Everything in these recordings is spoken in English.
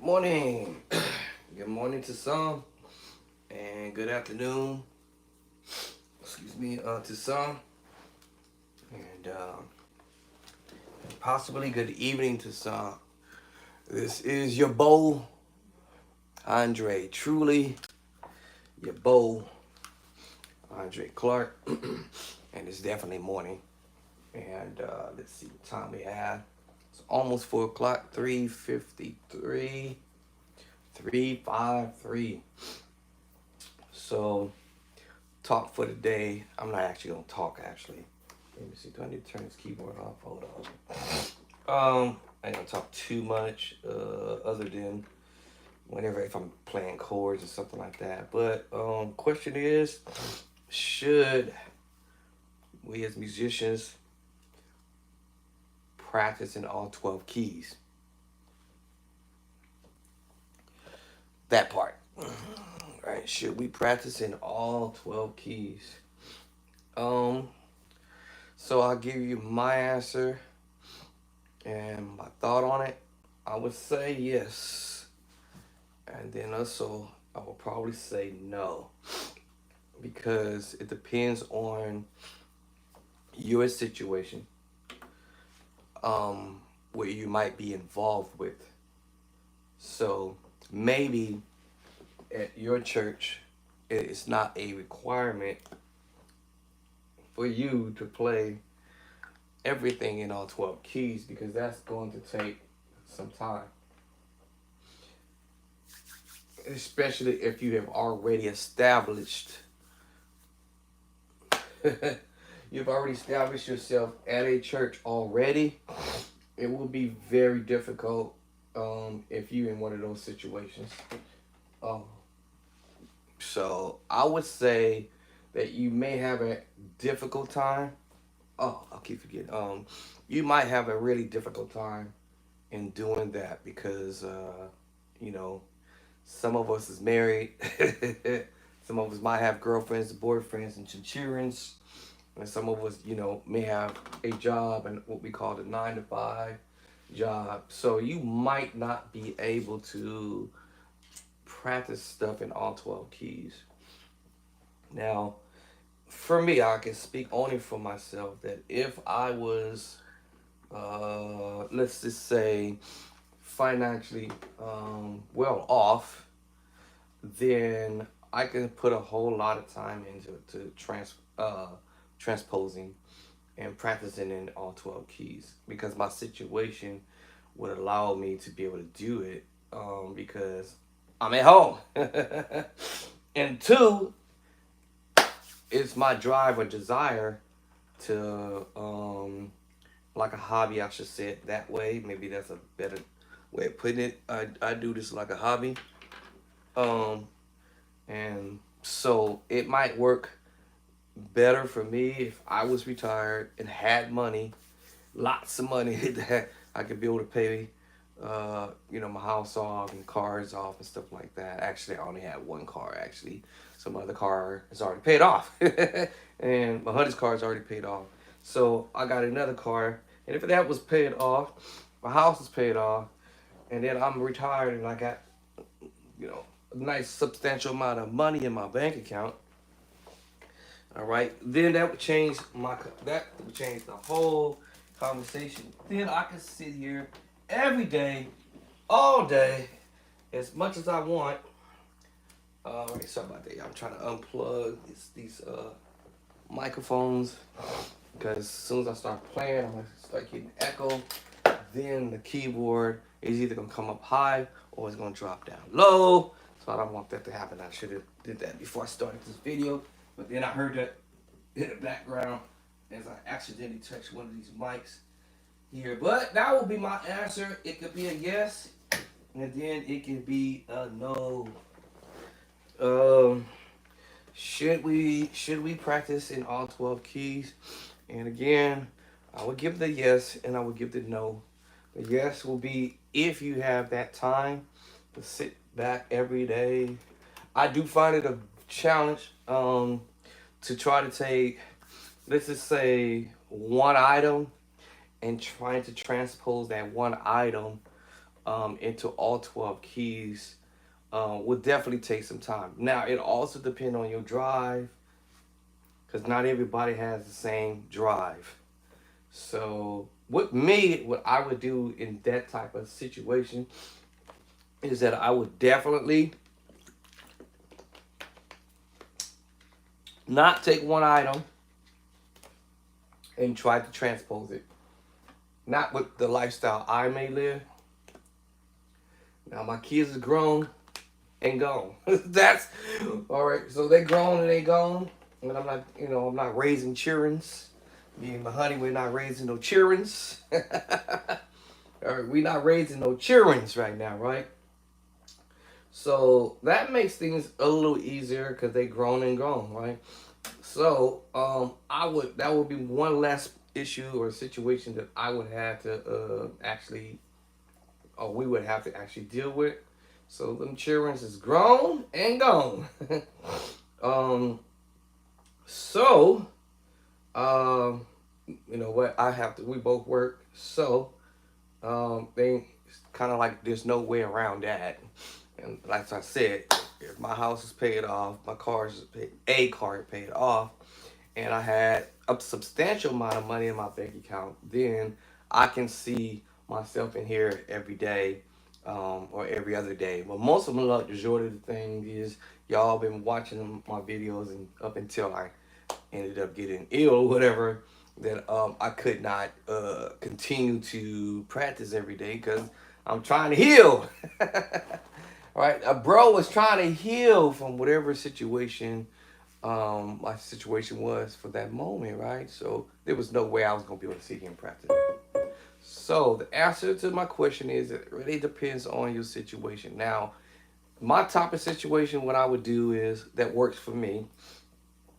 Morning. Good morning to some, and good afternoon. Excuse me, to some, and possibly good evening to some. This is your Bo Andre, truly your Bo Andre Clark, and it's definitely morning. And let's see what time we have. It's almost 4 o'clock. 3:53. 3:53. So talk for the day. I'm not actually gonna talk actually. Let me see. Do I need to turn this keyboard off? Hold on. I ain't gonna talk too much, other than whenever if I'm playing chords or something like that. But question is, should we as musicians practice in all 12 keys? That part. Right? Should we practice in all 12 keys? Um, so I'll give you my answer and my thought on it. I would say yes. And then also, I would probably say no. Because it depends on your situation, what you might be involved with. So maybe at your church, it's not a requirement for you to play everything in all 12 keys because that's going to take some time. Especially if you have already established you've already established yourself at a church already. It will be very difficult if you're in one of those situations. Um, so I would say that you may have a difficult time. Oh, I'll keep forgetting. You might have a really difficult time in doing that because you know, some of us is married. Some of us might have girlfriends, boyfriends, and children. And some of us, may have a job and what we call the 9 to 5 job. So you might not be able to practice stuff in all 12 keys. Now, for me, I can speak only for myself that if I was, let's just say, financially well off, then I can put a whole lot of time into transposing and practicing in all 12 keys because my situation would allow me to be able to do it because I'm at home. And two, it's my drive or desire to, like a hobby, I should say it that way. Maybe that's a better way of putting it. I do this like a hobby. Um, and so it might work better for me if I was retired and had money, lots of money that I could be able to pay, my house off and cars off and stuff like that. Actually, I only had one car. Actually, so my other car is already paid off, and my honey's car is already paid off. So I got another car, and if that was paid off, my house is paid off, and then I'm retired and I got, a nice substantial amount of money in my bank account. All right, then that would change the whole conversation. Then I can sit here every day, all day, as much as I want. Alright, sorry about that. I'm trying to unplug these microphones because as soon as I start playing, I'm gonna start getting echo. Then the keyboard is either gonna come up high or it's gonna drop down low. So I don't want that to happen. I should have did that before I started this video. But then I heard that in the background as I accidentally touched one of these mics here. But that will be my answer. It could be a yes, and then it could be a no. Um, should we practice in all 12 keys? And again, I would give the yes and I would give the no. The yes will be if you have that time to sit back every day. I do find it a challenge to try to take, let's just say, one item and trying to transpose that one item into all 12 keys will definitely take some time. Now, it also depends on your drive because not everybody has the same drive. So, what I would do in that type of situation is that I would definitely not take one item and try to transpose it. Not with the lifestyle I may live. Now my kids are grown and gone. That's all right. So they grown and they gone. And I'm not, I'm not raising childrens. Me and my honey, we're not raising no childrens. All right, we're not raising no childrens right now, right? So that makes things a little easier because they grown and gone, right? So that would be one less issue or situation that I would have to actually, or we would have to actually deal with. So them children is grown and gone. um, so um, you know what? I have to. We both work, so they kind of like there's no way around that. And like I said, if my house is paid off, my car is paid, a car paid off, and I had a substantial amount of money in my bank account, then I can see myself in here every day or every other day. But most of the majority of the thing is y'all been watching my videos and up until I ended up getting ill or whatever that I could not continue to practice every day because I'm trying to heal. Right, a bro was trying to heal from whatever situation my situation was for that moment, right? So there was no way I was gonna be able to sit here and practice. So the answer to my question is it really depends on your situation. Now, my type of situation, what I would do is that works for me.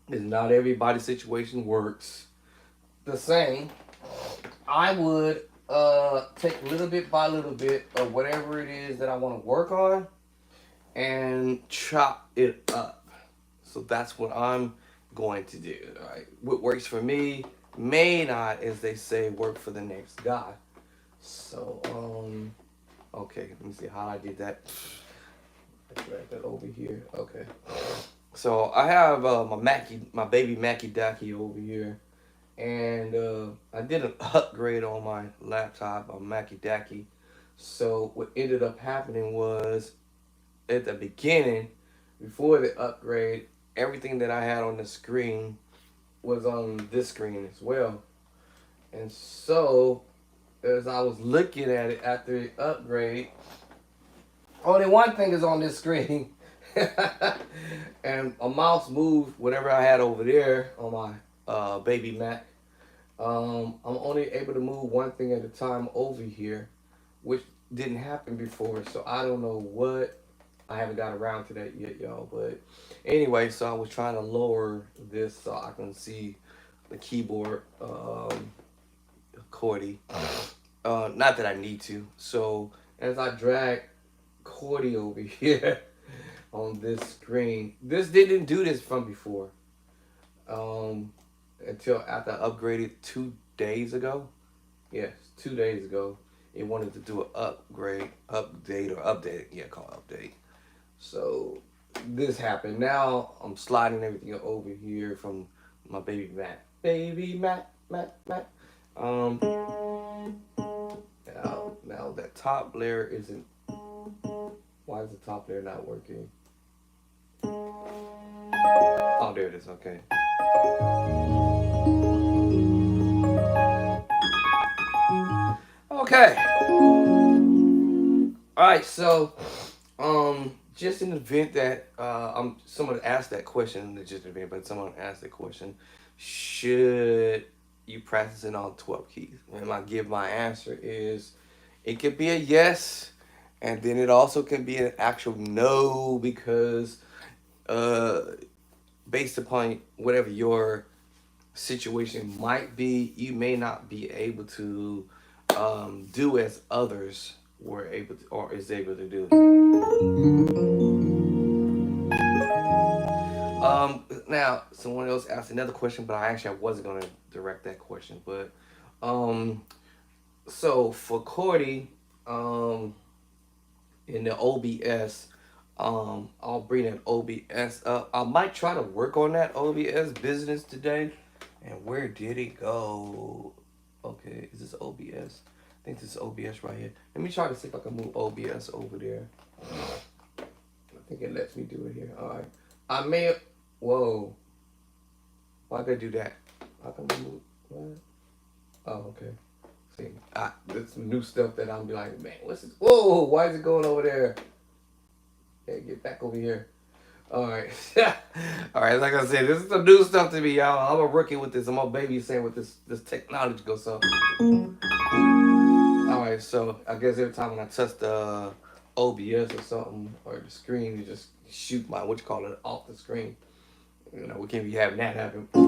Is not everybody's situation works the same. I would take little bit by little bit of whatever it is that I want to work on and chop it up. So that's what I'm going to do. Right? What works for me may not, as they say, work for the next guy. So okay, let me see how I did that. I drag that over here. Okay. So I have my baby Mackie Dacky over here, and I did an upgrade on my laptop on Mackie Dacky. So what ended up happening was at the beginning, before the upgrade, everything that I had on the screen was on this screen as well. And so as I was looking at it after the upgrade, only one thing is on this screen. And a mouse moved whatever I had over there on my baby Mac. I'm only able to move one thing at a time over here, which didn't happen before. So I don't know what. I haven't got around to that yet, y'all. But anyway, so I was trying to lower this so I can see the keyboard, QWERTY. Not that I need to. So as I drag QWERTY over here on this screen, this didn't do this from before. Um, until after I upgraded 2 days ago. Yes, 2 days ago. It wanted to do an update or update. Yeah, call update. So this happened. Now I'm sliding everything over here from my baby Mac. Baby Mac, Mac, Mac. Now that top layer isn't. Why is the top layer not working? Oh, there it is. Okay. Okay. All right. So, just in the event that someone asked that question, not just an event, but someone asked that question, should you practice in all 12 keys? And my answer is, it could be a yes, and then it also can be an actual no because uh, based upon whatever your situation might be, you may not be able to do as others were able to or is able to do. Now someone else asked another question, but I wasn't gonna direct that question. But um, so for Cordy, um, in the OBS. I'll bring that OBS up. I might try to work on that OBS business today. And where did it go? Okay, is this OBS? I think this is OBS right here. Let me try to see if I can move OBS over there. I think it lets me do it here. All right. I may have. Whoa. Why did I do that? How can I move? What? Oh, okay. See, there's some new stuff that I'll be like, man, what's this? Whoa, why is it going over there? Hey, get back over here. All right. All right, like I said, this is some new stuff to me, y'all. I'm a rookie with this. I'm a baby saying with this technology goes up. All right, so I guess every time when I touch the OBS or something, or the screen, you just shoot my, what you call it, off the screen. You know, we can't be having that happen. I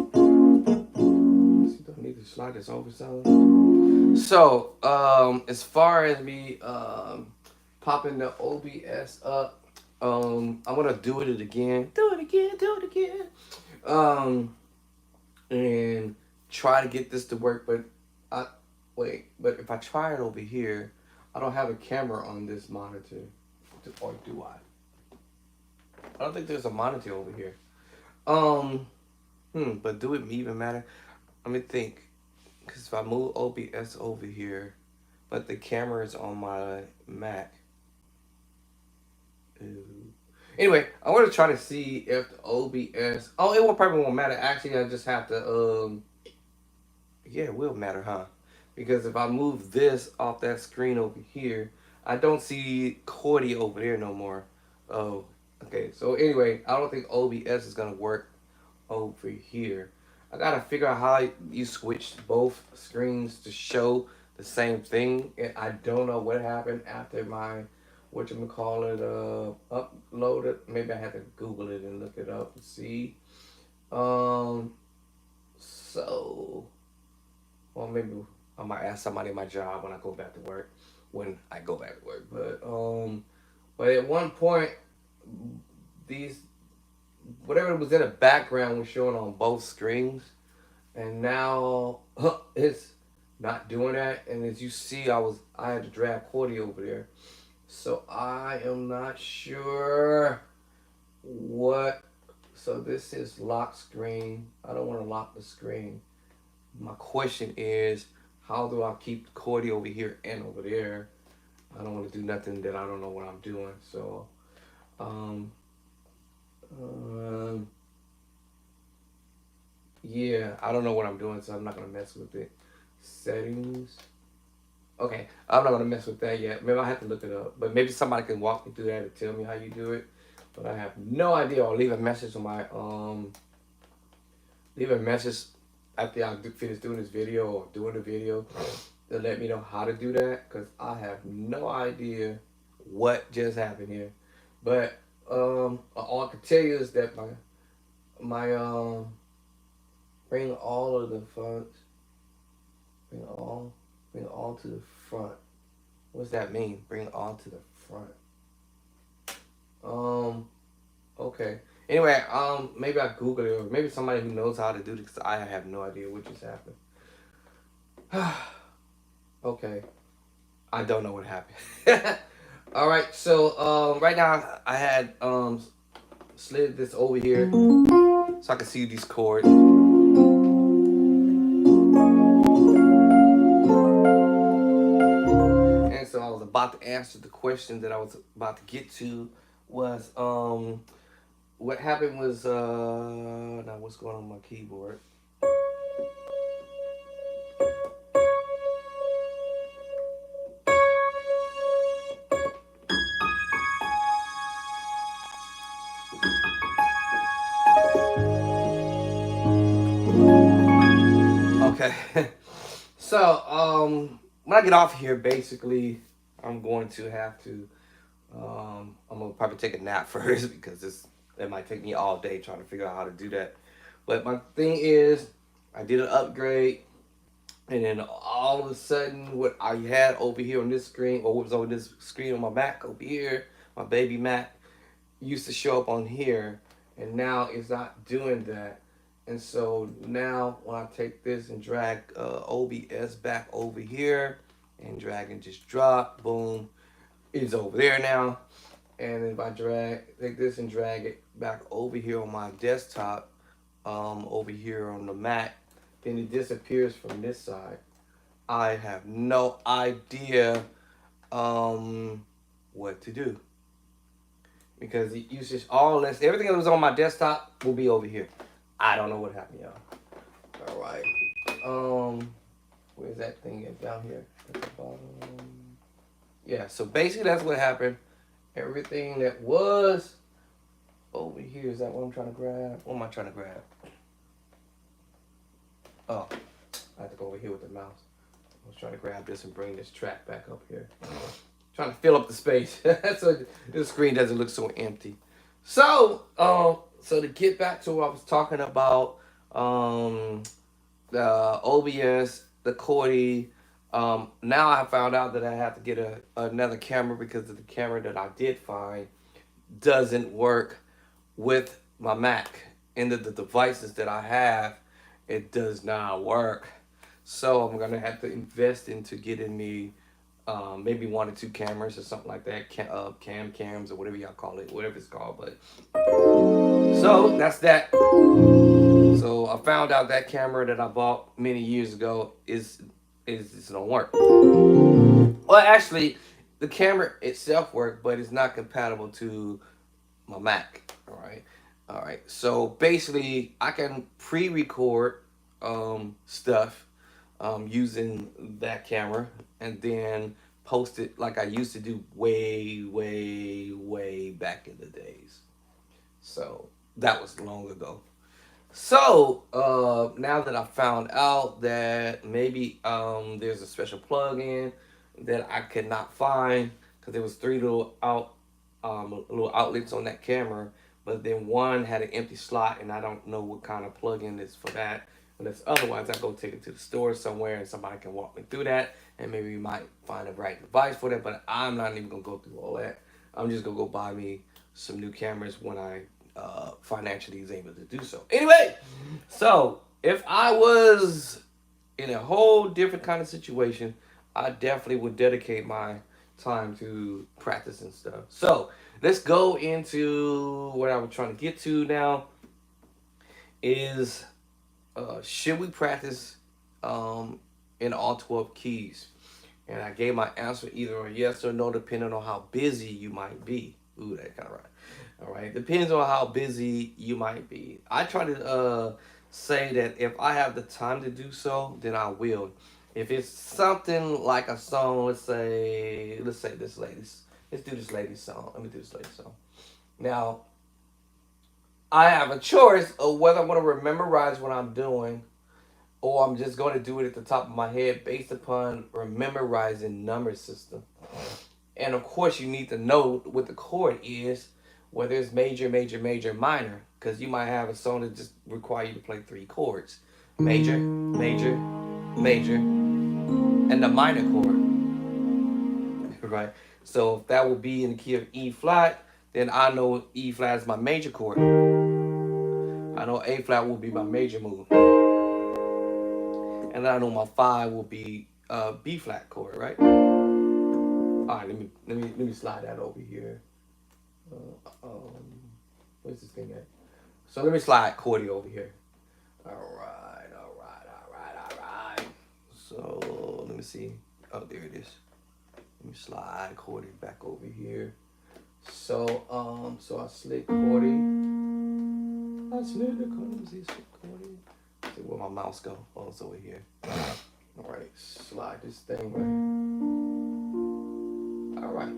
need to slide this over something. So, as far as me popping the OBS up, I'm gonna do it again. Do it again, do it again. Um, and try to get this to work, but I but if I try it over here, I don't have a camera on this monitor. Or do I? I don't think there's a monitor over here. Um, but do it even matter? Let me think. Because if I move OBS over here, but the camera is on my Mac. Ooh. Anyway, I want to try to see if the OBS. Oh, it probably won't matter. Actually, I just have to. Yeah, it will matter, huh? Because if I move this off that screen over here, I don't see Cordy over there no more. Oh, okay. So anyway, I don't think OBS is gonna work over here. I gotta figure out how you switch both screens to show the same thing. And I don't know what happened after my whatchamacallit uploaded. Maybe I have to Google it and look it up and see. Um so well maybe I might ask somebody at my job when I go back to work. When I go back to work. But at one point these whatever was in the background was showing on both screens, and now it's not doing that. And as you see, I had to drag Cordy over there, so I am not sure what. So this is lock screen. I don't want to lock the screen. My question is, how do I keep Cordy over here and over there? I don't want to do nothing that I don't know what I'm doing. So, um, um, yeah, I don't know what I'm doing, so I'm not gonna mess with it. Settings. Okay, I'm not gonna mess with that yet. Maybe I have to look it up, but maybe somebody can walk me through that and tell me how you do it. But I have no idea. I'll leave a message on my leave a message after I finish doing this video or doing the video to let me know how to do that, because I have no idea what just happened here. But all I can tell you is that my bring all of the fonts. Bring all to the front. What does that mean? Bring all to the front. Okay. Anyway, maybe I Google it, or maybe somebody who knows how to do this, because I have no idea what just happened. Okay. I don't know what happened. All right. So, right now I had slid this over here so I can see these chords. And so I was about to answer the question that I was about to get to was what happened was now what's going on my keyboard. Okay. So when I get off here, basically I'm going to have to I'm gonna probably take a nap first because it might take me all day trying to figure out how to do that. But my thing is, I did an upgrade, and then all of a sudden, what I had over here on this screen, or what was on this screen on my Mac over here, my baby Mac, used to show up on here, and now it's not doing that. And so now when I take this and drag OBS back over here, and drag and just drop, boom, is over there now. And if I take this and drag it back over here on my desktop, over here on the Mac, then it disappears from this side. I have no idea um, what to do because it uses all this. Everything that was on my desktop will be over here. I don't know what happened, y'all. All right. Where's that thing at down here at the bottom? Yeah. So basically, that's what happened. Everything that was over here, is that what I'm trying to grab? What am I trying to grab? Oh, I have to go over here with the mouse. I was trying to grab this and bring this track back up here. Trying to fill up the space so the screen doesn't look so empty. So to get back to what I was talking about, the OBS, the Cordy. Now I found out that I have to get another camera because the camera that I did find doesn't work with my Mac. And the devices that I have, it does not work. So I'm gonna have to invest into getting me maybe one or two cameras or something like that, cams or whatever y'all call it, whatever it's called. But so that's that. So I found out that camera that I bought many years ago is don't work. Well, actually, the camera itself worked, but it's not compatible to my Mac. All right. So basically, I can pre-record stuff using that camera and then post it like I used to do way, way, way back in the days. So that was long ago. So now that I found out that maybe there's a special plug-in that I could not find because there was three little outlets on that camera, but then one had an empty slot, and I don't know what kind of plug-in is for that. Unless otherwise, I go take it to the store somewhere, and somebody can walk me through that, and maybe we might find the right device for that. But I'm not even gonna go through all that. I'm just gonna go buy me some new cameras when I financially is able to do so. Anyway, so if I was in a whole different kind of situation, I definitely would dedicate my time to practicing stuff. So let's go into what I was trying to get to now is should we practice in all 12 keys? And I gave my answer either a yes or no, depending on how busy you might be. Ooh, that kind of right. All right, depends on how busy you might be. I try to say that if I have the time to do so, then I will. If it's something like a song, let's say this lady's, let's do this lady's song. Let me do this lady's song. Now, I have a choice of whether I want to memorize what I'm doing or I'm just going to do it at the top of my head based upon memorizing number system. And of course, you need to know what the chord is, whether it's major, major, major, minor, because you might have a song that just require you to play three chords: major, major, major, and the minor chord. Right. So if that would be in the key of E flat, then I know E flat is my major chord. I know A flat will be my major move, and I know my five will be B flat chord, right? All right, let me slide that over here. Where's this thing at? So let me slide chordy over here. All right, all right, all right, all right. So let me see. Oh, there it is. Let me slide chordy back over here. So I slid chordy. I slid the chordy. See chordy. See where my mouse go? Oh, it's over here. All right, slide this thing right. All right.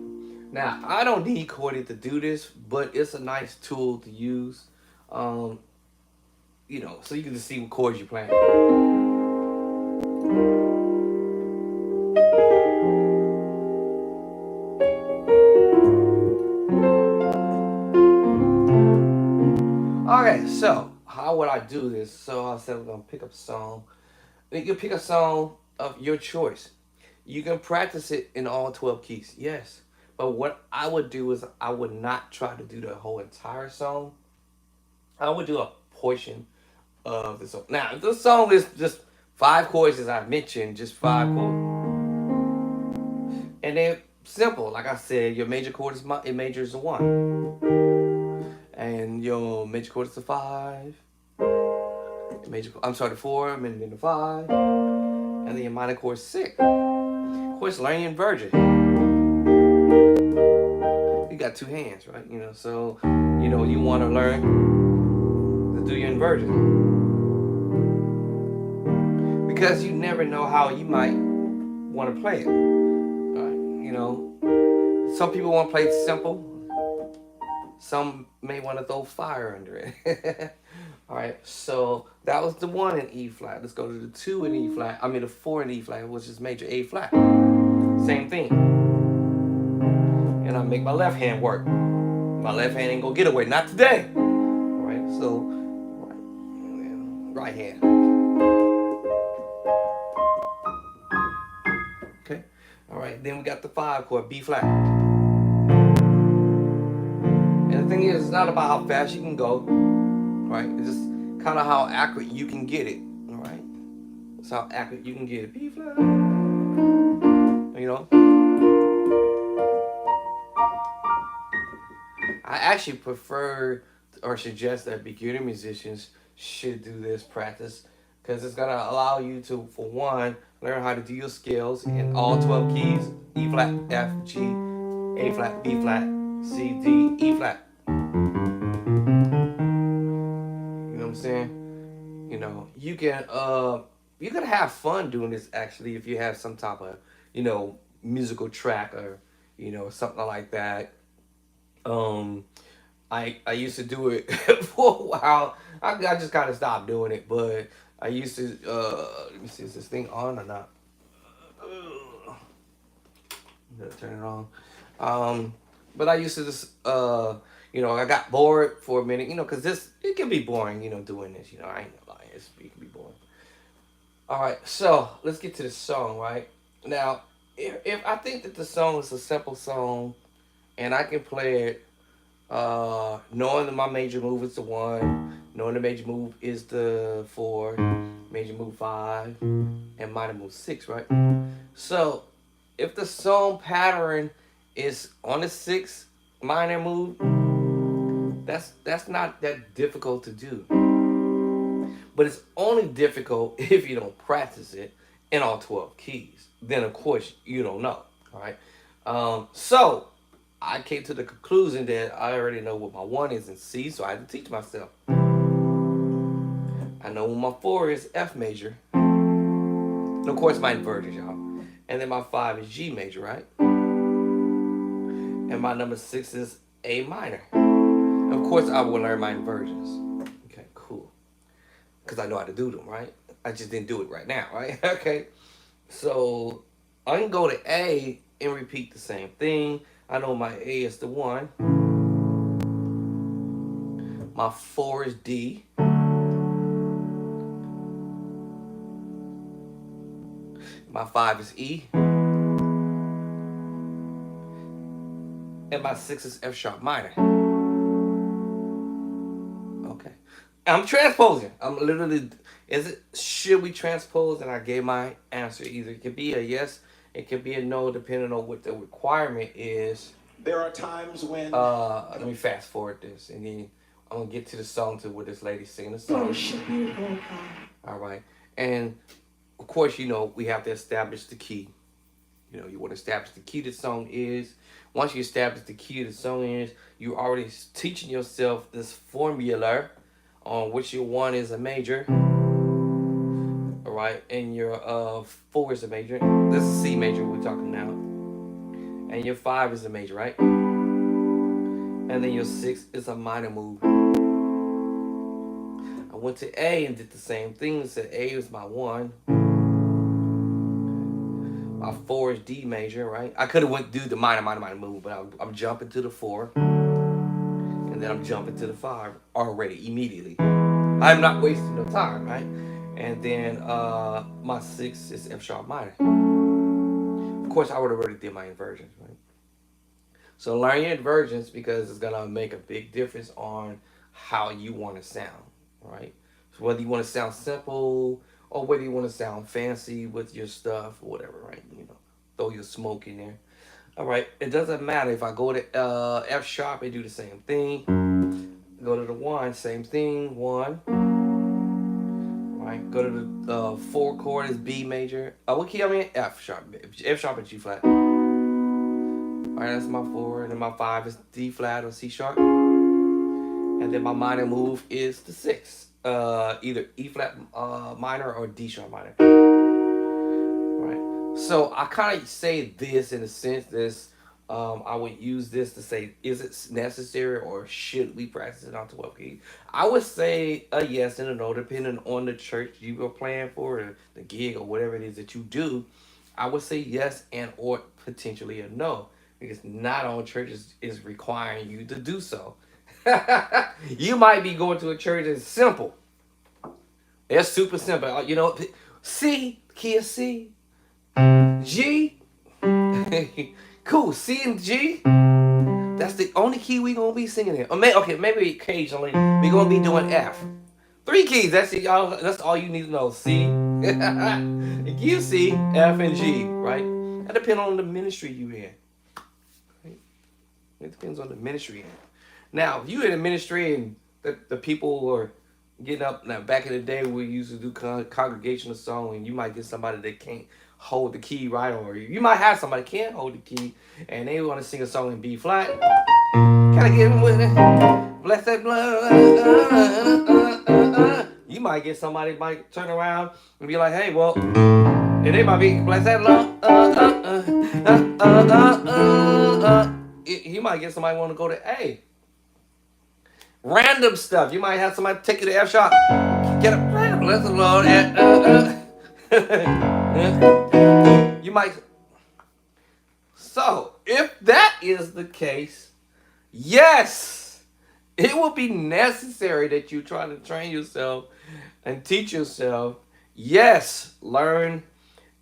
Now I don't need chordy to do this, but it's a nice tool to use. Um, so you can just see what chords you're playing. Okay, so how would I do this? So I said I'm gonna pick up a song. You can pick a song of your choice. You can practice it in all 12 keys, yes. But what I would do is I would not try to do the whole entire song. I would do a portion of the song. Now, if the song is just five chords, as I mentioned, just five chords, and then simple. Like I said, your major chord is a major is a 1, and your major chord is a 5. The 4, and then the 5, and then your minor chord is 6. Of course, learn your inversion. You got 2 hands, right? So you want to learn to do your inversion because you never know how you might want to play it. Right? Some people want to play it simple. Some may want to throw fire under it. All right, so that was the 1 in E flat. Let's go to the 2 in E flat. I mean the 4 in E flat, which is major A flat. Same thing. And I make my left hand work. My left hand ain't gonna get away. Not today. All right, so right hand. Okay. All right, then we got the 5 chord, B flat. And the thing is, it's not about how fast you can go. Right? It's just kind of how accurate you can get it. All right? That's how accurate you can get it. B flat. I actually prefer or suggest that beginner musicians should do this practice because it's going to allow you to, for one, learn how to do your scales in all 12 keys: E flat, F, G, A flat, B flat, C, D, E flat. You know what I'm saying? You can have fun doing this actually if you have some type of musical track or something like that. I used to do it for a while. I just kind of stopped doing it, but I used to let me see, is this thing on or not? Gotta turn it on. But I used to just I got bored for a minute, because it can be boring, doing this, I ain't gonna lie, it can be boring. All right, so let's get to the song, right? Now, if I think that the song is a simple song and I can play it knowing that my major move is the 1, knowing the major move is the 4, major move 5, and minor move 6, right? So if the song pattern is on the 6 minor move, that's not that difficult to do. But it's only difficult if you don't practice it in all 12 keys. Then of course you don't know. All right. So I came to the conclusion that I already know what my 1 is in C, so I had to teach myself. I know what my 4 is, F major. And of course my inversions, y'all. And then my 5 is G major, right? And my number 6 is A minor. Of course I will learn my inversions. Okay, cool. Because I know how to do them, right? I just didn't do it right now, right? Okay. So I can go to A and repeat the same thing. I know my A is the 1. My 4 is D. My 5 is E. And my 6 is F sharp minor. Okay. I'm transposing. I'm literally, should we transpose? And I gave my answer. Either it could be a yes, it could be a no, depending on what the requirement is. There are times when... Let me fast forward this, and then I'm going to get to the song to where this lady's singing the song. All right. And, of course, we have to establish the key. You want to establish the key the song is. Once you establish the key the song is, you're already teaching yourself this formula on which your 1 is a major. All right. And your 4 is a major. This is C major we're talking now. And your 5 is a major, right? And then your 6 is a minor move. I went to A and did the same thing. Said A is my 1. My 4 is D major, right? I could have went do the minor move, but I'm jumping to the 4. And then I'm jumping to the 5 already, immediately. I'm not wasting no time, right? And then my 6 is F sharp minor. Of course, I would have already did my inversions, right? So learn your inversions because it's going to make a big difference on how you want to sound, right? So whether you want to sound simple or whether you want to sound fancy with your stuff or whatever, right? Throw your smoke in there. All right, it doesn't matter if I go to F sharp and do the same thing. Go to the one, same thing, one. Right, go to the four chord is B major. What key I'm in? F sharp. F sharp and G flat. All right, that's my four, and then my five is D flat or C sharp, and then my minor move is the six. Either E flat minor or D sharp minor. Right. So I kind of say this in a sense. This I would use this to say, is it necessary or should we practice it on 12 keys? I would say a yes and a no, depending on the church you are playing for, or the gig, or whatever it is that you do. I would say yes and or potentially a no, because not all churches is requiring you to do so. You might be going to a church that's simple. It's super simple. C, key of C, G. Cool. C and G. That's the only key we gonna be singing in. Or maybe occasionally we gonna be doing F. Three keys. That's it, y'all. That's all you need to know. C, G, C, F, and G. Right. That depends on the ministry you in. Right? It depends on the ministry in. Now, if you in a ministry and the people are getting up. Now, back in the day, we used to do congregational song, and you might get somebody that can't hold the key right, or you might have somebody can't hold the key, and they want to sing a song in B flat. Can I get them with it? Bless that blood. You might get somebody might turn around and be like, "Hey, well," and they might be bless that love. You might get somebody want to go to A. Random stuff. You might have somebody take you to F sharp. Get a bless the Lord. You might. So, if that is the case, yes, it will be necessary that you try to train yourself and teach yourself. Yes, learn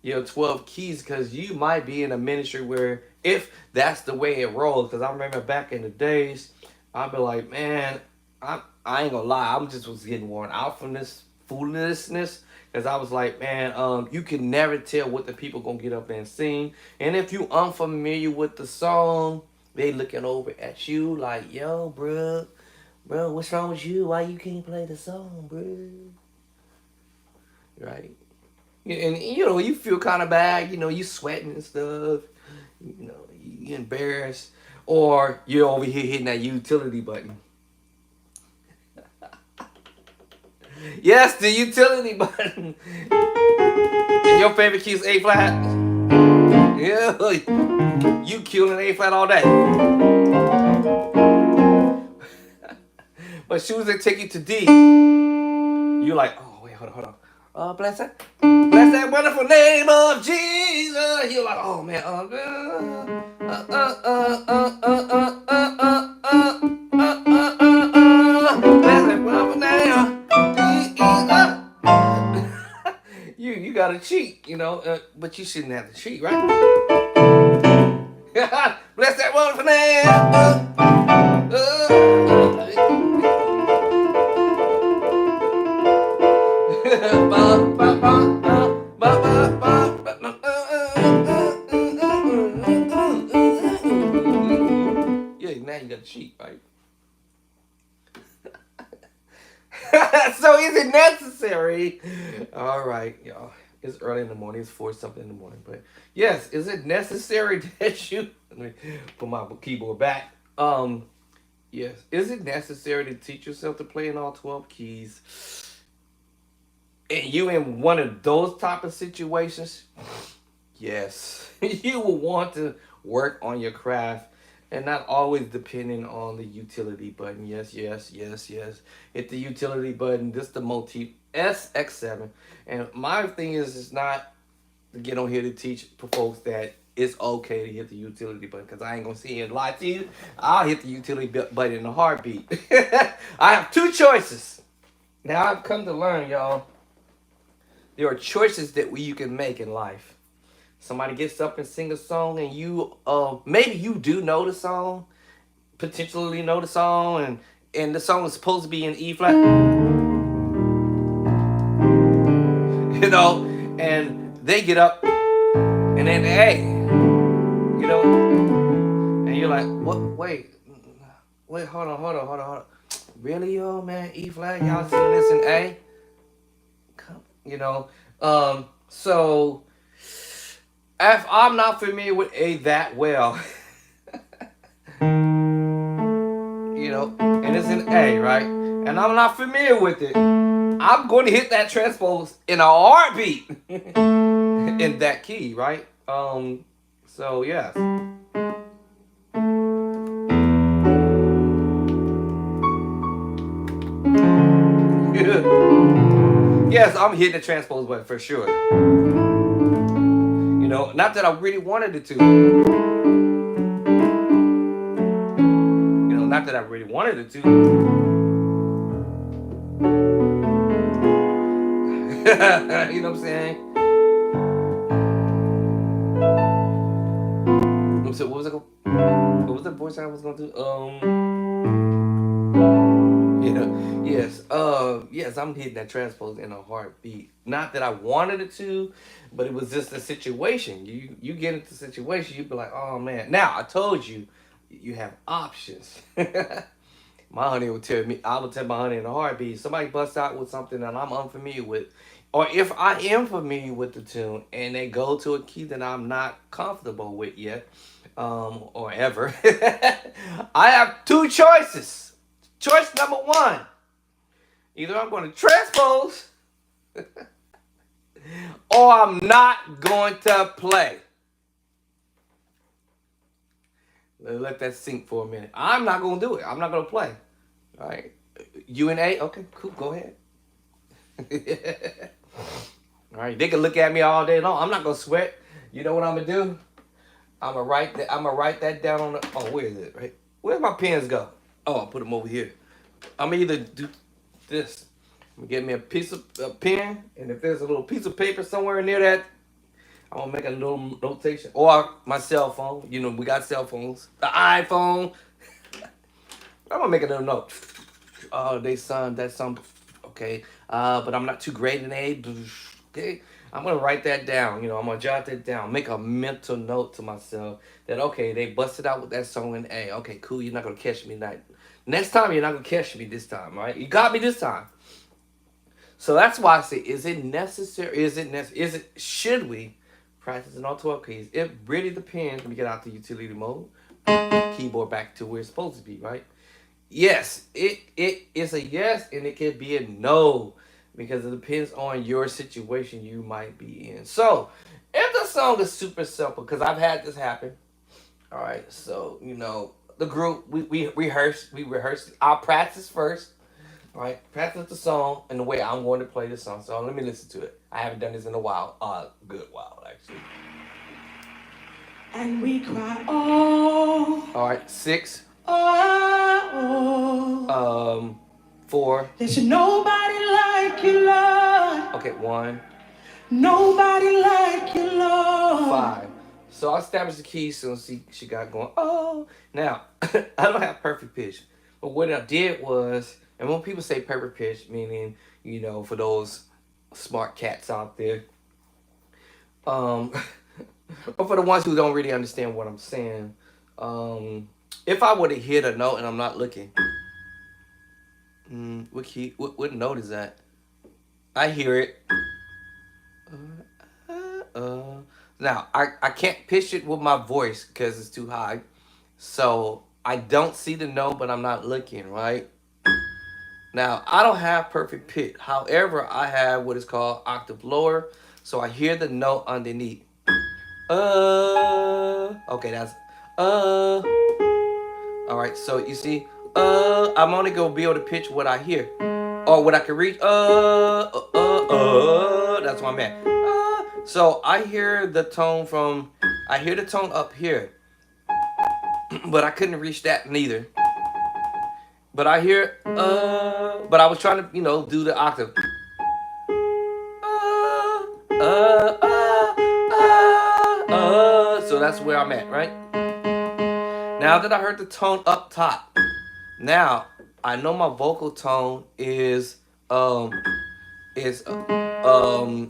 your 12 keys, because you might be in a ministry where, if that's the way it rolls, because I remember back in the days, I'd be like, man, I ain't gonna lie, I'm just was getting worn out from this foolishness. Cause I was like, man, you can never tell what the people gonna get up and sing, and if you unfamiliar with the song, they looking over at you like, yo, bro, what's wrong with you? Why you can't play the song, bro? Right? And you feel kind of bad. You sweating and stuff. You embarrassed, or you're over here hitting that utility button. Yes, the utility button. And your favorite key is A flat. Yeah, you killing A flat all day. But as soon as they take you to D, you're like, oh wait, hold on. Bless that wonderful name of Jesus. You're like, oh man, bless that wonderful name. You gotta cheat, but you shouldn't have to cheat, right? Bless that wonderful name. Yeah, now you gotta cheat, right? So is it necessary? All right, y'all. It's early in the morning. It's 4 something in the morning. But yes, is it necessary that you let me put my keyboard back? Yes. Is it necessary to teach yourself to play in all 12 keys? And you in one of those type of situations? Yes. You will want to work on your craft and not always depending on the utility button. Yes, yes, yes, yes. Hit the utility button. This is the motif SX7. And my thing is, it's not to get on here to teach folks that it's okay to hit the utility button, because I ain't going to sit here and lie to you. I'll hit the utility button in a heartbeat. I have two choices. Now I've come to learn, y'all, there are choices that you can make in life. Somebody gets up and sing a song, and you maybe you do know the song, potentially know the song, and the song is supposed to be in E flat, and they get up and then, hey, you're like, what? Wait, hold on. Really, yo, man? E flat, y'all singing this in A? You know, so if I'm not familiar with A that well, and it's in A, right? And I'm not familiar with it, I'm going to hit that transpose in a heartbeat in that key, right? So yes. Yes, I'm hitting the transpose button for sure. Not that I really wanted it to. Not that I really wanted it to. You know what I'm saying? So what was the voice I was gonna do? Yes, I'm hitting that transpose in a heartbeat. Not that I wanted it to, but it was just a situation. You get into the situation, you be like, oh man. Now I told you, you have options. My honey will tell me, I will tell my honey in a heartbeat. Somebody busts out with something that I'm unfamiliar with, or if I am familiar with the tune and they go to a key that I'm not comfortable with yet, or ever, I have two choices. Choice number one: either I'm going to transpose, or I'm not going to play. Let that sink for a minute. I'm not going to do it. I'm not going to play. All right. U and A? Okay, cool. Go ahead. All right. They can look at me all day long. I'm not going to sweat. You know what I'm going to do? I'm going to write that down on the... Oh, where is it? Right? Where'd my pens go? Oh, I'll put them over here. I'm going to either do this. I'm going to get me a pen. And if there's a little piece of paper somewhere near that, I'm going to make a little notation. Or my cell phone. We got cell phones. The iPhone. I'm gonna make a little note. Oh, that's some, okay. But I'm not too great in A. Okay, I'm gonna write that down. I'm gonna jot that down. Make a mental note to myself that okay, they busted out with that song in A. Okay, cool. You're not gonna catch me next time. You're not gonna catch me this time, right? You got me this time. So that's why I say, is it necessary? Should we practice in all 12 keys? It really depends when we get out the utility mode. Keyboard back to where it's supposed to be, right? Yes, it is a yes, and it can be a no because it depends on your situation you might be in. So, if the song is super simple, because I've had this happen. All right, so the group we rehearse. I'll practice first. All right, practice the song and the way I'm going to play the song. So let me listen to it. I haven't done this in a while, good while actually. And we cry, oh. All right, 6. Oh. 4. There's nobody like you, Lord. Okay, 1. Nobody like you, Lord. 5. So I established the keys, so she got going. Oh, now I don't have perfect pitch, but what I did was, and when people say perfect pitch, meaning for those smart cats out there, but for the ones who don't really understand what I'm saying, if I were to hit a note and I'm not looking, what key? What note is that? I hear it. Now I can't pitch it with my voice because it's too high, so I don't see the note, but I'm not looking, right? Now I don't have perfect pitch. However, I have what is called octave lower, so I hear the note underneath. Okay, that's all right, so you see, I'm only gonna be able to pitch what I hear, or what I can reach. That's what I'm at. So I hear the tone up here, but I couldn't reach that neither. But I hear, but I was trying to, do the octave. So that's where I'm at, right? Now that I heard the tone up top, now I know my vocal tone is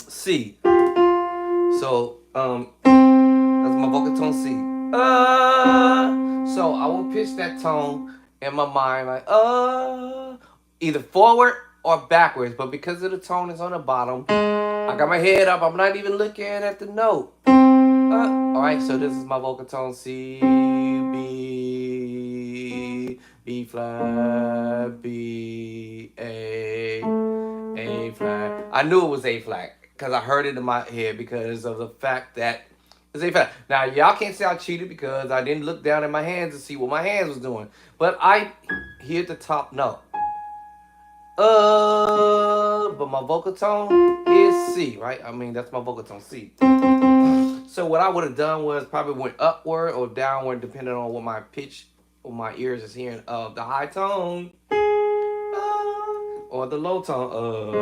C. So that's my vocal tone C. So I will pitch that tone in my mind like either forward or backwards. But because of the tone is on the bottom, I got my head up. I'm not even looking at the note. All right, so this is my vocal tone: C, B, B flat, B, A flat. I knew it was A flat because I heard it in my head because of the fact that it's A flat. Now y'all can't say I cheated because I didn't look down at my hands to see what my hands was doing, but I hit the top note. But my vocal tone is C, right? I mean that's my vocal tone, C. So what I would have done was probably went upward or downward depending on what my pitch or my ears is hearing of the high tone or the low tone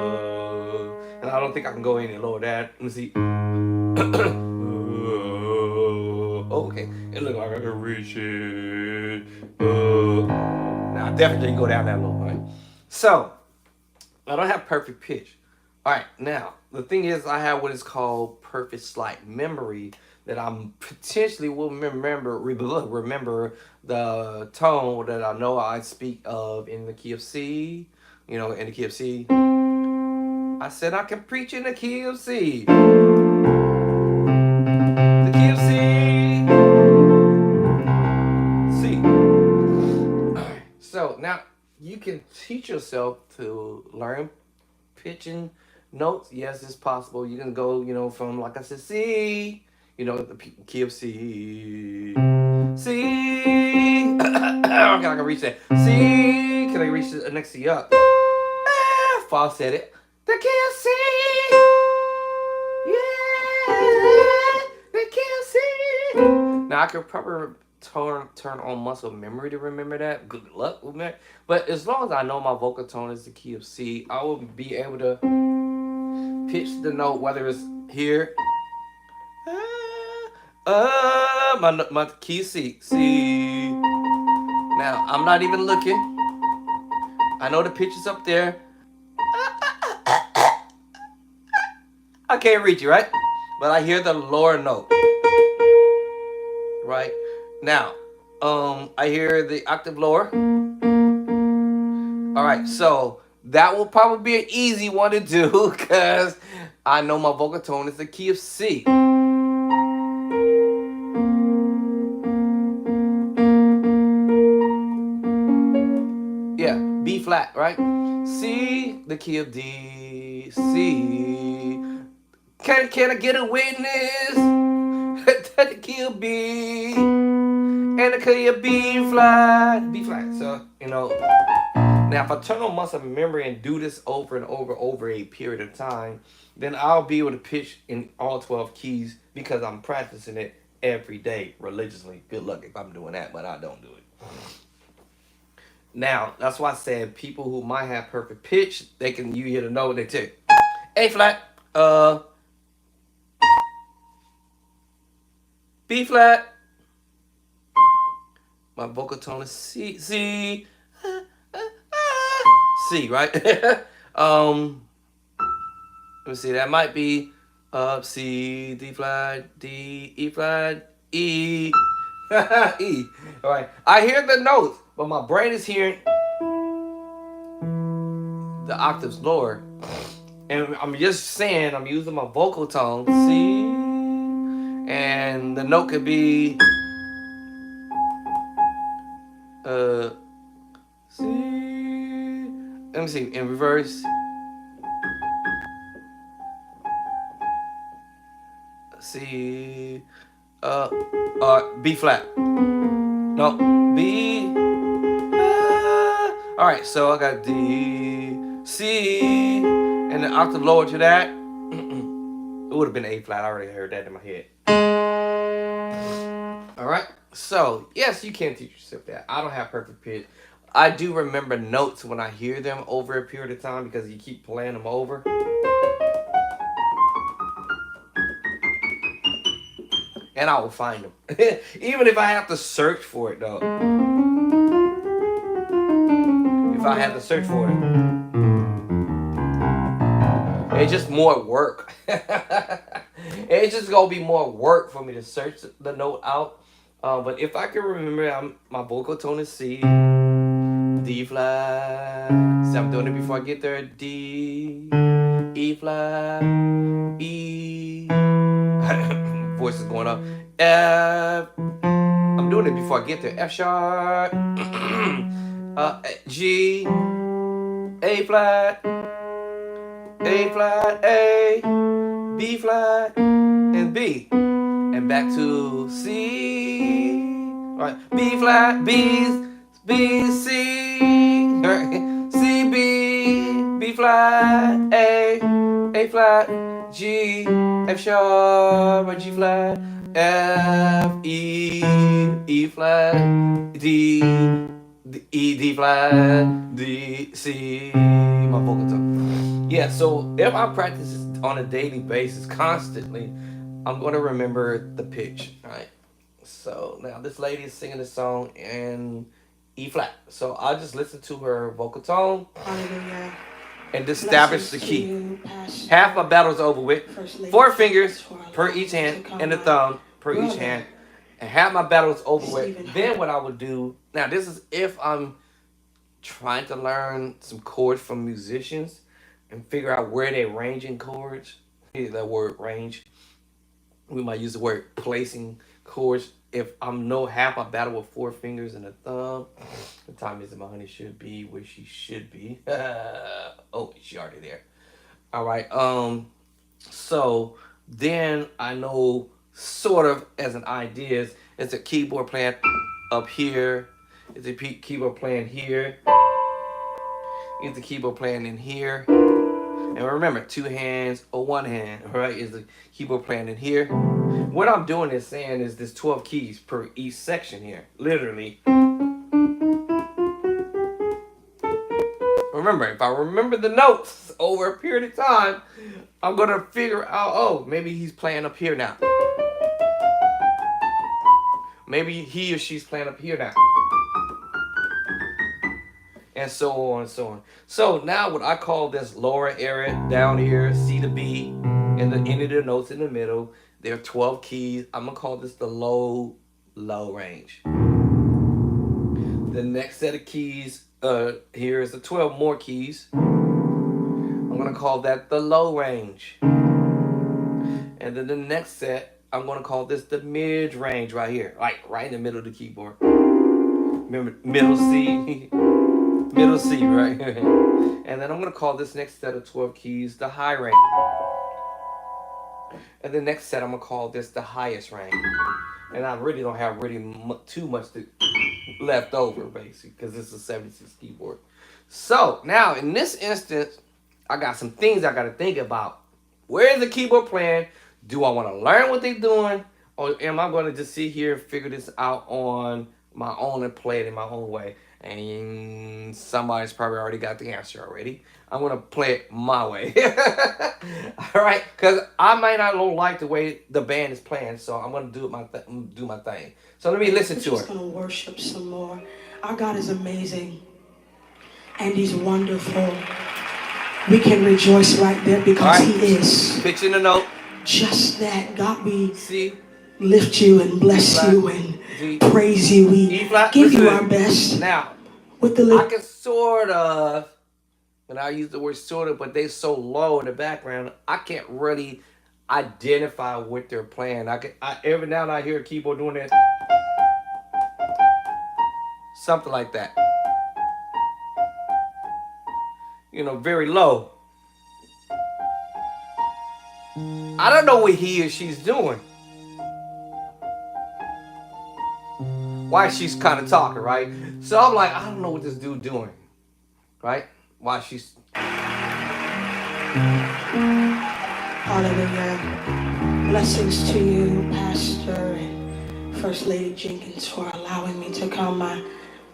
and I don't think I can go any lower than that. Let me see. Okay, it looks like I can reach it. Now I definitely can go down that low, right? So I don't have perfect pitch. All right, now the thing is, I have what is called perfect slight memory that I'm potentially will remember the tone that I know I speak of in the key of C. You know, in the key of C. I said I can preach in the key of C. The key of C. C. All right. So now you can teach yourself to learn pitching notes. Yes, it's possible. You can go, you know, from like I said, C, you know, the key of C, C. Okay, I can reach that. C. Can I reach the next C up? Falsetto it. The key of C. Yeah, the key of C. Now I could probably turn on muscle memory to remember that. Good luck with that. But as long as I know my vocal tone is the key of C, I will be able to pitch the note whether it's here. My key is C. C. Now I'm not even looking. I know the pitch is up there. I can't reach it, right? But I hear the lower note. Right? Now, I hear the octave lower. All right, so that will probably be an easy one to do because I know my vocal tone is the key of C. Yeah, B flat, right? C, the key of D, C. Can I get a witness? The key of B and the key of B flat. B flat. So, you know, now if I turn on muscle memory and do this over and over a period of time, then I'll be able to pitch in all 12 keys because I'm practicing it every day religiously. Good luck if I'm doing that, but I don't do it. Now, that's why I said people who might have perfect pitch, you hear the note, they take A flat, B flat. My vocal tone is C, C, C, right? Let me see. That might be C, D flat, D, E flat, E, E. All right. I hear the notes, but my brain is hearing the octaves lower, and I'm just saying I'm using my vocal tone C, and the note could be C. Let me see in reverse. C, B flat. No, B. All right, so I got D, C, and the octave lower to that. It would have been A flat. I already heard that in my head. All right, so yes, you can teach yourself that. I don't have perfect pitch. I do remember notes when I hear them over a period of time because you keep playing them over. And I will find them. Even if I have to search for it, though. If I have to search for it. It's just more work. It's just going to be more work for me to search the note out. But if I can remember, my vocal tone is C, D flat. See, I'm doing it before I get there. D, E flat, E. Voice is going up. F. I'm doing it before I get there. F sharp. G, A flat, A, B flat, and B. And back to C. Right. B flat, B, C. Right. C, B flat, A flat, G, F sharp, or G flat, F, E flat, D flat, D, C, my vocal tone. Yeah, so if I practice this on a daily basis, constantly, I'm going to remember the pitch, right? So now this lady is singing the song in E flat. So I'll just listen to her vocal tone. Hallelujah. And establish the key. Half my battle's over with. 4 fingers per each hand and the thumb per each hand. And half my battle's over with. Then what I would do, now this is if I'm trying to learn some chords from musicians and figure out where they range in chords. Here's that word range. We might use the word placing chords. If I'm no half my battle with 4 fingers and a thumb, the time is my honey should be where she should be. Oh, she already there. All right. So then I know sort of as an idea is a keyboard playing up here. Is a keyboard playing here. Is the keyboard playing in here. And remember, 2 hands or 1 hand, right? Is the keyboard playing in here. What I'm doing is saying is there's 12 keys per each section here. Literally. Remember, if I remember the notes over a period of time, I'm going to figure out, oh, maybe he's playing up here now. Maybe he or she's playing up here now. And so on and so on. So now what I call this lower area down here, C to B, and the end of the notes in the middle, there are 12 keys. I'm going to call this the low range. The next set of keys, here is the 12 more keys. I'm going to call that the low range. And then the next set, I'm going to call this the mid range right here, like right in the middle of the keyboard. Remember, middle C. Middle C, right? And then I'm going to call this next set of 12 keys the high range. And the next set, I'm going to call this the highest range. And I really don't have too much left over, basically, because this is a 76 keyboard. So, now, in this instance, I got some things I got to think about. Where is the keyboard playing? Do I want to learn what they're doing? Or am I going to just sit here and figure this out on my own and play it in my own way? And somebody's probably already got the answer already. I'm going to play it my way. All right? Because I might not like the way the band is playing, so I'm going to do my thing. So let me listen to it. We're just going to worship some more. Our God is amazing, and He's wonderful. We can rejoice right there because He is. Pitch in the note. Just that. God, we C. Lift you and bless you and praise you. We give you our best. Now, with the I can sort of, and I use the word sort of, but they're so low in the background, I can't really identify what they're playing. Every now and then I hear a keyboard doing that. Something like that. You know, very low. I don't know what he or she's doing. Why she's kind of talking, right? So I'm like, I don't know what this dude doing, right? Why she's... Hallelujah. Blessings to you, Pastor and First Lady Jenkins, for allowing me to come. My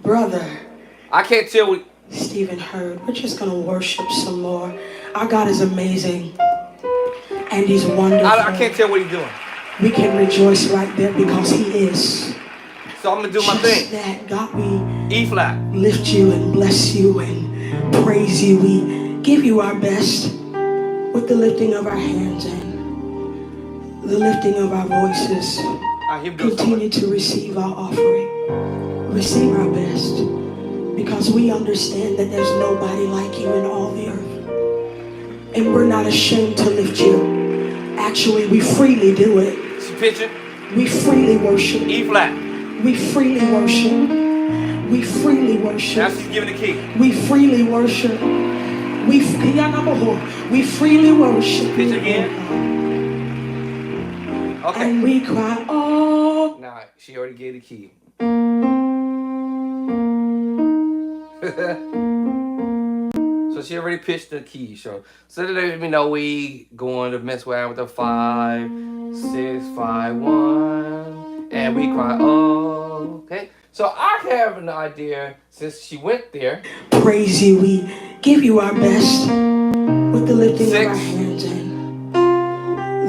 brother, I can't tell what... Stephen Hurd. We're just going to worship some more. Our God is amazing, and He's wonderful. I can't tell what he's doing. We can rejoice right there because He is. So I'm going to do my thing. That God, we E flat. Lift you and bless you and praise you. We give you our best with the lifting of our hands and the lifting of our voices. I hear him do continue something. to receive our offering. Receive our best. Because we understand that there's nobody like you in all the earth. And we're not ashamed to lift you. Actually, we freely do it. She pitching. We freely worship. E flat. We freely worship. We freely Now worship. she's giving the key. We freely worship. We freely worship. Pitch again. Okay. And we cry, oh. Now she already gave the key. So she already pitched the key. So they let me know we going to mess around with the 5, 6, 5, 1, and we cry, oh. Okay. So I have an idea since she went there. Praise you. We give you our best with the lifting of 6, our hands and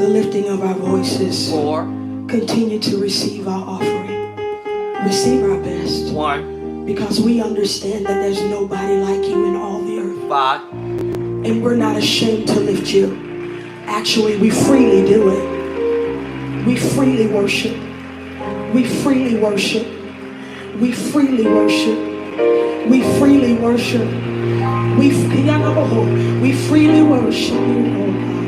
the lifting of our voices. 4, Continue to receive our offering. Receive our best. 1, Because we understand that there's nobody like you in all the earth. 5. And we're not ashamed to lift you. Actually, we freely do it. We freely worship. We freely worship. We freely worship. We freely worship. We freely worship you, oh God.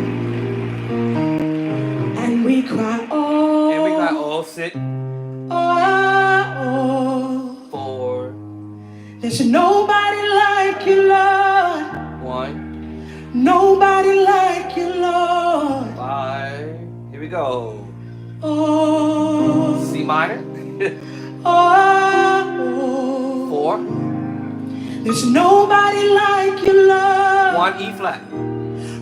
And we cry, oh. And we got all 6, Oh, 4, there's nobody like you, Lord. 1, Nobody like you, Lord. 5. Here we go. Oh, C minor. oh, 4, there's nobody like you, Lord. 1, E flat.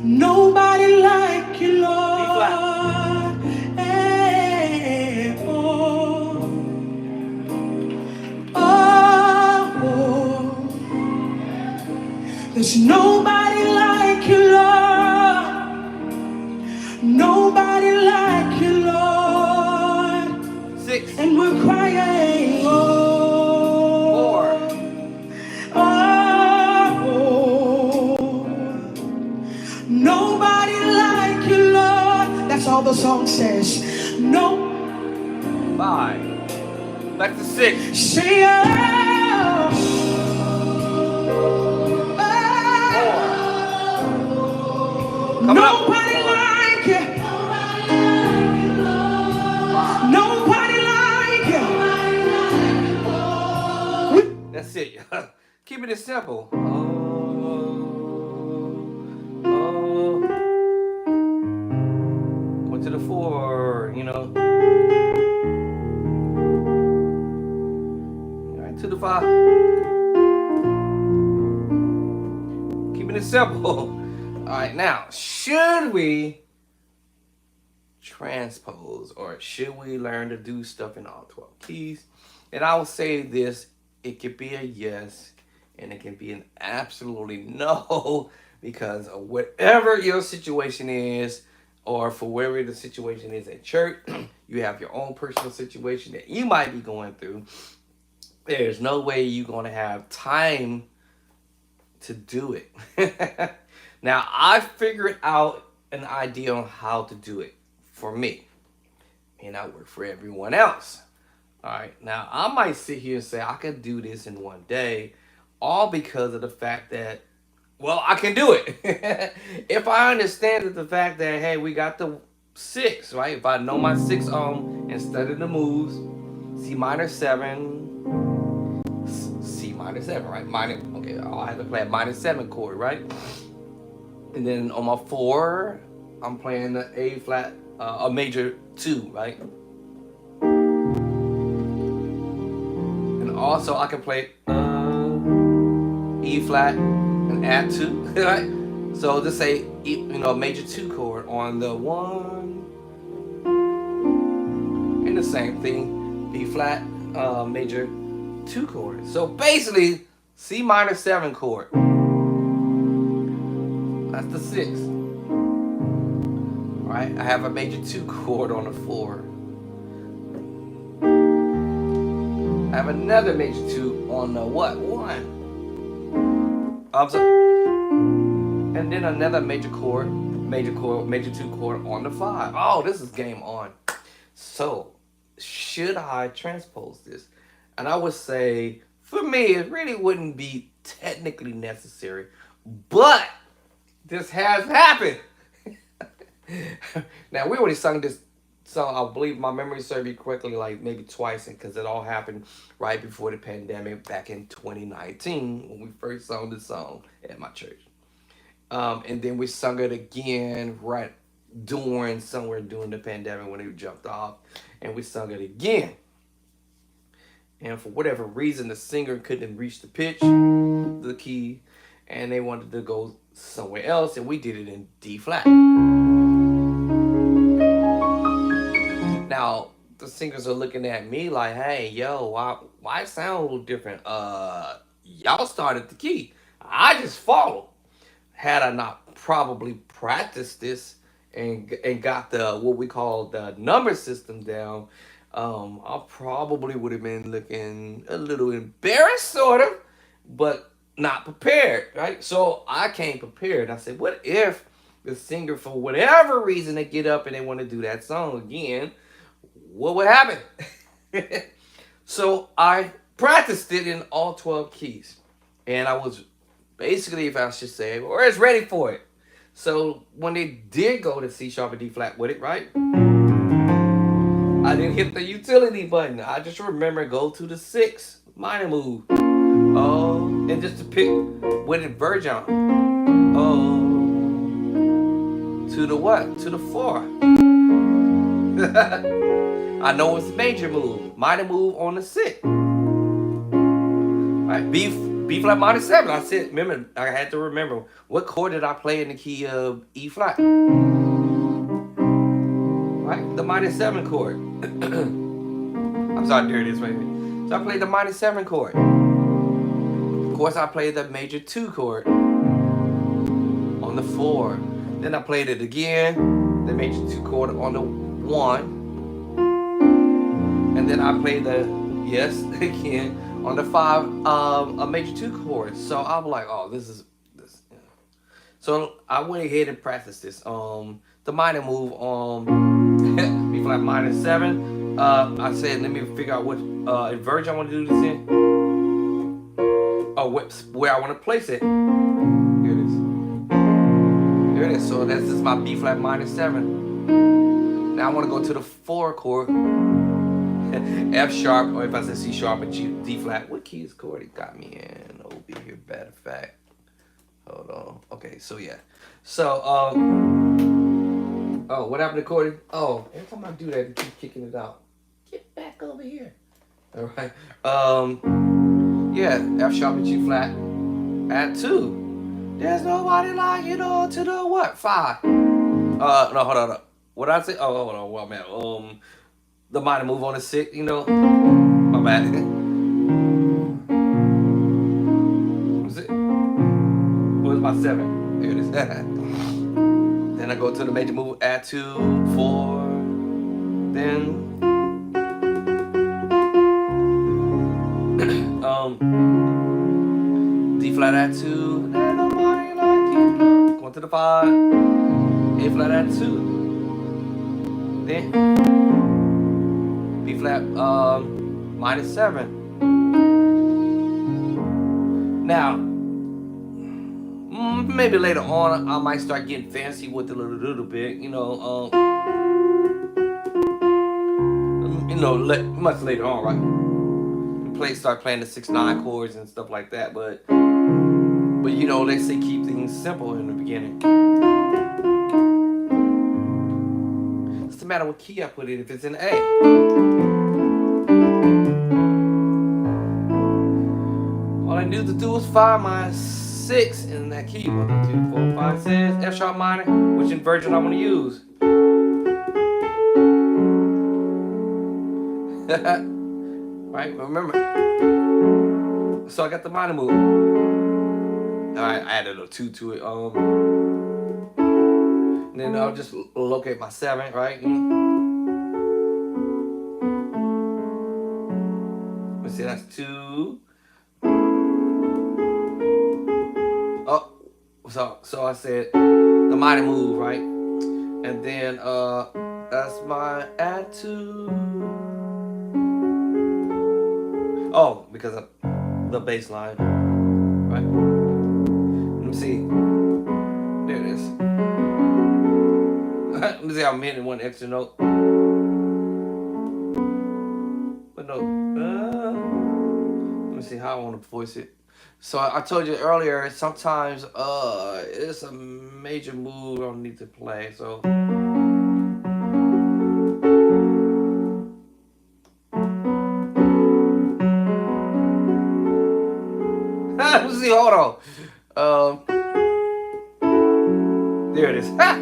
Nobody like you, Lord. E flat. Hey, oh, oh, oh. There's nobody like you, Lord. Nobody like you, Lord. 6, And we're crying, oh, 4, oh, nobody like you, Lord. That's all the song says. No, 5. Back to 6. say oh, Coming up. nobody like you. Nobody like you. That's it. Keeping it simple. Oh. Went to the 4, you know. All right, to the 5. Keeping it simple. All right, now, should we transpose or should we learn to do stuff in all 12 keys? And I will say this, it could be a yes and it can be an absolutely no because of whatever your situation is or for wherever the situation is at church, you have your own personal situation that you might be going through. There's no way you're going to have time to do it. Now, I figured out an idea on how to do it for me. And I work for everyone else. All right. Now, I might sit here and say I could do this in one day, all because of the fact that, well, I can do it. If I understand that the fact that, hey, we got the 6, right? If I know my 6 and study the moves, C minor 7, C minor 7, right? Minor, okay, I have to play a minor 7 chord, right? And then on my 4, I'm playing the A flat, a major 2, right? And also I can play E flat and add 2, right? So just say, major 2 chord on the 1, and the same thing, B flat, major 2 chord. So basically, C minor 7 chord. That's the 6. Right? I have a major 2 chord on the 4. I have another major 2 on the what? 1. And then another major 2 chord on the 5. Oh, this is game on. So, should I transpose this? And I would say, for me, it really wouldn't be technically necessary, but this has happened. Now we already sung this song. I believe my memory serves me correctly, like maybe twice, because it all happened right before the pandemic back in 2019 when we first sung this song at my church. And then we sung it again right during somewhere during the pandemic when it jumped off, and we sung it again. And for whatever reason, the singer couldn't reach the pitch, the key, and they wanted to go somewhere else, and we did it in D flat. Now the singers are looking at me like, "Hey, yo, why it sound a little different? Y'all started the key. I just followed. Had I not probably practiced this and got the what we call the number system down, I probably would have been looking a little embarrassed, sort of, but not prepared, right? So I came prepared. I said, what if the singer, for whatever reason, they get up and they want to do that song again? What would happen? So I practiced it in all 12 keys. And I was basically, if I should say, or is ready for it. So when they did go to C sharp and D flat with it, right? I didn't hit the utility button. I just remember go to the 6 minor move. Oh, and just to pick what inversion. Oh, to the what? To the 4. I know it's major move. Minor move on the 6. Right, B flat minor 7. I said, remember, I had to remember what chord did I play in the key of E flat. Right, the minor 7 chord. I'm sorry, there it is right here. So I played the minor 7 chord. Of course, I played the major 2 chord on the 4. Then I played it again, the major 2 chord on the 1. And then I played the, yes, again, on the 5, a major 2 chord. So I'm like, oh, this is this. Yeah. So I went ahead and practiced this. The minor move on B flat minor 7. I said, let me figure out what inversion I want to do this in. Oh, where I want to place it. Here it is. Here it is. So that's just my B flat minor 7. Now I want to go to the 4 chord. F sharp, or if I said C sharp and D flat, what key is chord? It got me in over here, matter of fact. Hold on. Okay, so yeah. So, oh, what happened to chord? Oh, every time I do that, it keeps kicking it out. Get back over here. All right. Yeah, F sharp and G flat at 2. There's nobody like you know to the what? 5. No, hold on. What did I say? Oh, hold on. Well, man. The minor move on the 6, you know. My bad. What's it? What was my 7? Here it is. Then I go to the major move, add 2, 4. Then D flat add 2. There's nobody like you. Going to the 5. A flat add 2. Then B flat minor 7. Now, maybe later on I might start getting fancy with it a little bit, you know. Much later on, right? Start playing the 6/9 chords and stuff like that, but you know, they say keep things simple in the beginning. Doesn't matter what key I put it if it's in A. All I need to do is find my 6 in that key. 1, 2, 4, 5, 6. F sharp minor, which inversion I want to use. Right, remember. So I got the minor move. Alright, I added a 2 to it. And then I'll just locate my 7, right? Let's see, that's 2. Oh, so I said the minor move, right? And then that's my add 2. Oh, because of the bass line. Right? Let me see. There it is. Let me see how I'm hitting one extra note. What note? Let me see how I want to voice it. So I told you earlier, sometimes it's a major move I don't need to play. So let's see, hold on. There it is. I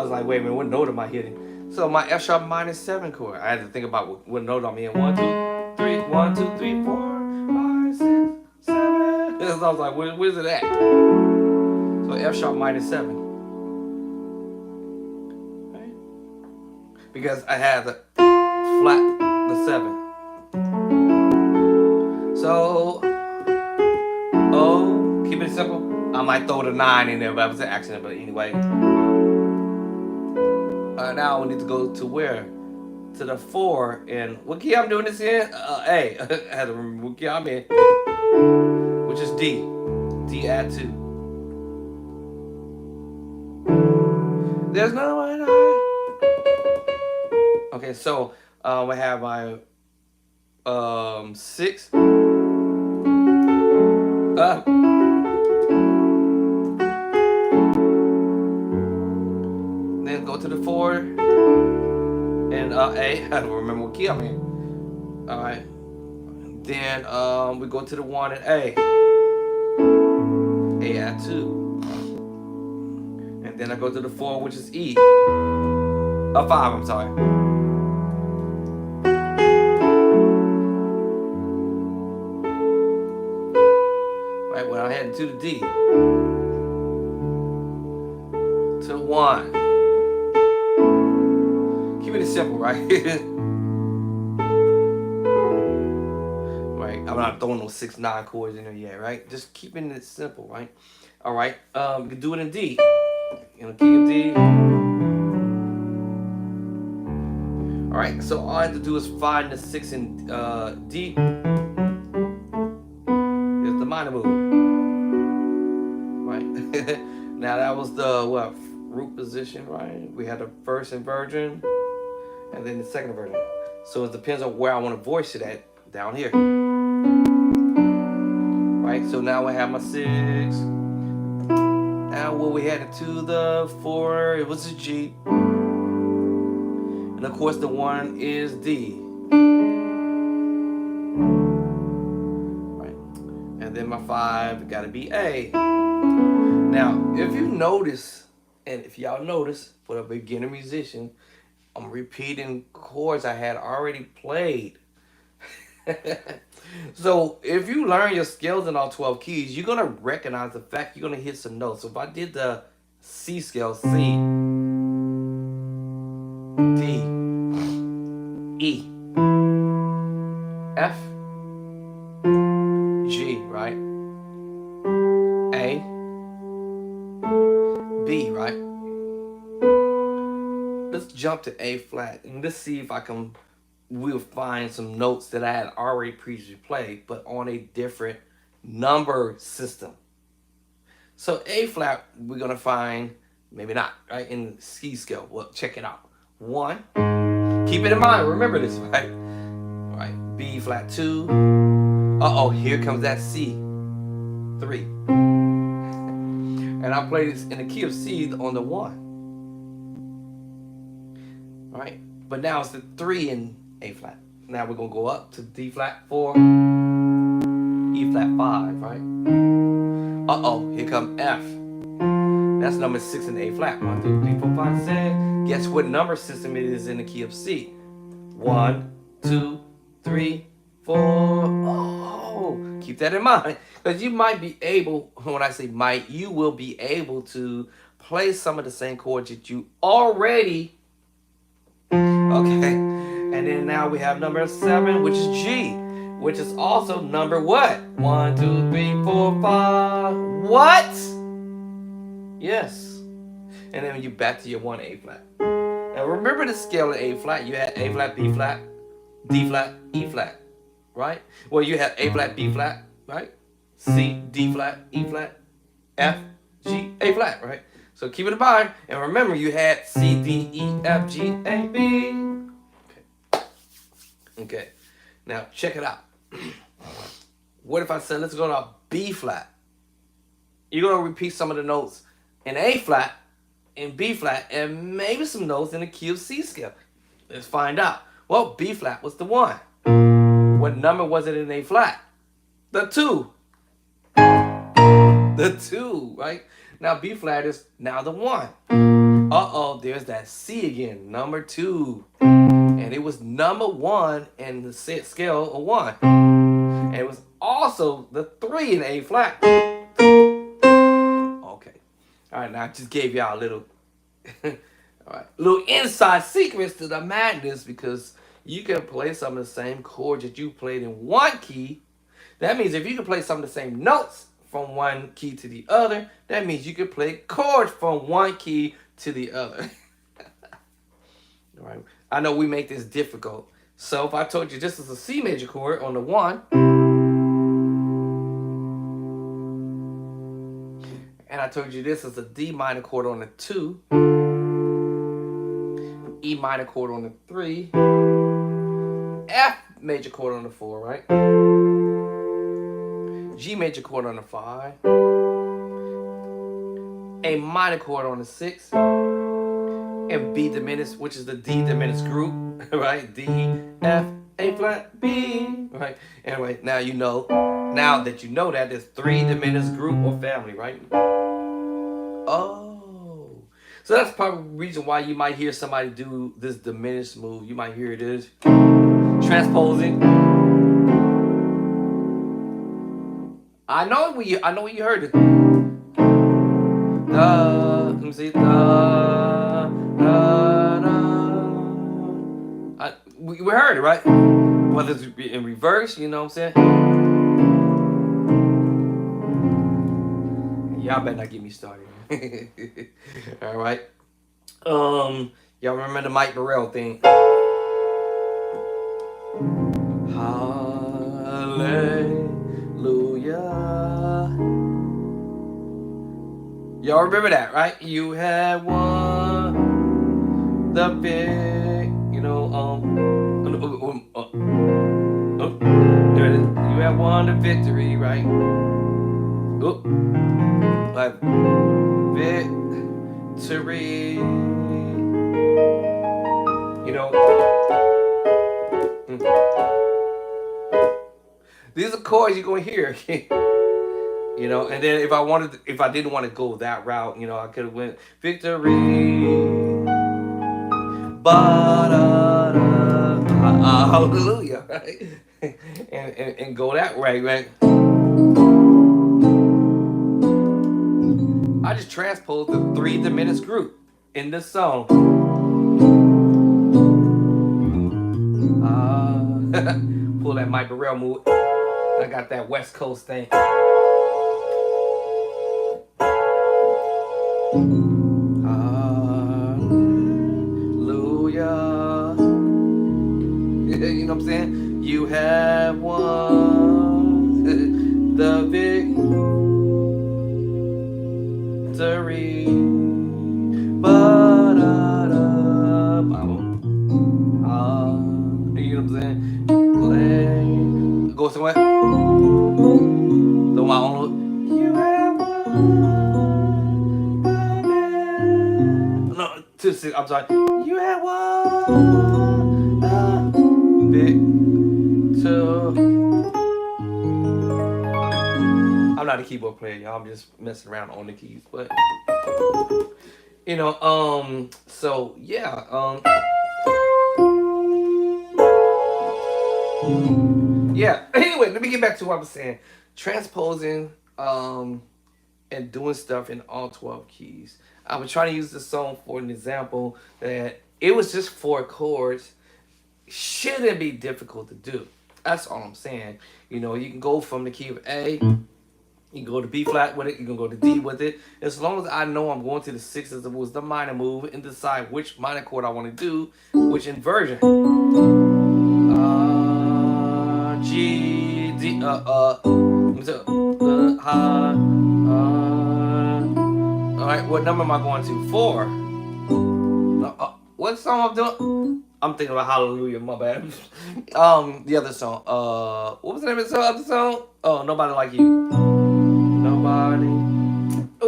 was like, wait a minute, what note am I hitting? So my F sharp minor 7 chord. I had to think about what note I'm in. 1, 2, 3, 1, 2, 3, 4, 5, 6, 7. I was like, where's it at? So F sharp minor 7. Right? Because I have the flat, the 7. So, keep it simple. I might throw the 9 in there, but it was an accident. But anyway, now we need to go to where? To the 4. And what key I'm doing this in? A. I had to remember what key I'm in, which is D. D add 2. There's no one higher. Okay, so I have my 6. Then go to the 4 and A. I don't remember what key I'm in. All right. Then we go to the 1 and A. A add 2. And then I go to the 4, which is E. 5, I'm sorry. Right, when I head to the D. To 1. Keep it simple, right? Right, I'm not throwing those 6, 9 chords in there yet, right? Just keeping it simple, right? All right, you can do it in D. In the key of D. All right, so all I have to do is find the 6 in D. It's the minor move, right? Now that was the root position, right? We had the first inversion, and then the second inversion. So it depends on where I want to voice it at down here, right? So now I have my 6. Now when we headed to the 4, it was a G. And of course the 1 is D. Right. And then my 5 gotta be A. Now, if you notice, and if y'all notice, for a beginner musician, I'm repeating chords I had already played. So if you learn your scales in all 12 keys, you're gonna recognize the fact you're gonna hit some notes. So if I did the C scale, C, D, E, F, G, right? A, B, right? Let's jump to A flat and let's see if we'll find some notes that I had already previously played, but on a different number system. So A flat, we're gonna find, maybe not, right? In the C scale. Well, check it out. 1. Keep it in mind, remember this, right? All right, B flat 2. Here comes that C. 3. And I play this in the key of C on the 1. All right, but now it's the 3 in A flat. Now we're gonna go up to D flat 4, E flat 5, right? Here come F. That's number 6 in A flat. 1, 2, 3, 4, 5, 6. Guess what number system it is in the key of C? 1, 2, 3, 4. Keep that in mind, because you might be able. When I say might, you will be able to play some of the same chords that you already. Okay. And then now we have number 7, which is G, which is also number what? 1, 2, 3, 4, 5. What? Yes. And then you back to your 1 A flat. Now remember the scale of A flat. You had A flat, B flat, D flat, E flat. right? Well, you have A flat, B flat, right? C, D flat, E flat, F, G, A flat, right? So keep it in mind. And remember, you had C, D, E, F, G, A, B. Okay. Okay. Now, check it out. What if I said, let's go to a B flat? You're going to repeat some of the notes in A flat, in B flat, and maybe some notes in the key of C scale. Let's find out. Well, B flat was the 1. What number was it in A flat? The 2. The 2, right? Now B flat is now the 1. Uh-oh, there's that C again, number 2. And it was number 1 in the scale of 1. And it was also the 3 in A flat. Okay. All right, now I just gave y'all a little all right, little inside secrets to the madness, because you can play some of the same chords that you played in one key. That means if you can play some of the same notes from one key to the other, that means you can play chords from one key to the other. All right. I know we make this difficult. So if I told you this is a C major chord on the 1, and I told you this is a D minor chord on the 2, E minor chord on the 3, F major chord on the 4, right? G major chord on the 5, A minor chord on the 6, and B diminished, which is the D diminished group, right? D, F, A flat, B, right? Anyway, now you know, now that you know that, there's 3 diminished group or family, right? Oh. So that's probably the reason why you might hear somebody do this diminished move. You might hear this transposing. I know you heard it. Let me see. We heard it, right? Whether it's in reverse, you know what I'm saying? Y'all better not get me started. All right. Y'all remember the Mike Burrell thing? Hallelujah. Y'all remember that, right? You had won the big, there it is. You had won the victory, right? Like victory. These are chords you're gonna hear. And then if I didn't want to go that route, I could have went victory. Hallelujah, right? and go that way, right? I just transposed the 3 diminished group in this song. Pull that Mike Burrell move. I got that West Coast thing. Hallelujah. You know what I'm saying? You have won the victory. You know what I'm saying? Go somewhere. Throw my own. You have won. No, 2 6. I'm sorry. You have won victory. I'm not a keyboard player, y'all. I'm just messing around on the keys, but so yeah, yeah. Anyway, let me get back to what I was saying. Transposing and doing stuff in all 12 keys. I was trying to use this song for an example that it was just 4 chords. Shouldn't be difficult to do. That's all I'm saying. You can go from the key of A, you can go to B flat with it, you can go to D with it. As long as I know I'm going to the 6th as it was the minor move, and decide which minor chord I want to do, which inversion. G, G, D, high, all right, what number am I going to? 4. What song I'm doing? I'm thinking about Hallelujah. My bad. The other song. What was the name of the other song? Oh, Nobody Like You. Nobody.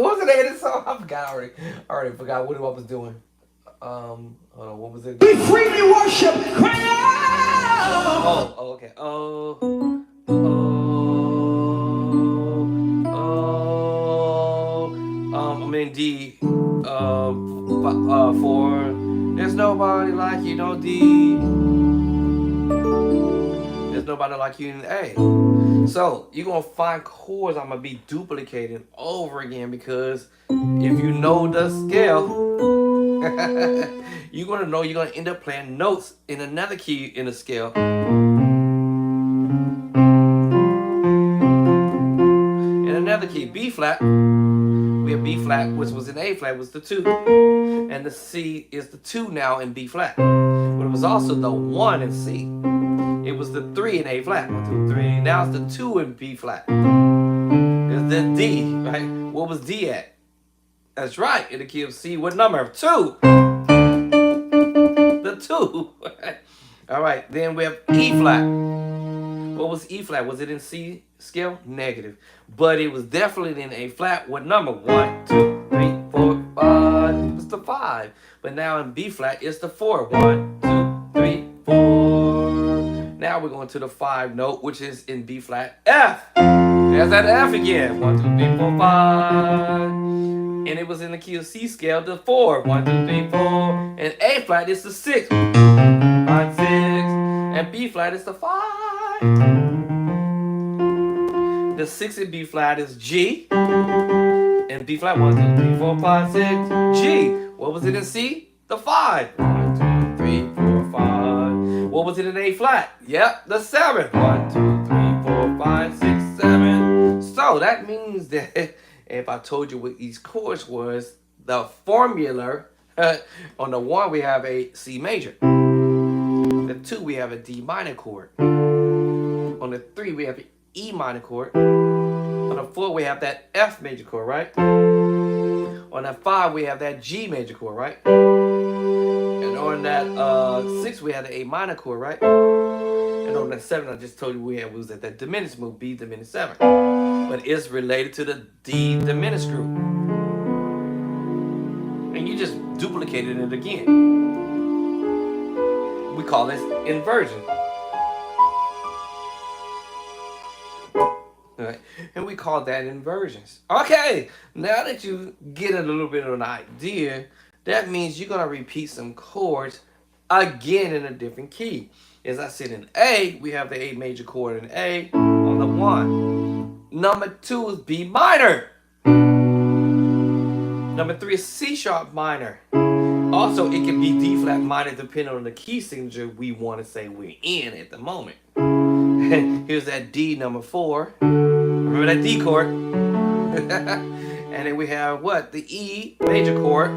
What was the name of the song? I forgot already. I already forgot what I was doing. Hold on. What was it? We freely worship. Cry out. Okay. I'm in D. 4. There's nobody like you, no D. There's nobody like you in A. So you're gonna find chords I'm gonna be duplicating over again, because if you know the scale, you're gonna know you're gonna end up playing notes in another key in the scale. In another key, B flat. We have B flat, which was in A flat, was the 2. And the C is the 2 now in B flat. But it was also the 1 in C. It was the 3 in A flat. 1, 2, 3. Now it's the 2 in B flat. It's the D, right? What was D at? That's right, in the key of C. What number? 2. The 2. All right, then we have E flat. What was E flat? Was it in C scale? Negative. But it was definitely in A flat. What number? 1, 2, 3, 4, 5. It's the 5. But now in B flat, it's the 4. 1, 2, 3, 4. Now we're going to the 5 note, which is in B flat F. There's that F again. 1, 2, 3, 4, 5. And it was in the key of C scale, the 4. 1, 2, 3, 4. And A flat is the 6. 5, 6. And B flat is the 5. The 6 in B flat is G. And B flat, 1, 2, 3, 4, 5, 6. G. What was it in C? The 5. 1, 2, 3, 4, 5. What was it in A flat? Yep, the 7. 1, 2, 3, 4, 5, 6, 7. So that means that if I told you what these chords was, the formula, on the 1 we have a C major. The 2 we have a D minor chord. On the 3 we have an E minor chord. On the 4 we have that F major chord, right? On that 5 we have that G major chord, right? And on that 6 we have the A minor chord, right? And on that 7 I just told you we had was at that diminished move, B diminished 7. But it's related to the D diminished group. And you just duplicated it again. We call this inversion. Right. And we call that inversions. Okay, now that you get a little bit of an idea, that means you're going to repeat some chords again in a different key. As I said, in A, we have the A major chord in A on the 1. Number 2 is B minor. Number 3 is C sharp minor. Also, it can be D flat minor depending on the key signature we want to say we're in at the moment. Here's that D number 4. Remember that D chord. And then we have what? The E major chord.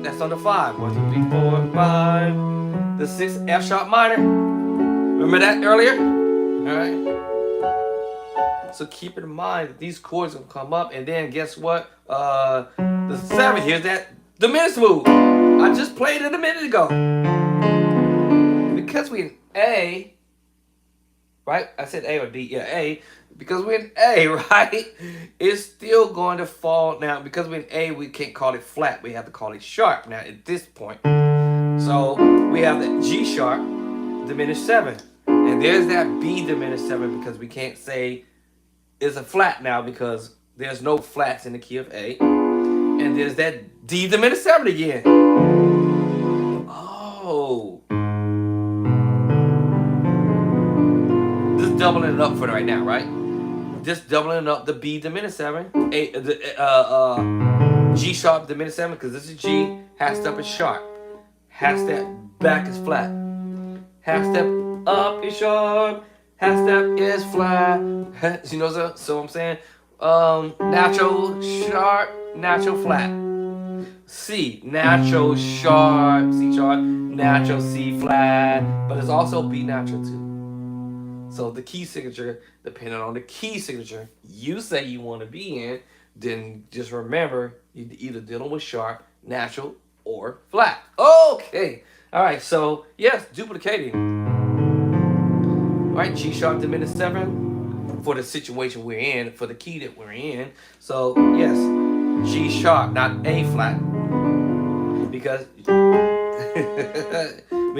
That's on the 5. 1, 2, 3, 4, 5. The 6 F sharp minor. Remember that earlier? Alright. So keep in mind that these chords will come up, and then guess what? The 7, here's that diminished move. I just played it a minute ago. Because we're in A, right? I said A or D, yeah, A. Because we're in A, right? It's still going to fall. Now, because we're in A, we can't call it flat. We have to call it sharp now at this point. So we have the G sharp diminished 7. And there's that B diminished 7 because we can't say it's a flat now because there's no flats in the key of A. And there's that D diminished 7 again. Oh. Just doubling it up for right now, right? Just doubling up the B diminished 7. G sharp diminished 7 because this is G. Half step is sharp. Half step back is flat. Half step up is sharp. Half step is flat. You know, so I'm saying natural sharp, natural flat. C, natural sharp, C sharp, natural C flat. But it's also B natural too. So the key signature, depending on the key signature you say you want to be in, then just remember you're either dealing with sharp, natural, or flat. Okay. All right. So yes, duplicating. All right, G sharp diminished 7 for the situation we're in, for the key that we're in. So yes, G sharp, not A flat, because in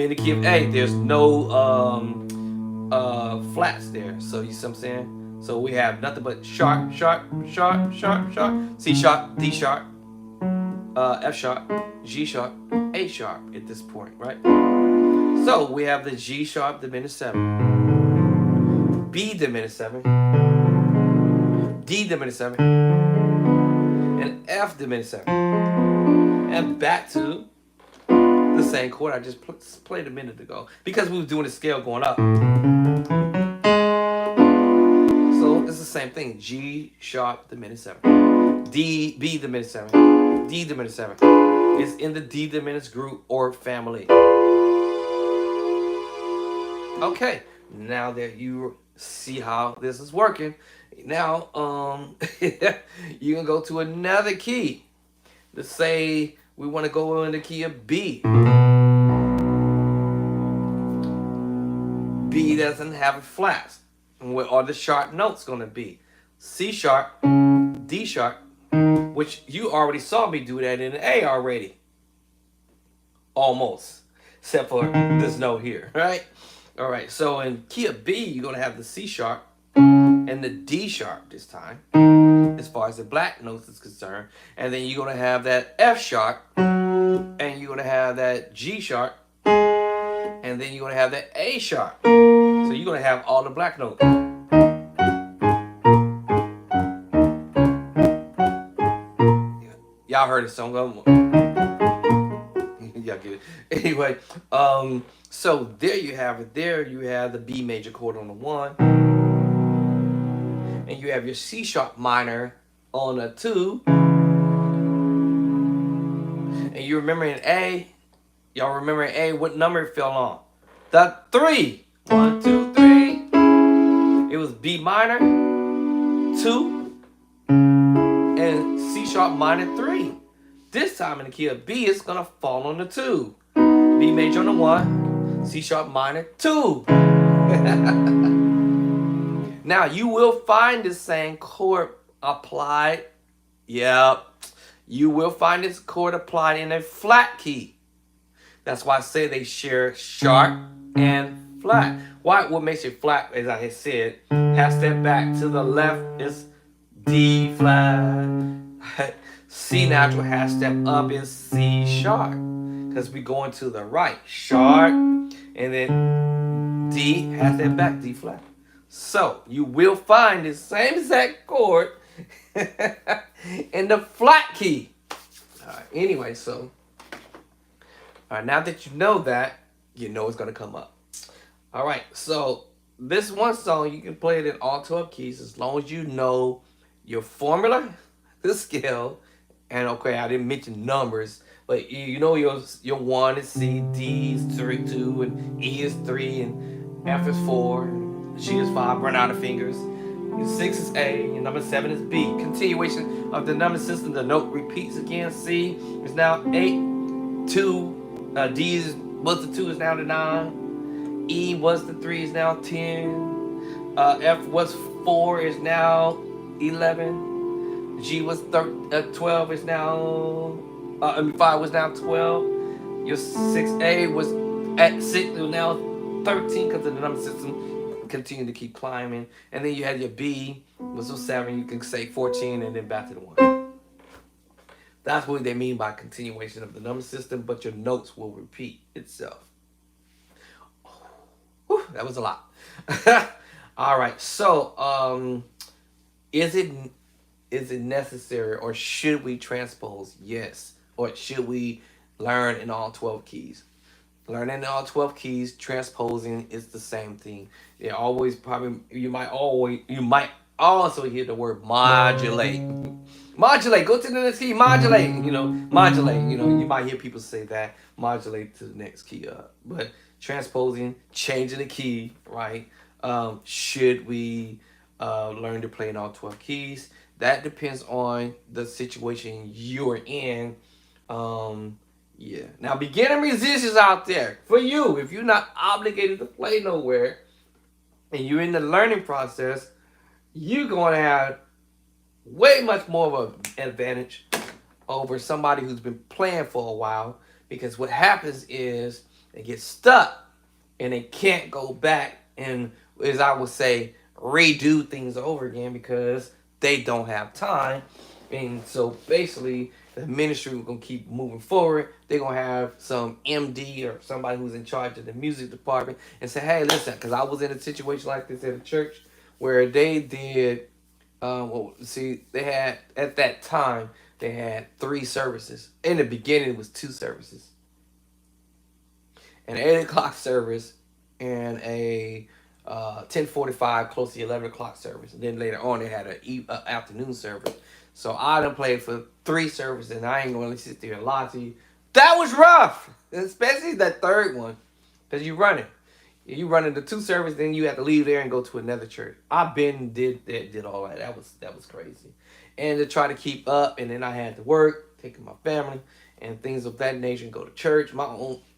the key of A, there's no flats there. So you see what I'm saying? So we have nothing but sharp, sharp, sharp, sharp, sharp, C sharp, D sharp, F sharp, G sharp, A sharp at this point, right? So we have the G sharp diminished 7, B diminished 7, D diminished 7, and F diminished 7. And back to the same chord I just played a minute ago, because we were doing the scale going up. So it's the same thing. G sharp diminished 7, D, B diminished 7, D diminished 7. It's in the D diminished group or family. Okay, now that you see how this is working, now you can go to another key. Let's say we want to go in the key of B. B doesn't have flats. And what are the sharp notes going to be? C sharp, D sharp, which you already saw me do that in the A already. Almost. Except for this note here, right? All right, so in key of B, you're going to have the C sharp and the D sharp this time, as far as the black notes is concerned. And then you're going to have that F sharp, and you're going to have that G sharp, and then you're going to have that A sharp. So you're going to have all the black notes. Y'all heard it, so I'm going. Y'all get it. Anyway, so there you have it. There you have the B major chord on the 1. And you have your C sharp minor on a 2. And you remember in A, y'all remember in A what number it fell on? The 3. 1, 2, 3. It was B minor, 2, and C sharp minor 3. This time in the key of B, it's going to fall on the 2. B major on the 1, C sharp minor 2. Now, you will find the same chord applied. Yep. You will find this chord applied in a flat key. That's why I say they share sharp and flat. Why? What makes it flat, as I had said, half step back to the left is D flat. C natural, half step up is C sharp, because we going to the right, sharp, and then D, half step back, D flat. So you will find the same exact chord in the flat key. All right, anyway, so now that you know that, you know it's gonna come up. All right, so this one song you can play it in all 12 keys as long as you know your formula, the scale. And okay, I didn't mention numbers, but you know your 1 is C, D is 3, 2, and E is 3, and F is 4, and G is 5, run out of fingers. Your 6 is A, your number 7 is B. Continuation of the number system, the note repeats again. C is now 8, 2, D was the 2 is now the 9, E was the 3 is now 10, F was 4 is now 11. G was 12 is now 5 was now 12. Your 6A was at 6 is now 13 because the number system continued to keep climbing. And then you had your B was a 7. You can say 14 and then back to the 1. That's what they mean by continuation of the number system, but your notes will repeat itself. Whew, that was a lot. All right, so is it necessary, or should we transpose? Yes. Or should we learn in all 12 keys? Learning in all 12 keys, transposing is the same thing. You might also hear the word modulate. Modulate, go to the next key, modulate, modulate, you might hear people say that, modulate to the next key up. But transposing, changing the key, right? Should we learn to play in all 12 keys? That depends on the situation you're in. Um, yeah. Now, beginner musicians out there, for you, if you're not obligated to play nowhere and you're in the learning process, you're going to have way much more of an advantage over somebody who's been playing for a while, because what happens is they get stuck and they can't go back and, as I would say, redo things over again because they don't have time. And so basically, the ministry is going to keep moving forward. They're going to have some MD or somebody who's in charge of the music department and say, hey, listen, because I was in a situation like this at a church where they did, well, see, they had, at that time, they had 3 services. In the beginning, it was 2 services. An 8 o'clock service and a 10:45, close to 11 o'clock service. And then later on, they had an afternoon service. So I done played for 3 services, and I ain't going to sit there and lie to you. That was rough, especially that third one, because you running. You running the 2 services, then you have to leave there and go to another church. I've been did all that. That was crazy, and to try to keep up, and then I had to work, taking my family and things of that nature, and go to church, my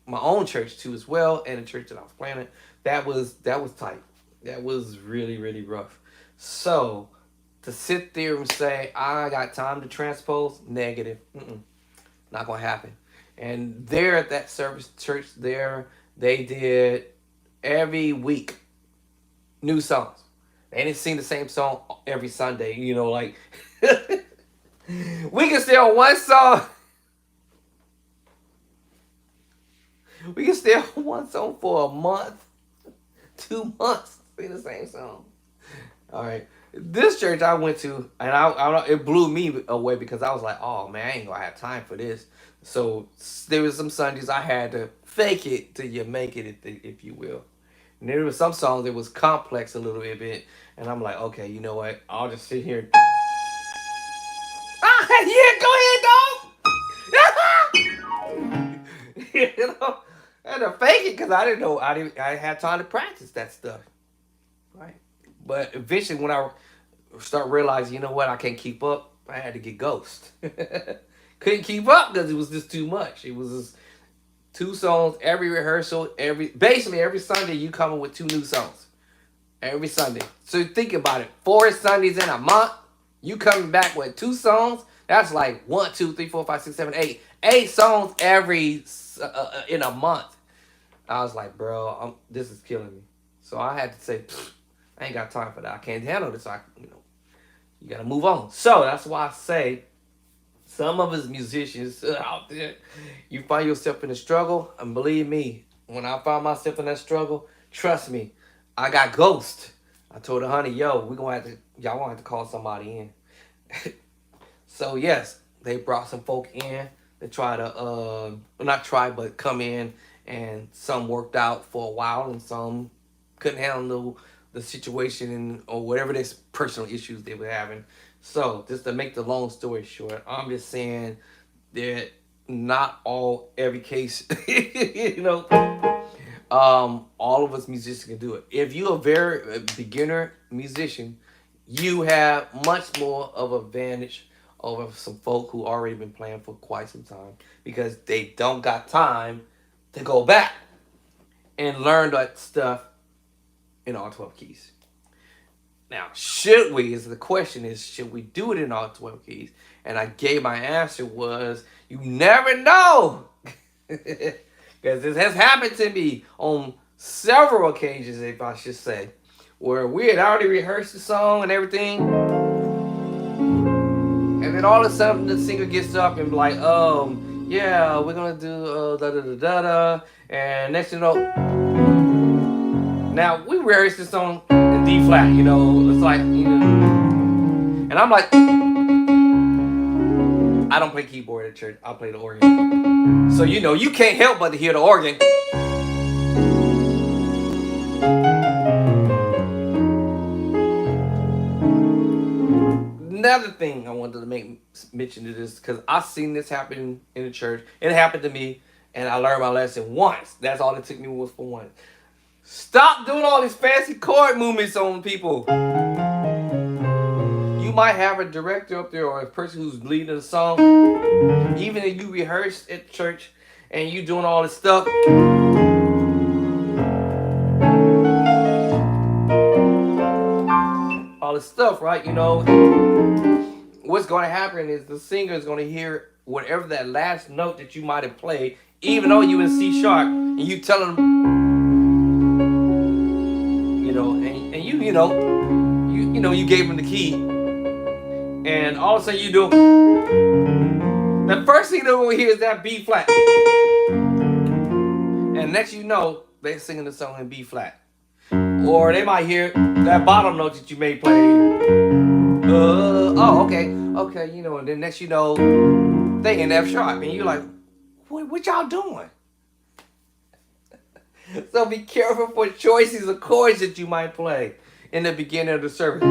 own church too as well, and the church that I was planning. That was tight. That was really really rough. So to sit there and say I got time to transpose, negative, not gonna happen. And there at that service church there, they did every week new songs. They didn't sing the same song every Sunday, like we can stay on one song. We can stay on one song for a month, 2 months, sing the same song. All right. This church I went to, and it blew me away because I was like, oh man, I ain't gonna have time for this. So there was some Sundays I had to fake it till you make it, if you will. And there was some songs that was complex a little bit, and I'm like, okay, you know what? I'll just sit here. Ah, yeah, go ahead, dog. I had to fake it because I didn't know. I didn't have time to practice that stuff, right? But eventually, when I start realizing, you know what, I can't keep up, I had to get Ghost. Couldn't keep up because it was just too much. It was just 2 songs every rehearsal, basically every Sunday you coming with 2 new songs every Sunday. So think about it, 4 Sundays in a month, you coming back with 2 songs. That's like 1, 2, 3, 4, 5, 6, 7, 8, 8 songs every in a month. I was like, bro, this is killing me. So I had to say, I ain't got time for that. I can't handle this. You gotta move on. So that's why I say, some of us musicians out there, you find yourself in a struggle, and believe me, when I found myself in that struggle, trust me, I got Ghost. I told her, honey, yo, y'all gonna have to call somebody in. So yes, they brought some folk in to try to, not try, but come in, and some worked out for a while, and some couldn't handle the situation or whatever their personal issues they were having. So just to make the long story short, I'm just saying that not every case, all of us musicians can do it. If you're a beginner musician, you have much more of an advantage over some folk who already been playing for quite some time, because they don't got time to go back and learn that stuff in all 12 keys. Now, should we do it in all 12 keys? And I gave my answer was, you never know. Because this has happened to me on several occasions, if I should say, where we had already rehearsed the song and everything. And then all of a sudden the singer gets up and be like, yeah, we're going to do da da da da da. And next thing you know, now we rehearsed this song in D flat, it's like, and I'm like, I don't play keyboard at church, I play the organ. So you can't help but to hear the organ. Another thing I wanted to make mention to this, because I've seen this happen in the church. It happened to me, and I learned my lesson once. That's all it took me was for once. Stop doing all these fancy chord movements on people. You might have a director up there or a person who's leading the song. Even if you rehearse at church and you doing all this stuff. All this stuff, right? You know, what's going to happen is the singer is going to hear whatever that last note that you might have played, even though you in C sharp, and you tell them, you know, and you gave them the key, and all of a sudden you do, the first thing they're going to hear is that B flat, and next you know, they're singing the song in B flat, or they might hear that bottom note that you may play. Okay, you know, and then next you know, they in F sharp, and you're like, what y'all doing? So be careful for choices of chords that you might play in the beginning of the service,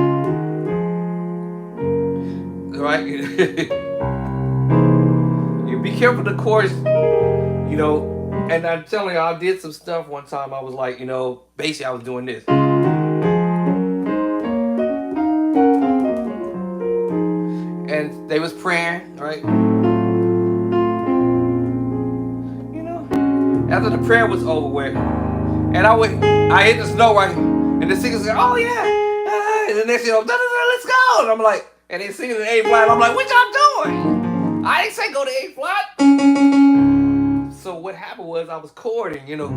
right? You be careful the chords, you know. And I'm telling you, I did some stuff one time. I was like, you know, basically I was doing this. And they was praying, right? You know, after the prayer was over with, and I hit this note right, and the singer said, "Oh yeah," and the next thing, let's go. And I'm like, and they singing in A flat. I'm like, what y'all doing? I didn't say go to A flat. So what happened was I was chording, you know.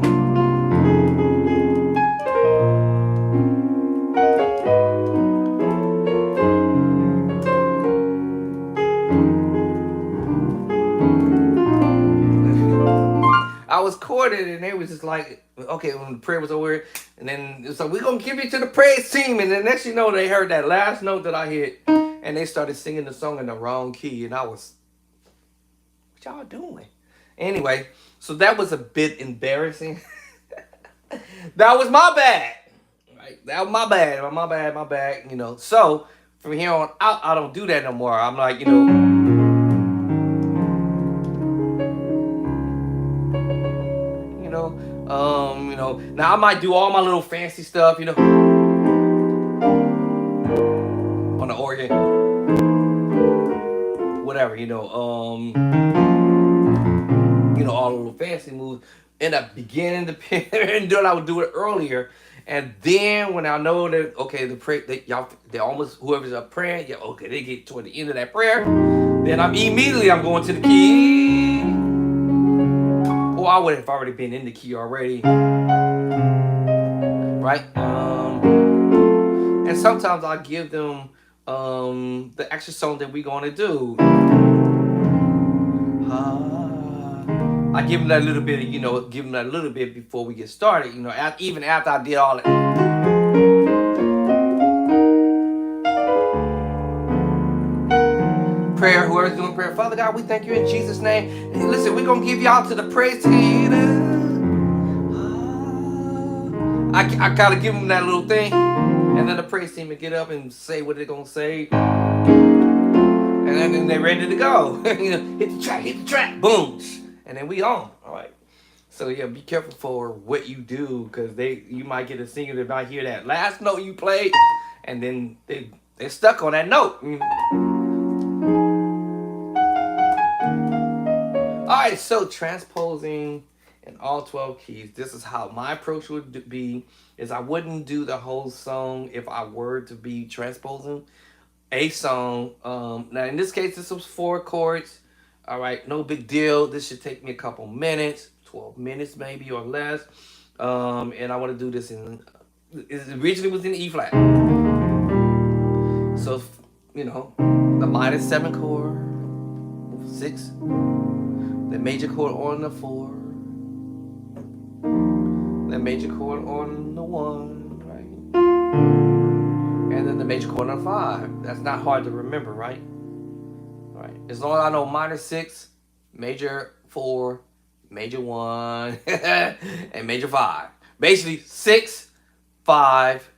I was chording, and they was just like, okay, when the prayer was over, and then it was like, we're going to give it to the praise team. And then next you know, they heard that last note that I hit, and they started singing the song in the wrong key. And I was, what y'all doing? Anyway, so that was a bit embarrassing. That was my bad. Right? That was my bad, you know. So from here on out, I don't do that no more. I'm like, you know, you know, now I might do all my little fancy stuff, you know, on the organ, whatever, you know, all the little fancy moves. End up beginning the and then I would do it earlier, and then when I know that okay, the prayer, they almost whoever's up praying, yeah, okay, they get toward the end of that prayer, then I'm going to the key. Or I would have already been in the key already, right? And sometimes I give them the extra song that we're going to do. I give them that little bit, before we get started, you know, even after I did all that. Prayer, whoever's doing prayer, Father God, we thank you in Jesus' name. And listen, we're going to give y'all to the praise team. I kind of give them that little thing, and then the praise team will get up and say what they're going to say. And then they're ready to go. You know, hit the track, boom. And then we on, all right. So yeah, be careful for what you do, because you might get a singer that might hear that last note you played, and then they're stuck on that note. All right, so transposing in all 12 keys. This is how my approach would be. Is I wouldn't do the whole song if I were to be transposing a song. Now in this case, this was 4 chords. All right, no big deal. This should take me a couple minutes, 12 minutes maybe or less. And I want to do this it originally was in E flat. So, you know, the minor 7 chord, 6, the major chord on the 4, the major chord on the 1, right? And then the major chord on 5. That's not hard to remember, right? Right. As long as I know minor 6, major 4, major 1, and major 5. Basically 6, 5.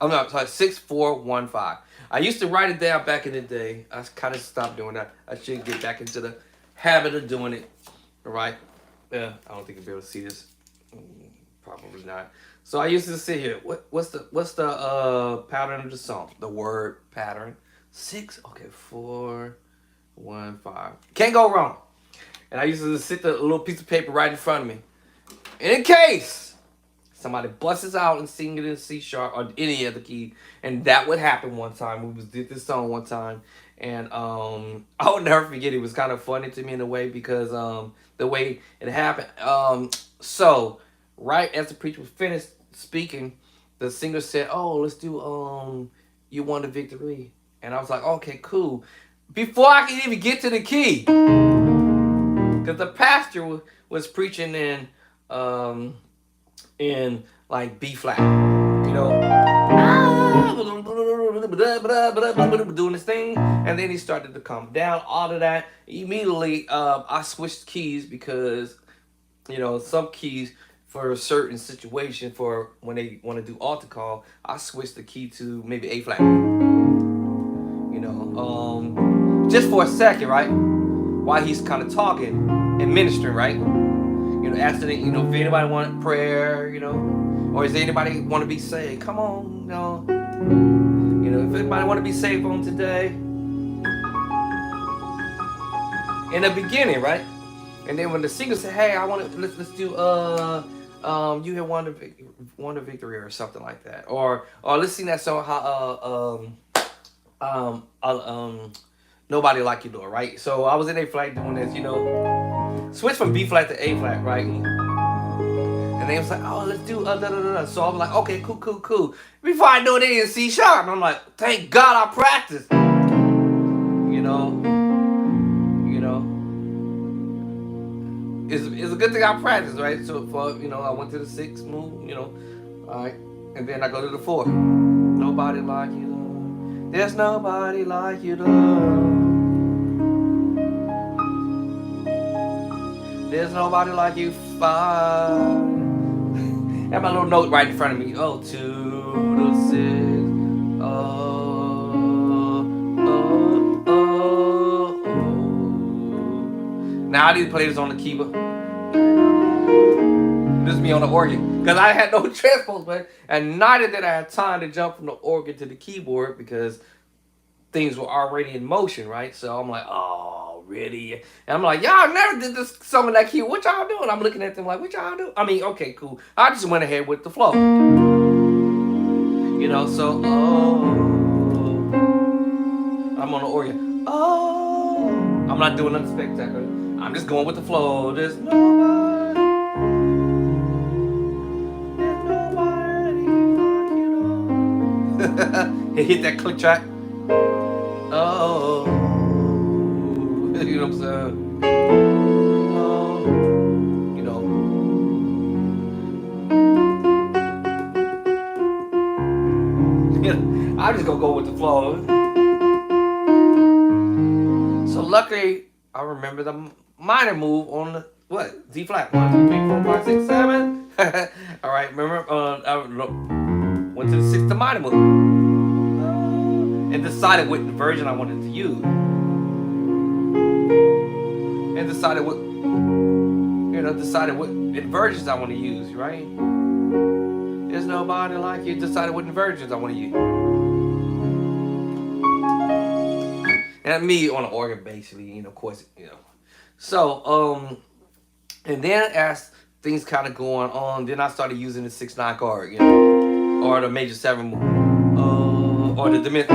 I'm not sorry, 6, 4, 1, 5. I used to write it down back in the day. I kind of stopped doing that. I should get back into the habit of doing it. All right. I don't think you'll be able to see this. Probably not. So I used to sit here. What's the pattern of the song? The word pattern. 6. Okay, 4, 1, 5. Can't go wrong. And I used to sit the little piece of paper right in front of me. In case somebody busts out and sing it in C sharp or any other key, and that would happen one time. Did this song one time, and I would never forget. It was kind of funny to me in a way because the way it happened. So right as the preacher was finished speaking, the singer said, "Oh, let's do You Won the Victory," and I was like, "Okay, cool." Before I could even get to the key, because the pastor was preaching um in like B flat, you know, doing this thing, and then he started to calm down. All of that immediately, I switched keys because some keys for a certain situation for when they want to do altar call, I switched the key to maybe A flat, just for a second, right? While he's kind of talking and ministering, right? Asking, if anybody want prayer, or is anybody want to be saved? Come on, if anybody want to be saved on today. In the beginning, right? And then when the singer said, "Hey, I want to let's do You Have Won the Victory" or something like that, or let's sing that song, Nobody Like You, Lord, right? So I was in A flat doing this, switch from B flat to A flat, right? And they was like, "Oh, let's do da da da." So I was like, "Okay, cool." Before I knew it, they in C sharp. I'm like, "Thank God I practiced." It's a good thing I practiced, right? So for I went to the 6 move, all right, and then I go to the 4. Nobody like you, Lord. There's nobody like you, Lord. There's nobody like you, 5. Have my little note right in front of me. Oh, 2 to 6. Now I need to play this on the keyboard. This is me on the organ. Because I had no transpose, man. And neither did I have time to jump from the organ to the keyboard because things were already in motion, right? So I'm like, "Oh, really?" And I'm like, "Y'all never did this song in that key. What y'all doing?" I'm looking at them like, "What y'all do?" I mean, okay, cool. I just went ahead with the flow. So, I'm on the organ. Oh, I'm not doing nothing spectacular. I'm just going with the flow. There's nobody like you. Hit that click track. Oh, you know what I'm saying? Oh, I'm just gonna go with the flow. So luckily, I remember the minor move on the Z flat. 1, 2, 3, 4, 5, 6, 7. All right, remember? I went to the 6th minor move and decided what version I wanted to use, and decided what inversions I want to use. Right? There's nobody like you. Decided what inversions I want to use. And me on the organ, basically, of course, So, and then as things kind of going on, then I started using the 6/9 chord, or the major 7 move, or the diminished.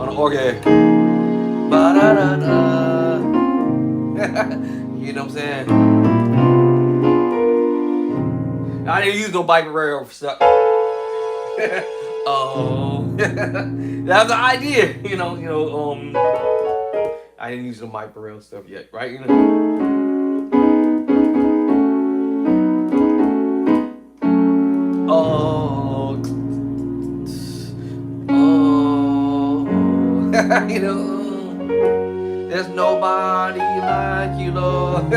On the organ, ba-da-da-da. You know what I'm saying? I didn't use no Bible rail stuff. That's the idea. I didn't use no Bible rail stuff yet, right? There's nobody like you, Lord.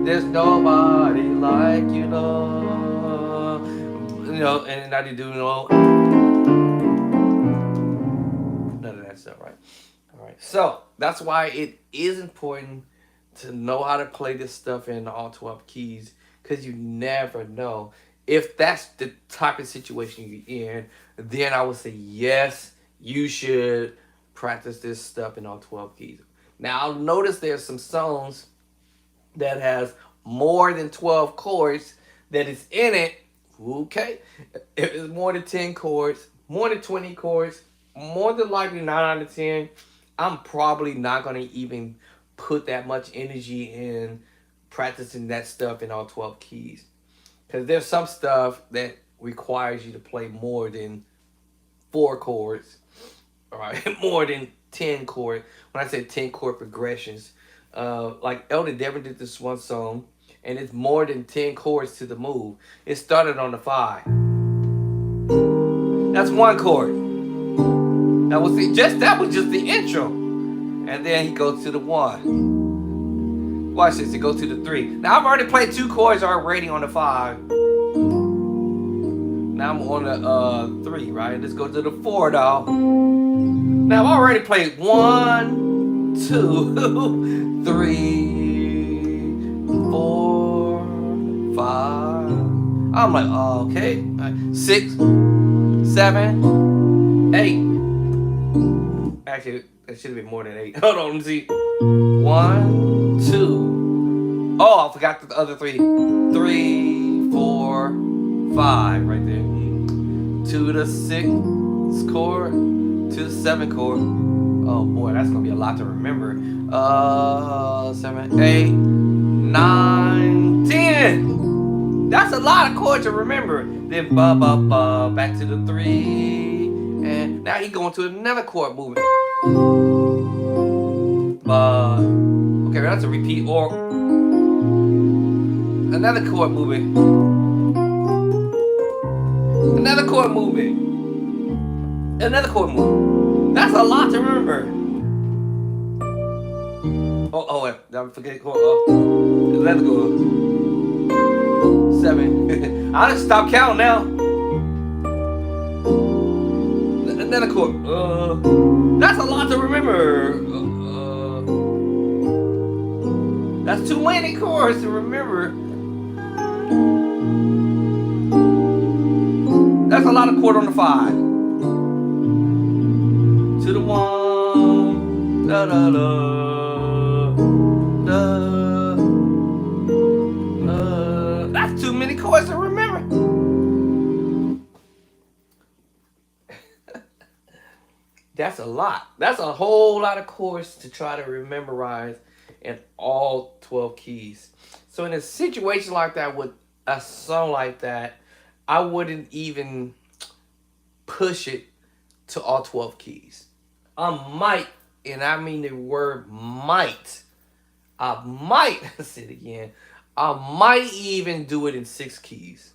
There's nobody like you, Lord. and I didn't do none of that stuff, right? All right. So that's why it is important to know how to play this stuff in all 12 keys, because you never know. If that's the type of situation you're in, then I would say yes, you should practice this stuff in all 12 keys. Now, I'll notice there's some songs that has more than 12 chords that is in it. Okay. If it's more than 10 chords, more than 20 chords, more than likely 9 out of 10, I'm probably not going to even put that much energy in practicing that stuff in all 12 keys. Because there's some stuff that requires you to play more than 4 chords, all right, more than 10 chord. When I say 10 chord progressions, like Elder Devon did this one song, and it's more than 10 chords to the move. It started on the 5. That's 1 chord. That was just the intro, and then he goes to the 1. Watch this. It goes to the 3. Now I've already played 2 chords already on the 5. Now I'm on the 3, right? Let's go to the 4 now. Now I've already played 1, 2, 3, 4, 5. I'm like, okay. 6, 7, 8. Actually, that should have been more than 8. Hold on, let me see. 1, 2. Oh, I forgot the other 3. 3, 4, 5 right there. To the 6th chord, to the 7th chord. Oh boy, that's gonna be a lot to remember. 7, 8, 9, 10. That's a lot of chords to remember. Then back to the 3, and now he's going to another chord movement. Okay, that's a repeat or another chord movement. Another chord movement. Another chord movement. That's a lot to remember. Wait, don't forget chord. Another chord. 7. I just stop counting now. Another chord. That's a lot to remember. That's too many chords to remember. That's a lot of chord on the 5. To the 1. Da da da. Da. That's too many chords to remember. That's a lot. That's a whole lot of chords to try to memorize in all 12 keys. So in a situation like that, with a song like that, I wouldn't even push it to all 12 keys. I might, and I mean the word might, I might, say it again, I might even do it in 6 keys.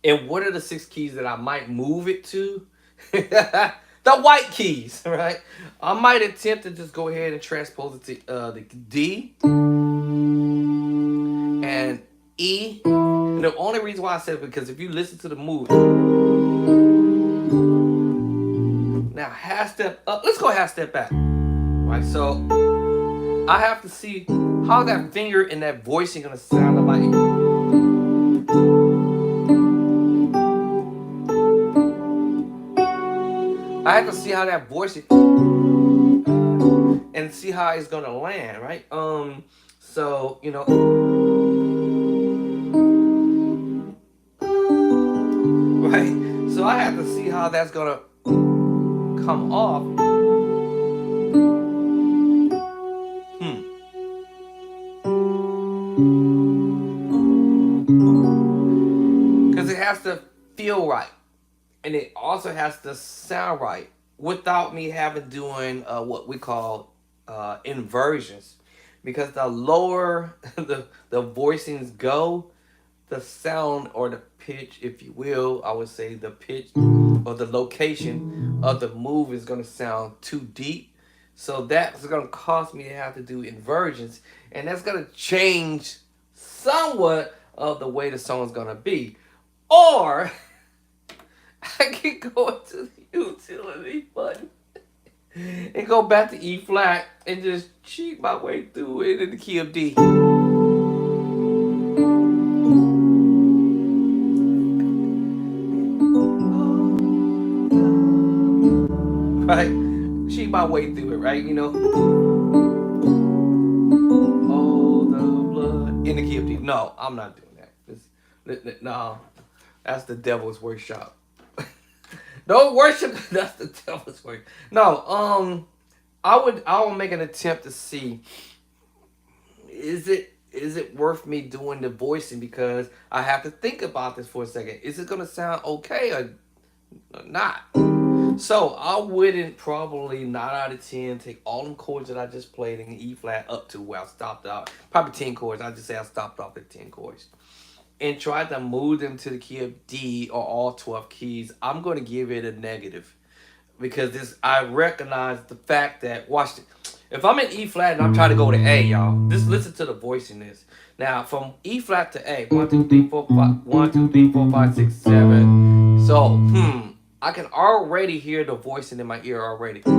And what are the 6 keys that I might move it to? The white keys, right? I might attempt to just go ahead and transpose it to the D and E. And the only reason why I said it, because if you listen to the movie, now half step up, let's go half step back, right? So I have to see how that finger and that voicing gonna sound like. I have to see how that voicing and see how it's gonna land, right? So right? So I have to see how that's gonna come off. Because it has to feel right. And it also has to sound right without me having doing what we call inversions. Because the lower the voicings go, the sound or the pitch, if you will, I would say the pitch or the location of the move is going to sound too deep. So that's going to cause me to have to do inversions. And that's going to change somewhat of the way the song is going to be. Or I can go into the utility button and go back to E flat and just cheat my way through it in the key of D. Right? Cheat my way through it, right? You know? Oh, the blood. In the key of D. No, I'm not doing that. No, that's the devil's workshop. Don't worship. That's the devil's work. No, I will make an attempt to see is it worth me doing the voicing, because I have to think about this for a second. Is it gonna sound okay or not? So I wouldn't probably 9 out of 10 take all them chords that I just played in E flat up to where I stopped out. Probably 10 chords. I just say I stopped off at 10 chords. And try to move them to the key of D or all 12 keys. I'm gonna give it a negative. Because I recognize the fact that, watch it. If I'm in E flat and I'm trying to go to A, y'all, just listen to the voice in this. Now, from E flat to A, 1, 2, 3, 4, 5, 1, 2, 3, 4, 5, 6, 7. So, I can already hear the voicing in my ear already. 2.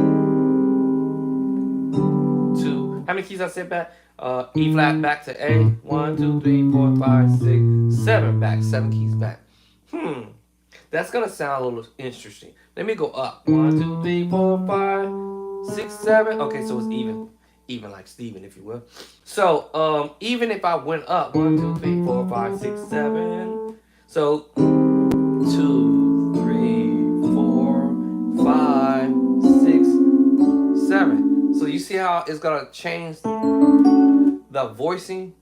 How many keys I said back? E flat back to A. 1, 2, 3, 4, 5, 6, 7 back. 7 keys back. That's gonna sound a little interesting. Let me go up. 1, 2, 3, 4, 5, 6, 7. Okay, so it's even. Even like Steven, if you will. So, even if I went up, 1, 2, 3, 4, 5, 6, 7. So, 2, 3, 4, 5, 6, 7. So you see how it's gonna change the voicing?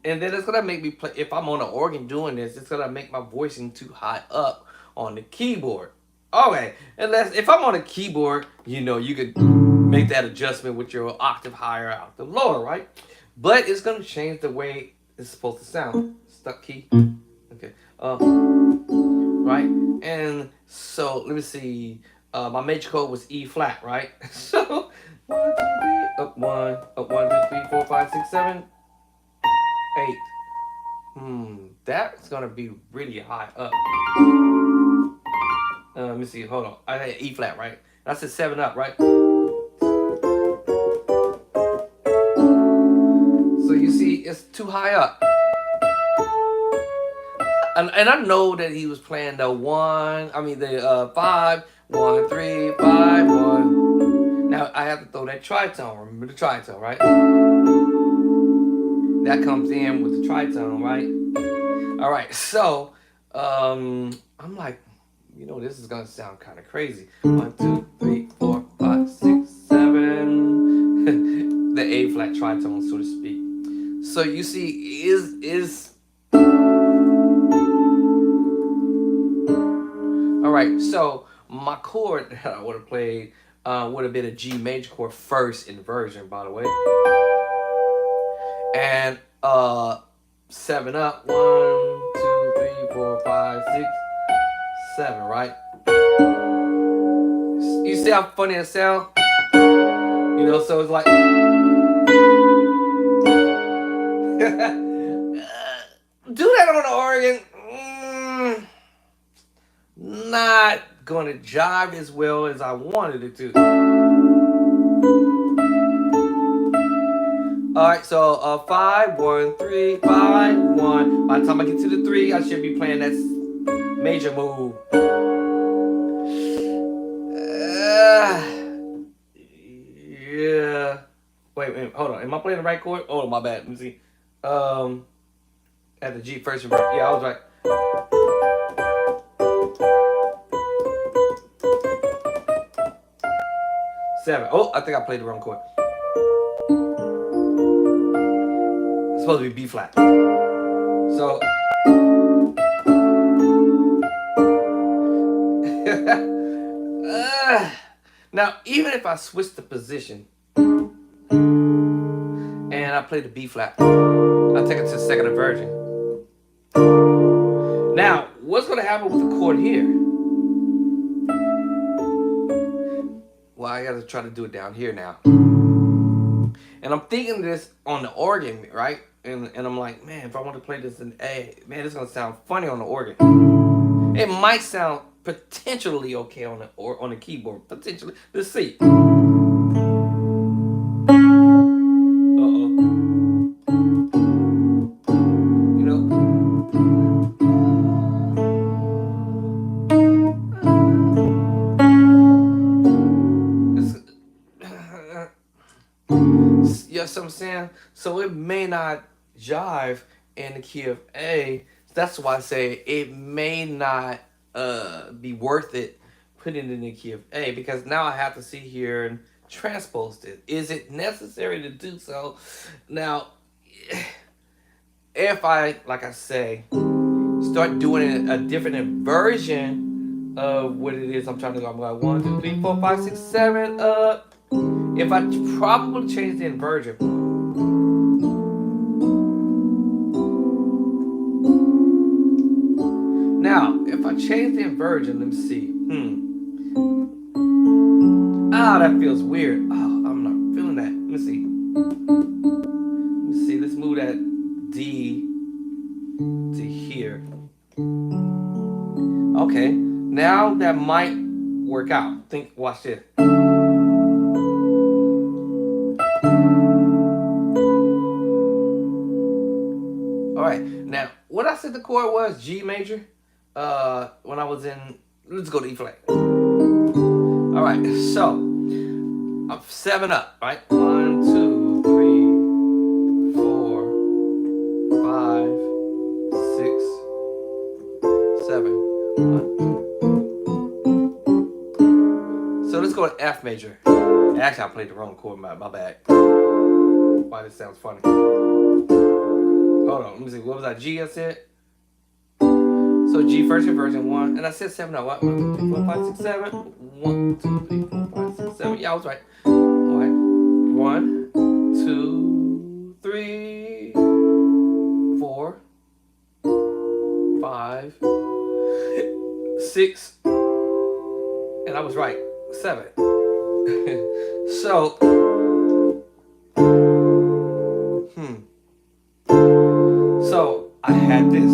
And then it's gonna make me play. If I'm on an organ doing this, it's gonna make my voicing too high up on the keyboard. Okay, unless if I'm on a keyboard, you could make that adjustment with your octave higher, octave lower, right? But it's gonna change the way it's supposed to sound. Stuck key. Okay. Right. And so let me see. My major chord was E flat, right? So 1, 2, 3, up 1, up 1, 2, 3, 4, 5, 6, 7. 8. That's gonna be really high up. Let me see. Hold on. I had E flat, right? That's a 7 up, right? So you see, it's too high up. And I know that he was playing the 5, 1, 3, 5, 1. Now I have to throw that tritone. Remember the tritone, right? That comes in with the tritone, right? All right, so I'm like, this is gonna sound kind of crazy. 1, 2, 3, 4, 5, 6, 7. The A flat tritone, so to speak. So you see, is all right. So my chord that I would have played would have been a G major chord first inversion, by the way. And 7 up, 1, 2, 3, 4, 5, 6, 7, right? You see how funny it sounds? So it's like do that on the organ. Not gonna jive as well as I wanted it to. Alright, so 5, 1, 3, 5, 1. By the time I get to the 3, I should be playing that major move. Yeah. Wait, hold on. Am I playing the right chord? Oh, my bad. Let me see. At the G first invert. Yeah, I was right. Seven. Oh, I think I played the wrong chord. It's supposed to be B flat. So now, even if I switch the position and I play the B flat, I take it to the second inversion. Now, what's going to happen with the chord here? Well, I got to try to do it down here now. And And I'm thinking this on the organ, right? And I'm like, man, if I want to play this in A, man, it's gonna sound funny on the organ. It might sound potentially okay on the keyboard. Potentially. Let's see. You know, what I'm saying? So it may not jive in the key of A. That's why I say it may not be worth it putting it in the key of A, because now I have to sit here and transpose it. Is it necessary to do so? Now, if I, like I say, start doing a different version of what it is I'm trying to go, I'm like 1, 2, 3, 4, 5, 6, 7 up. If I probably change the inversion. Now, if I change the inversion, let me see. Ah, that feels weird. Oh, I'm not feeling that. Let me see. Let's move that D to here. Okay, now that might work out. Watch this. All right, now what I said the chord was G major. When I was in, let's go to E flat. All right, so I'm 7 up, right? 1, 2, 3, 4, 5, 6, 7. 1. So let's go to F major. Actually, I played the wrong chord. My bad. Why this sounds funny? Hold on, let me see. What was that? G I said. So G first inversion 1, and I said 7 up. 1, 2, 3, 4, 5, 6, 7. 1, 2, 3, 4, 5, 6, 7. Yeah, I was right. All right. 1, 2, 3, 4, 5, 6, and I was right. 7. So, so I had this.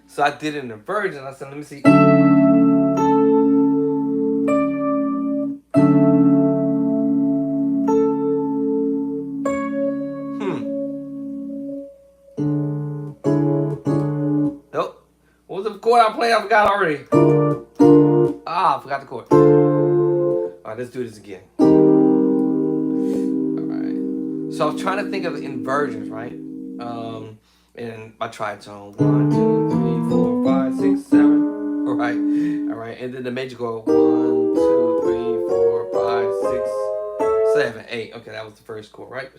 So I did an inversion. I said, let me see. Nope. What was the chord I played? I forgot already. Ah, I forgot the chord. All right, let's do this again. All right. So I was trying to think of inversions, right? And my tritone. 1, 2, 3, 4, 5, 6, 7. All right. All right. And then the major chord. 1, 2, 3, 4, 5, 6, 7, 8. Okay, that was the first chord, right?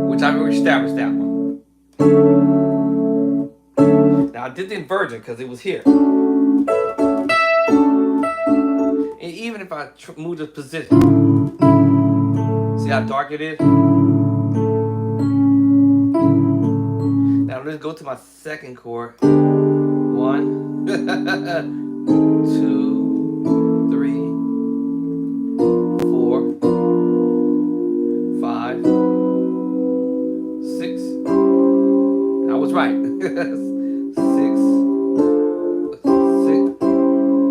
Which I already established that one. Now I did the inversion because it was here. And even if I move the position, see how dark it is? Now let's go to my second chord. 1, 2, 3, 4, 5, 6. I was right. 6.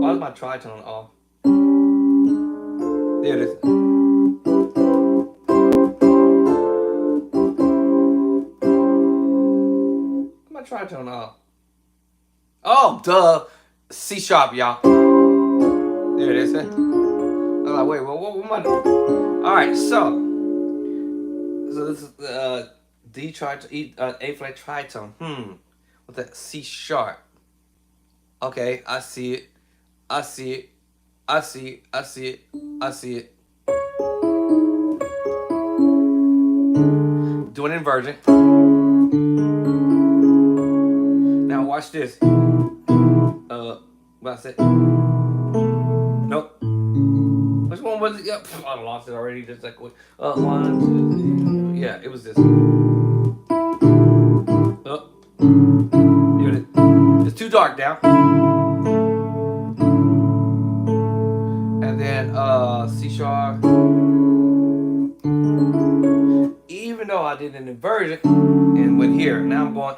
Why is my tritone off? There it is. My tritone off. Oh, duh. C sharp, y'all. There it is. I'm like, wait, what am I doing? All right, so this is D tritone, A flat tritone. With that C sharp. Okay, I see it. I see it. I see it. I see it. I see it. Doing inversion. Now watch this. What I said? Nope. Which one was it? Yep. I lost it already. Just like 1, 2, 3. Yeah, it was this. Oh. Here it is. It's too dark now. And then C sharp. even though I did an inversion and went here, now I'm going,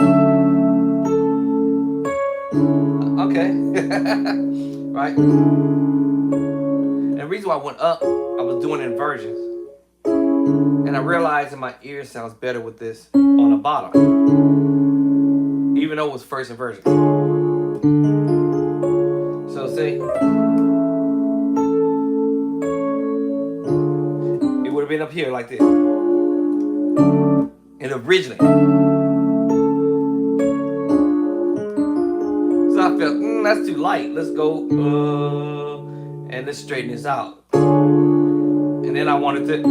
okay, right? And the reason why I went up, I was doing inversions. And I realized that my ear sounds better with this on the bottom, even though it was first inversion. So see, it would have been up here like this. And originally. So I felt, that's too light. Let's go, and let's straighten this out. And then I wanted to,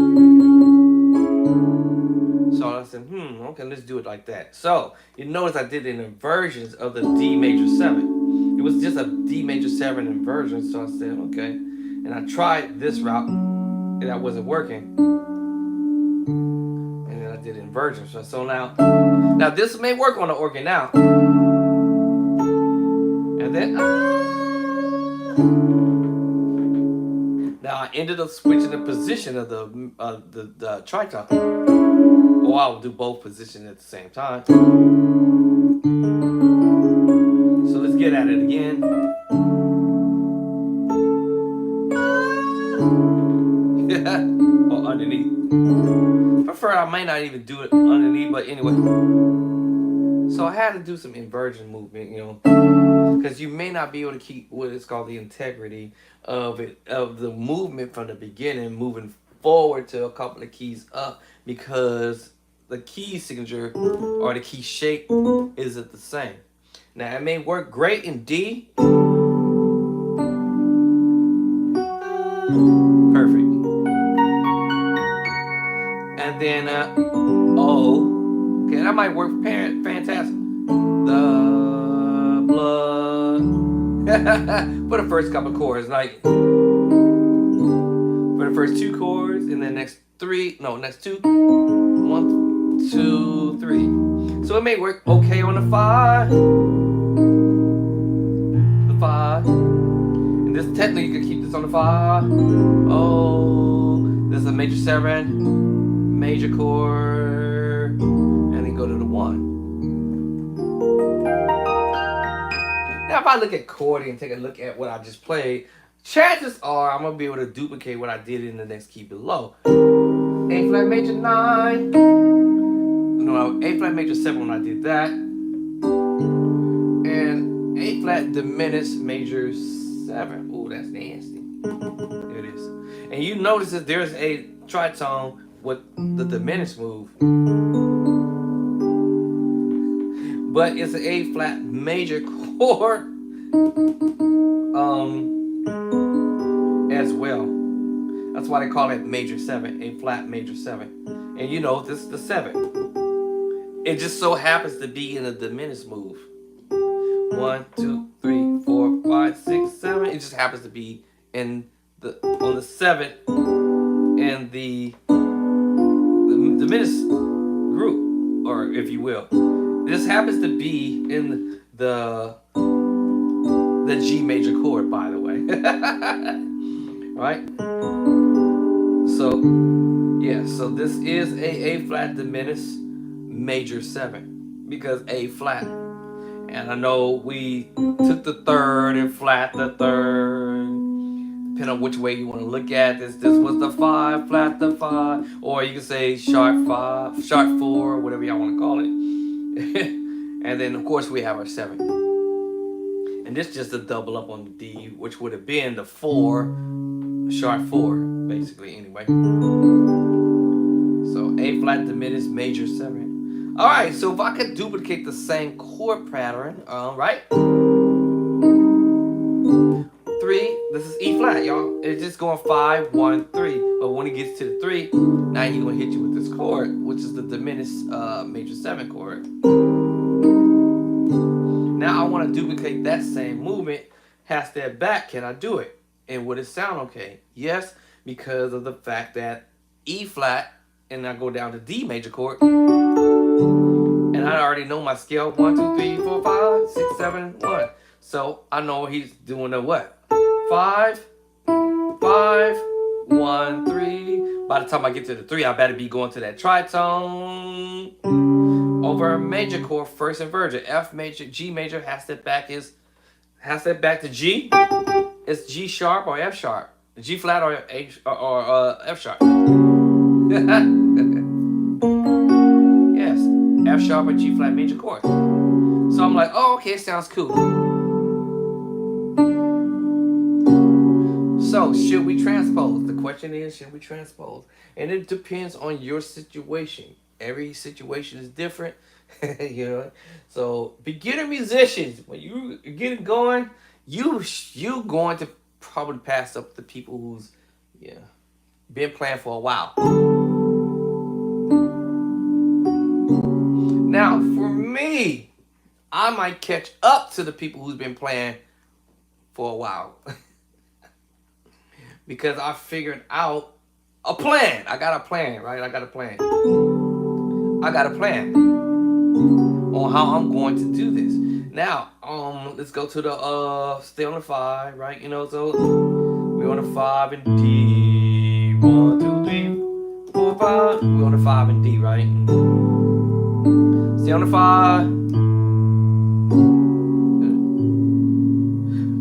so I said, okay, let's do it like that. So you notice I did an inversions of the D major 7. It was just a D major 7 inversion. So I said, okay. And I tried this route and that wasn't working. And then I did inversions. So now this may work on the organ now. And then, now I ended up switching the position of the tritone. Or I'll do both positions at the same time. So let's get at it again. Or underneath. Prefer I might not even do it underneath, but anyway. So I had to do some inversion movement, because you may not be able to keep what is called the integrity of the movement from the beginning, moving forward to a couple of keys up, because the key signature or the key shape isn't the same. Now it may work great in D. Perfect. And then O. Okay, that might work fantastic. The blood. For the first couple chords, like for the first 2 chords, and then next 2. 1, 2, 3. So it may work okay on the 5. The 5. And this technically you can keep this on the 5. Oh, this is a major 7, major chord, and then go to the 1. Now if I look at chording and take a look at what I just played, chances are I'm gonna be able to duplicate what I did in the next key below. A flat major 9. No, A flat major 7 when I did that. And A flat diminished major 7. Ooh, that's nasty. There it is. And you notice that there's a tritone with the diminished move. But it's an A flat major chord as well. That's why they call it major 7, A flat major 7. And this is the 7. It just so happens to be in a diminished move. 1, 2, 3, 4, 5, 6, 7. It just happens to be on the 7th in the diminished group, or if you will. This happens to be in the G major chord, by the way. Right? So, yeah, so this is a flat diminished major 7, because A flat. And I know we took the 3rd and flat the 3rd. Depending on which way you want to look at this. This was the 5, flat the 5. Or you can say sharp 5, sharp 4, whatever y'all want to call it. And then of course we have our 7. And this just a double up on the D, which would have been the 4, sharp 4, basically, anyway. So A flat diminished major 7. Alright, so if I could duplicate the same chord pattern, right? 3, this is E flat, y'all. It's just going 5, 1, 3. But when it gets to the 3, now you're going to hit you with this chord, which is the diminished major 7 chord. Now I want to duplicate that same movement, half step back. Can I do it? And would it sound okay? Yes, because of the fact that E flat, and I go down to D major chord. And I already know my scale, 1, 2, 3, 4, 5, 6, 7, 1. So I know he's doing the what? 5, 5, 1, 3, by the time I get to the 3, I better be going to that tritone over a major chord, first inversion. F major, G major, half step back to G. It's G sharp or F sharp, G flat or F sharp. Yes, F sharp or G flat major chord. So I'm like, oh, okay, it sounds cool. So should we transpose? The question is, should we transpose? And it depends on your situation. Every situation is different, you know. So beginner musicians, when you get it going, you going to probably pass up the people who's been playing for a while. Now for me, I might catch up to the people who's been playing for a while. Because I figured out a plan. I got a plan, right? I got a plan on how I'm going to do this. Now, let's go to the stay on the 5, right? You know, so we're on the 5 and D. 1, 2, 3, 4, 5. We're on the 5 and D, right? Stay on the 5.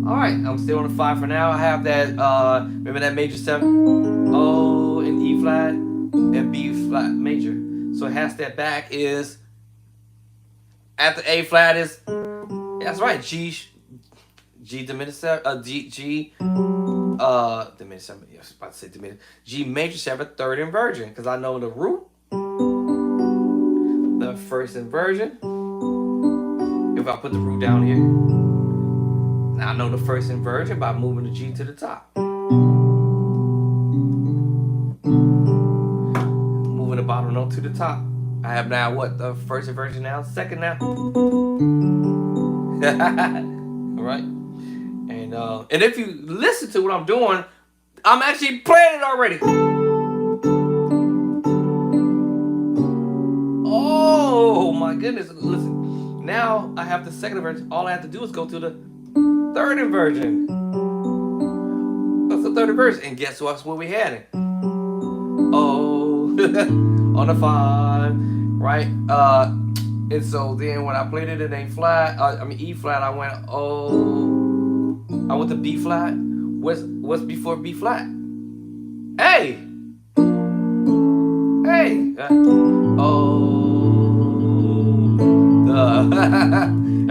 Alright, I'm still on the 5 for now. I have that, remember that major 7? Oh, and E flat, and B flat major. So half step back is, after A flat is, that's right, G diminished 7, G diminished 7, yes, I was about to say diminished. G major 7, third inversion, because I know the root, the first inversion. If I put the root down here, now I know the first inversion by moving the G to the top. Moving the bottom note to the top. I have now what? The first inversion now? Second now? Alright? And if you listen to what I'm doing, I'm actually playing it already. Oh my goodness. Listen. Now I have the second inversion. All I have to do is go to the third inversion. What's the third inversion? And guess what's what we had it? Oh, on the 5, right? And so then when I played it in A flat, E flat, I went I went to B flat. What's before B flat? A.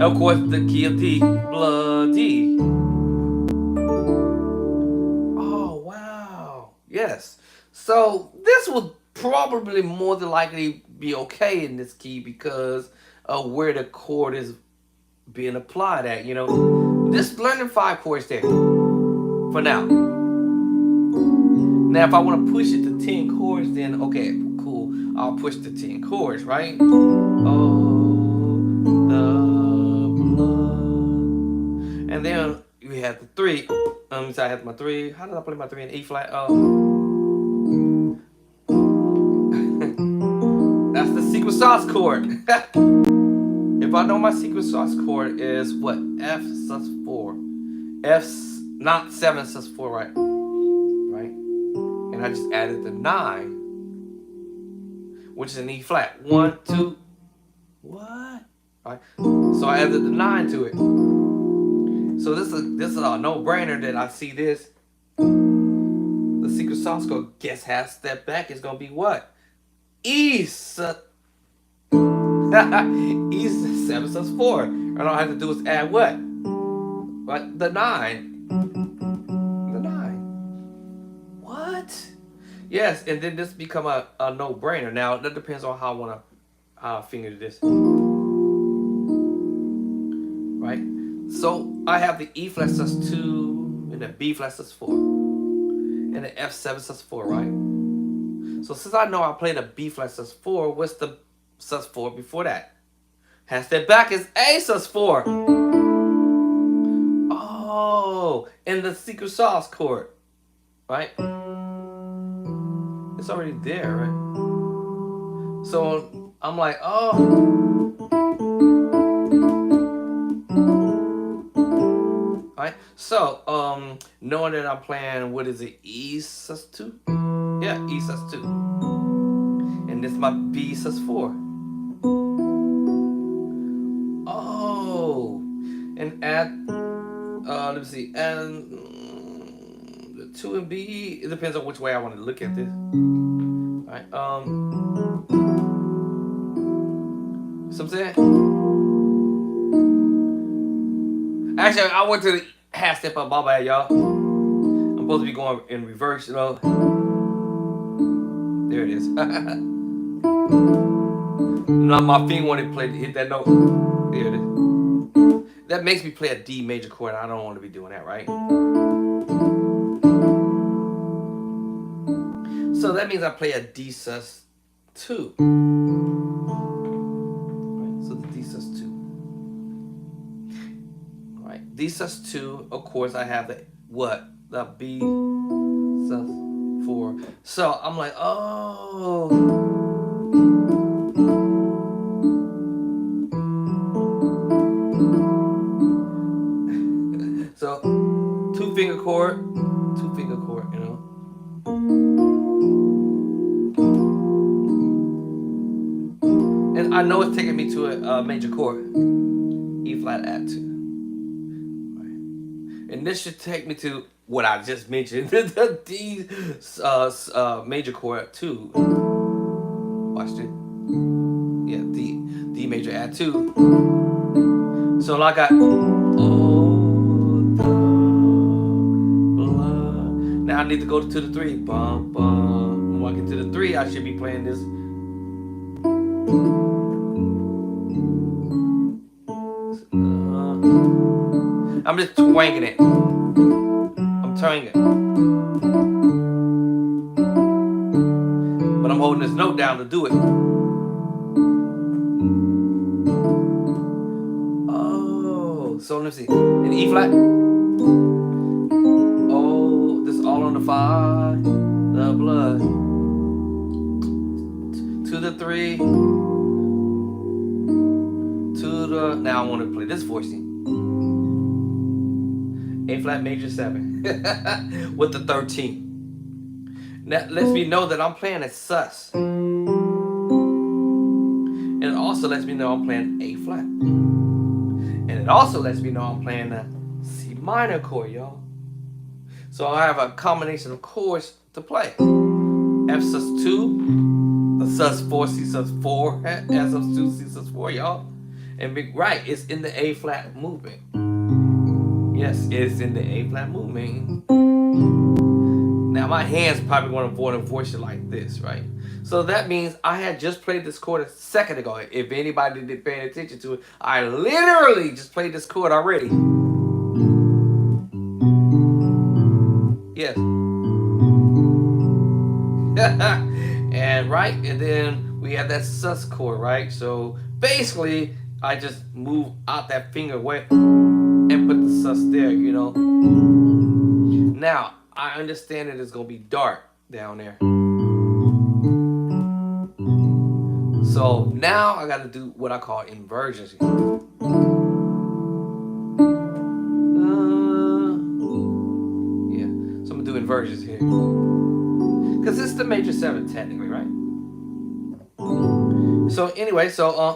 And of course, the key of D, bloody. Oh, wow. Yes. So this will probably more than likely be okay in this key because of where the chord is being applied at, you know. Just learning 5 chords there for now. Now, if I want to push it to 10 chords, then okay, cool. I'll push the 10 chords, right? And then we have the 3. So I have my 3. How did I play my 3 in E flat? That's the secret sauce chord. If I know my secret sauce chord is what? F sus4. F's not 7 sus4, right? Right? And I just added the 9, which is an E flat. 1, 2. What? Right? So I added the 9 to it. So this is a no-brainer that I see this. The secret sauce chord, guess half step back is gonna be what? E 7 sus4. And all I have to do is add what? What? The 9. The 9. What? Yes, and then this become a no-brainer. Now that depends on how I finger this. Right? So I have the E flat sus2 and the B flat sus4 and the F7 sus4, right? So since I know I played a B flat sus4, what's the sus4 before that? Half step back is A sus4. Oh, and the secret sauce chord, right? It's already there, right? So I'm like, right? So knowing that I'm playing, what is it, E sus2? Yeah, E sus2. And this my B sus4. Oh, and add, let me see, and the 2 and B, it depends on which way I want to look at this. All right, so I'm saying, actually, I went to the half step up, my bad, y'all. I'm supposed to be going in reverse, you know. There it is. Now my finger wanted to play, hit that note. There it is. That makes me play a D major chord. I don't want to be doing that, right? So that means I play a D sus2. Right, so the D sus2. All right, D sus2. Of course, I have the what? The B sus4. So I'm like, oh. So, 2 finger chord, you know. And I know it's taking me to a major chord, E flat add 2. Right. And this should take me to what I just mentioned, the D major chord 2. Watch it. Yeah, D major add 2. So I got, now I need to go to the 3. Bum, bum. When I get to the 3, I should be playing this. I'm just twanging it. I'm twanging. But I'm holding this note down to do it. Oh, so let's see. In E flat. Oh, this is all on the 5. The blood. To the 3. To the. Now I want to play this voicing. A flat major 7 with the 13. That lets me know that I'm playing a sus. And it also lets me know I'm playing A flat. And it also lets me know I'm playing a C minor chord, y'all. So I have a combination of chords to play. F sus2, the sus4, C sus4, F sus2, C sus4, y'all. And be right, it's in the A flat movement. Yes, it's in the A flat movement. Now my hands probably want to voice it like this, right? So that means I had just played this chord a second ago. If anybody didn't pay attention to it, I literally just played this chord already. Yes. And right, and then we have that sus chord, right? So basically, I just move out that finger away and put the sus there, you know. Now, I understand that it's going to be dark down there. So now I got to do what I call inversions. Yeah, so I'm going to do inversions here. Because it's the major 7 technically, right? So anyway, so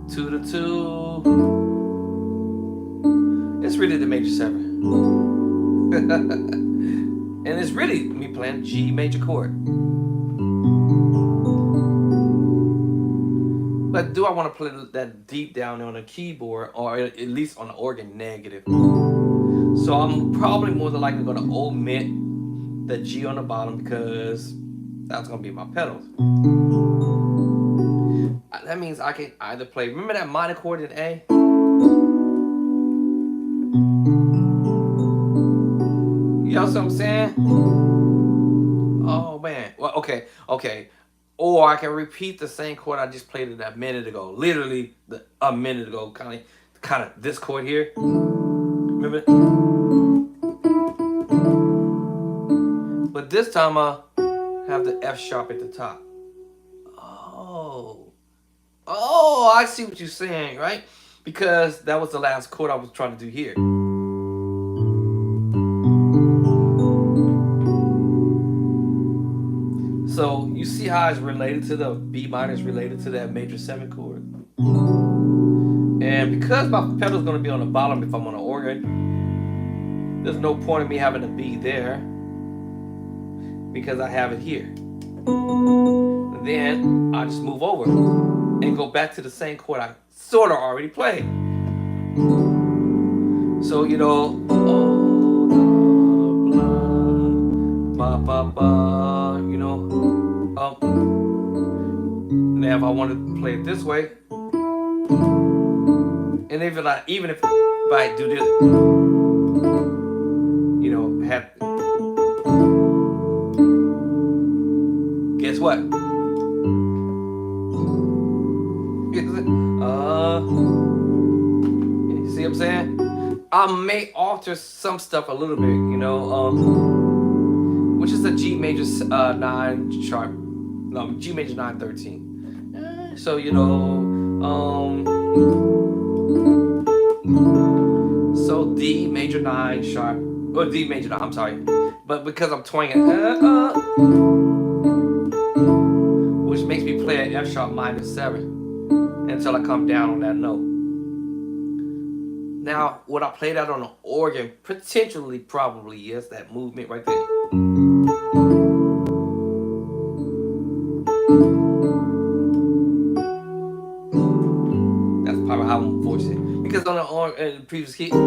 to the 2. It's really the major 7. And it's really me playing G major chord. But do I want to play that deep down on the keyboard, or at least on the organ negative? So I'm probably more than likely going to omit the G on the bottom because that's going to be my pedals. That means I can either play, remember that minor chord in A? You know what I'm saying? Oh man. Well, okay. Or I can repeat the same chord I just played a minute ago. Literally a minute ago. Kind of this chord here. Remember? But this time I have the F sharp at the top. Oh, I see what you're saying, right? because that was the last chord I was trying to do here. So you see how it's related to the B minor is related to that major 7 chord. And because my pedal is going to be on the bottom if I'm on an organ, there's no point in me having a B there because I have it here. Then I just move over and go back to the same chord I sort of already played. So, you know, ba ba ba, you know, now if I wanted to play it this way, and even if I do this, you know, guess what? You see what I'm saying? I may alter some stuff a little bit, you know, which is a G major 9 sharp, no, G major 9 13. So, you know, so D major 9 sharp, or D major 9, I'm sorry, but because I'm twanging, which makes me play an F sharp minor 7 until I come down on that note. Now, would I play that on an organ? Potentially, probably, yes, that movement right there. That's probably how I'm voicing it. Because on the previous key, all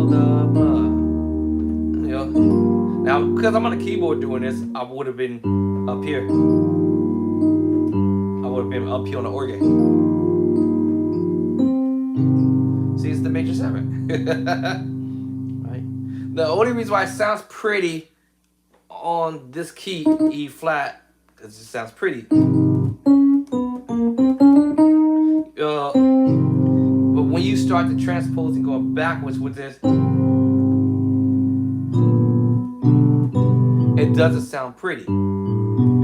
the blood. You know, now, because I'm on the keyboard doing this, I would have been up here. I would have been up here on the organ. See, it's the major 7. Right? The only reason why it sounds pretty on this key, E flat, because it sounds pretty. But when you start to transpose and go backwards with this, it doesn't sound pretty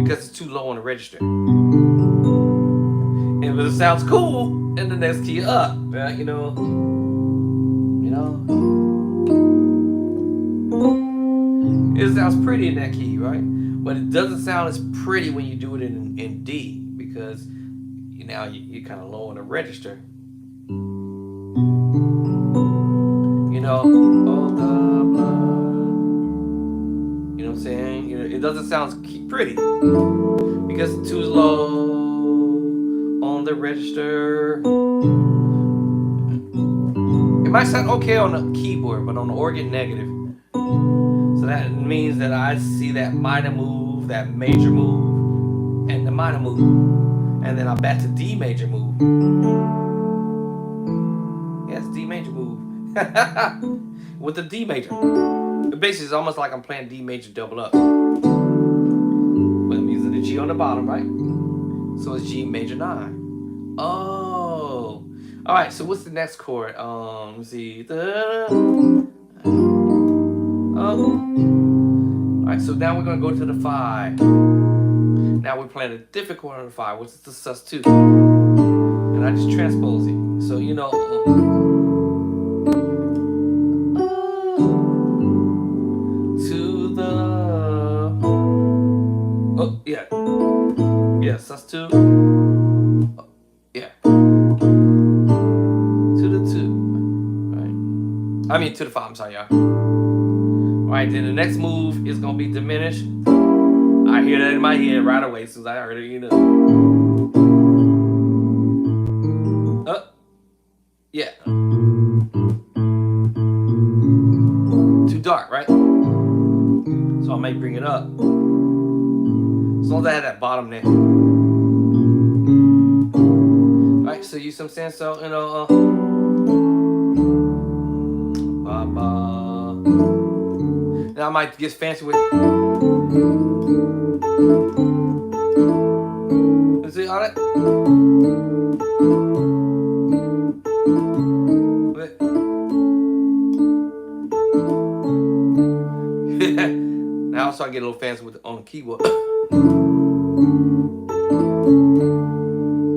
because it's too low on the register. And it sounds cool in the next key up, right? You know. It sounds pretty in that key, right? But it doesn't sound as pretty when you do it in D because you're kind of low on the register. You know, all the blood. You know what I'm saying? You know, it doesn't sound pretty because it's too low on the register. It might sound okay on the keyboard, but on the organ, negative. So that means that I see that minor move, that major move, and the minor move. And then I'm back to D major move. Yes, D major move. With the D major. Basically, it's almost like I'm playing D major double up. But I'm using the G on the bottom, right? So it's G major 9. Oh. Alright, so what's the next chord? Let's see. Alright, so now we're going to go to the 5. Now we're playing a different chord on the 5, which is the sus2. And I just transpose it. So, you know, to the, oh, yeah. Yeah, sus2. Oh, yeah. To the 2. Right. I mean, to the 5, I'm sorry, y'all. Alright, then the next move is going to be diminished. I hear that in my head right away as soon as I heard it, you know. Yeah. Too dark, right? So I may bring it up. As long as I have that bottom there. Alright, so you see what I'm saying? So, you know, now I might get fancy with it. See all that? Now also I get a little fancy with on the keyboard.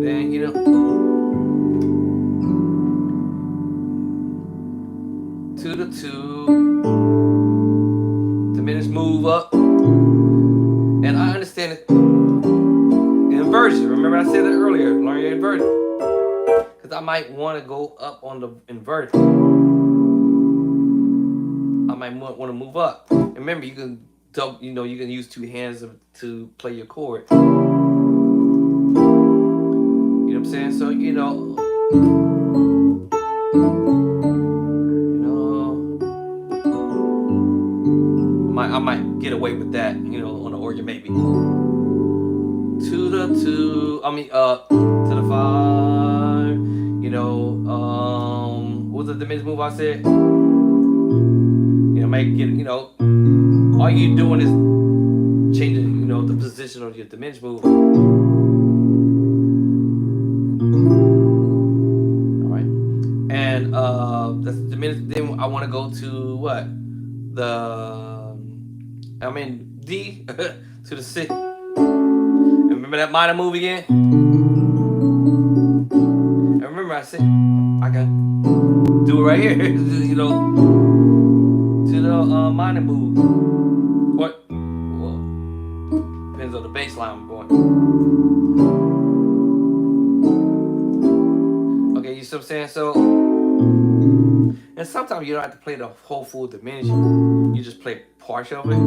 Then you know. move up. And I understand it. Inversion. Remember I said that earlier. Learn your inversion. Because I might want to go up on the inversion. I might want to move up. And remember, you can you can use two hands to play your chord. You know what I'm saying? So I might get away with that, on the organ maybe. To the 2, to the 5, what was the diminished move I said? Might get, all you doing is changing, the position of your diminished move. All right. And that's the diminished. Then I want to go to what? D to the 6. And remember that minor move again? And remember I said I can do it right here, to the minor move. What? Well, depends on the bass line I'm going. Okay, you see what I'm saying? So, and sometimes you don't have to play the whole full diminished. You just play partial of it.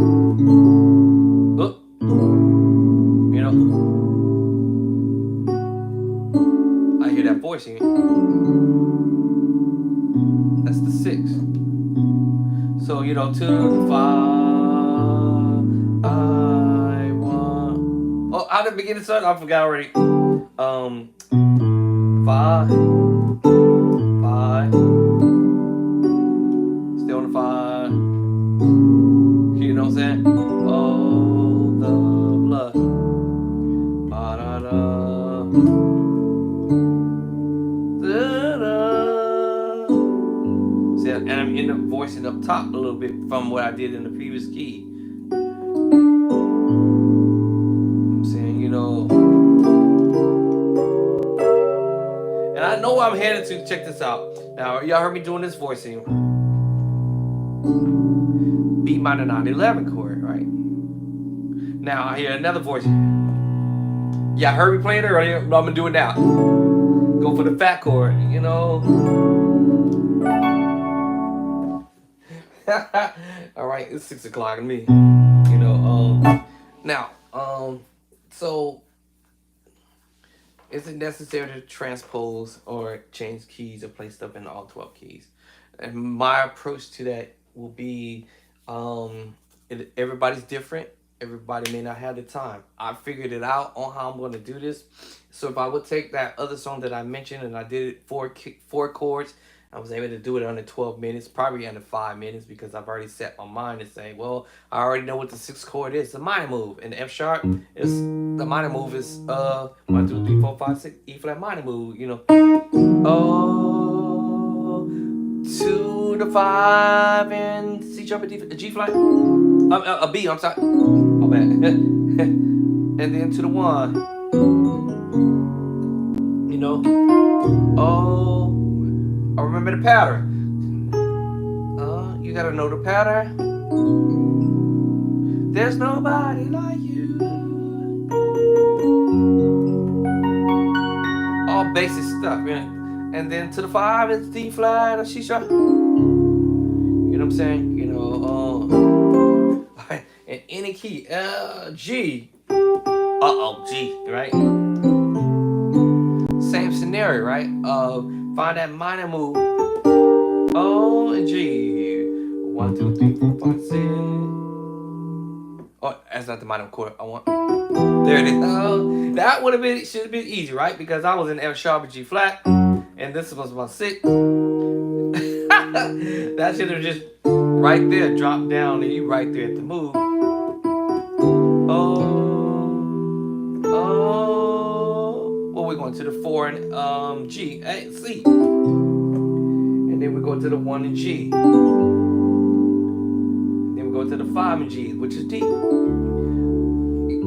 I hear that voice in it. That's the 6. So, to the 5, I want. Oh, how did it begin to start? I forgot already. 5. Stay on the 5. You know what I'm saying? Oh, the blood. Ba-da-da. Da-da. See, and I'm in the voicing up top a little bit from what I did in the previous key. I'm saying, and I know where I'm headed to. Check this out. Now, y'all heard me doing this voicing. B minor 9/11 chord, right? Now I hear another voice. Yeah, I heard me playing it earlier, but I'm gonna do it now. Go for the fat chord, All right, it's 6 o'clock to me. Now, so is it necessary to transpose or change keys or play stuff in all 12 keys? And my approach to that will be, everybody's different. Everybody may not have the time. I figured it out on how I'm going to do this. So if I would take that other song that I mentioned and I did it 4 chords, I was able to do it under 12 minutes, probably under 5 minutes, because I've already set my mind to say, well, I already know what the 6th chord is, the minor move. And the F sharp is, the minor move is 1, 2, 3, 4, 5, 6, E flat minor move, Oh, to the 5 and C sharp and G flat. A B, I'm sorry. Oh, man. And then to the 1. Oh, I remember the pattern. You gotta know the pattern. There's nobody like you. All basic stuff, And then to the 5 is D flat or C sharp. You know what I'm saying? In any key, G. G, right? Same scenario, right? Find that minor move. Oh, and G. 1, 2, 3, 4, 5, 6. Oh, that's not the minor chord I want. There it is. That should have been easy, right? Because I was in F sharp and G flat, and this was my 6. That should have just right there dropped down, and you right there at the move. Well, we're going to the 4 and G, C, and then we go to the 1 and G, and then we go to the 5 and G, which is D.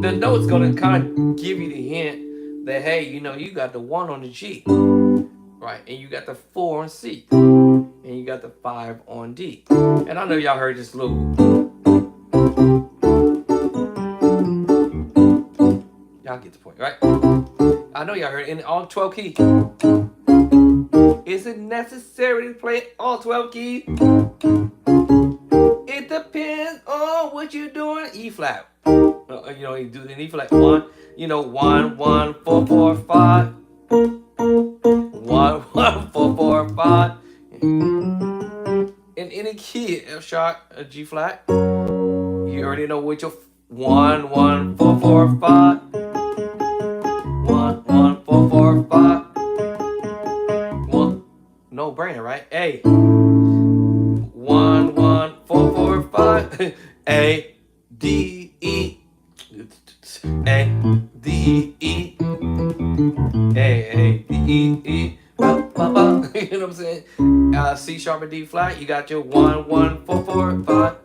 The note's gonna kind of give you the hint that, hey, you got the 1 on the G, right, and you got the 4 on C, and you got the 5 on D. And I know y'all heard this little. get the point, right? I know y'all heard it in all 12 keys. Is it necessary to play all 12 keys? It depends on what you're doing. E flat. You do an E flat 1. 1 1 4 4 5. 1 1 4 4 5. In any key, F sharp, G flat. You already know which your 1 1 4 4 5. 1 1 4 4 5. No brainer, right? A. 1 1 4 4 5. A D E. A D E. A D E E. You know what I'm saying? C sharp and D flat. You got your 1 1 4 4 5.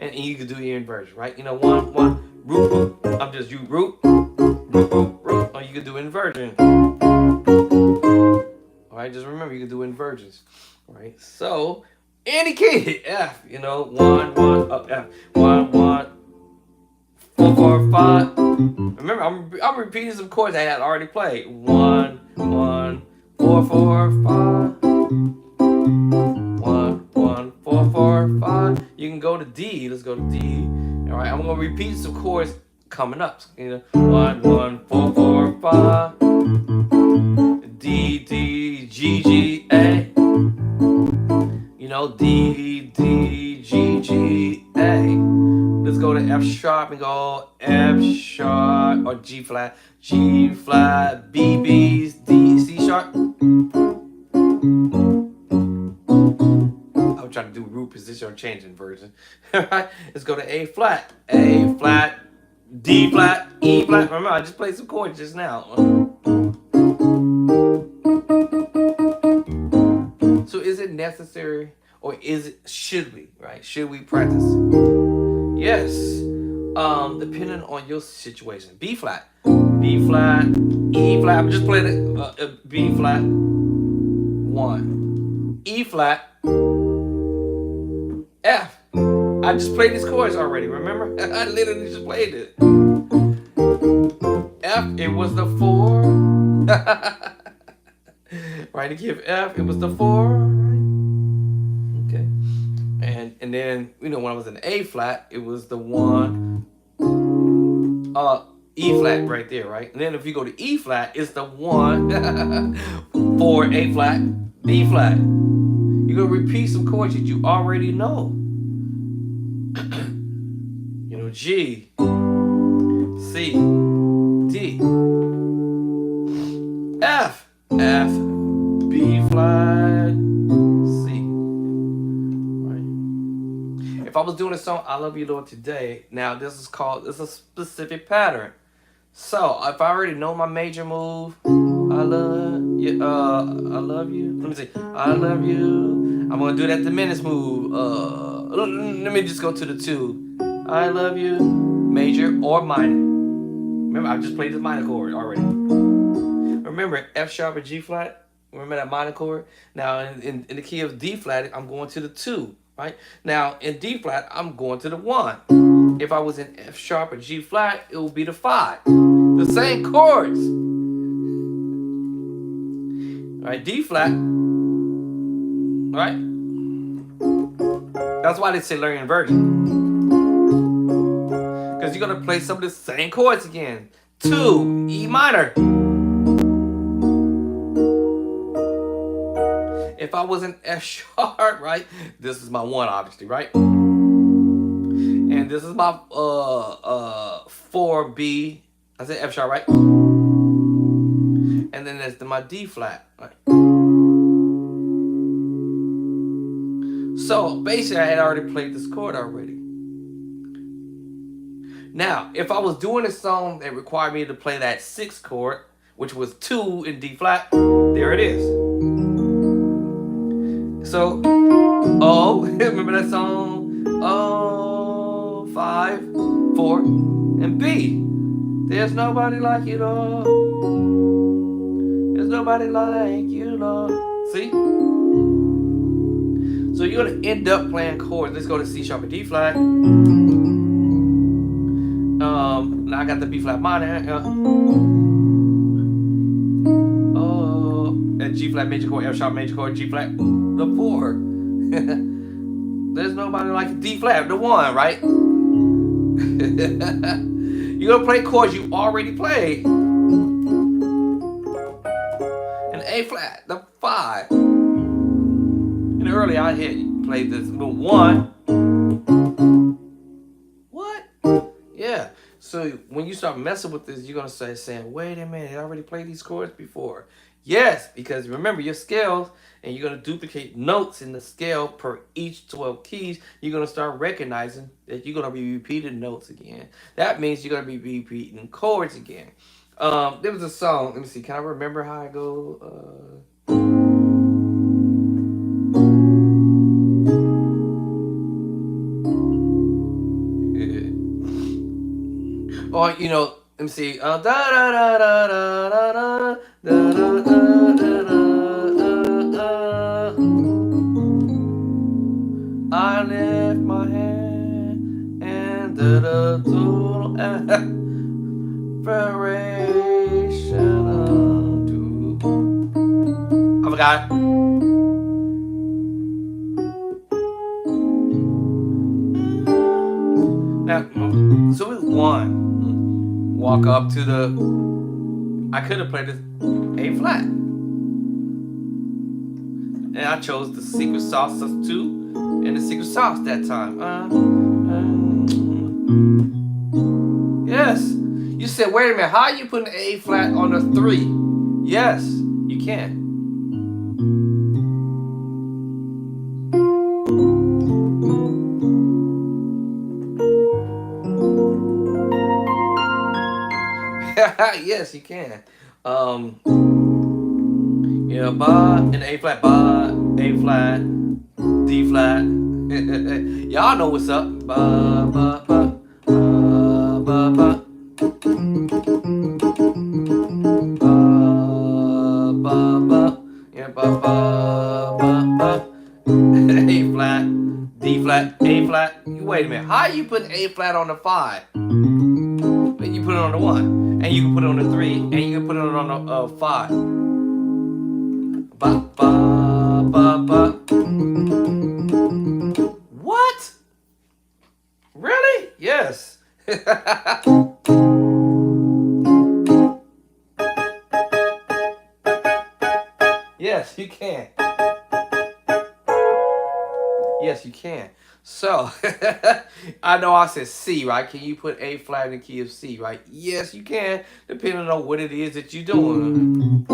And you can do your inversion, right? 1 1 root. I'm just root. Or you can do inversion. Alright, just remember you can do inversions. Right? So any key, F, 1 1 up F. 1 1 4 4 5. Remember, I'm repeating some chords I had already played. 1 1 4 4 5. 1 1 4 4 5. You can go to D. Let's go to D. Alright, I'm gonna repeat some chords coming up. 1 1 4 4 5. D D G G A. D D G G A. Let's go to F sharp and go F sharp or G flat, B B D C sharp. I was trying to do root position or change inversion. Alright, let's go to A flat, D flat, E flat. Remember, I just played some chords just now. So is it necessary, or should we practice? Yes. Depending on your situation. B flat, E flat. I'm just playing B flat 1, E flat, F. I just played these chords already, remember? I literally just played it. F, it was the 4. Right, to give F, it was the 4. Right? Okay. And then, when I was in A flat, it was the 1, E flat right there, right? And then if you go to E flat, it's the 1, 4, A flat, B flat. You're gonna repeat some chords that you already know. G, C, D, F, B flat, C. Right. If I was doing a song, I Love You, Lord, today, now it's a specific pattern. So if I already know my major move, I love you. Let me see. I love you. I'm gonna do that diminished move. Let me just go to the 2. I love you, major or minor. Remember, I just played the minor chord already. Remember, F sharp and G flat. Remember that minor chord? Now, in the key of D flat, I'm going to the 2, right? Now, in D flat, I'm going to the 1. If I was in F sharp or G flat, it would be the 5. The same chords. All right, D flat. All right? That's why they say learn inversion. Because you're going to play some of the same chords again. 2, E minor. If I was in F sharp, right? This is my 1, obviously, right? And this is my 4B. I said F sharp, right? And then there's my D flat, right? So basically, I had already played this chord already. Now, if I was doing a song that required me to play that 6 chord, which was 2 in D flat, there it is. So, O, remember that song? O, 5, 4, and B. There's nobody like you, Lord. There's nobody like you, Lord. See? So you're going to end up playing chords. Let's go to C sharp and D flat. Now I got the B flat minor. Oh, and G flat major chord, F sharp major chord, G flat, the 4. There's nobody like D flat, the 1, right? You're gonna play chords you already played. And A flat, the 5. And earlier I played this little 1. What? Yeah. So when you start messing with this, you're gonna start saying, "Wait a minute, I already played these chords before." Yes, because remember your scales, and you're gonna duplicate notes in the scale per each 12 keys. You're gonna start recognizing that you're gonna be repeating notes again. That means you're gonna be repeating chords again. There was a song. Let me see. Can I remember how I go? Or let me see. Da da da da da da da da da da da. I lift my hand and da da total aspiration unto. I forgot. Now, so it's 1. Walk up to the. I could have played this A flat, and I chose the secret sauce 2 and the secret sauce that time. Yes, you said, wait a minute, how are you putting A flat on the 3? Yes, you can. Yes, you can. Ba and A flat, ba, A flat, D flat. Y'all know what's up. Ba ba ba ba ba ba. Ba ba ba. Ba ba ba ba. A flat, D flat, A flat. Wait a minute. How you put A flat on the 5? But you put it on the 1. And you can put it on the 3, and you can put it on the 5. Ba ba ba ba. What? Really? Yes. Yes, you can. Yes, you can. So, I know I said C, right? Can you put A flat in the key of C, right? Yes, you can, depending on what it is that you're doing.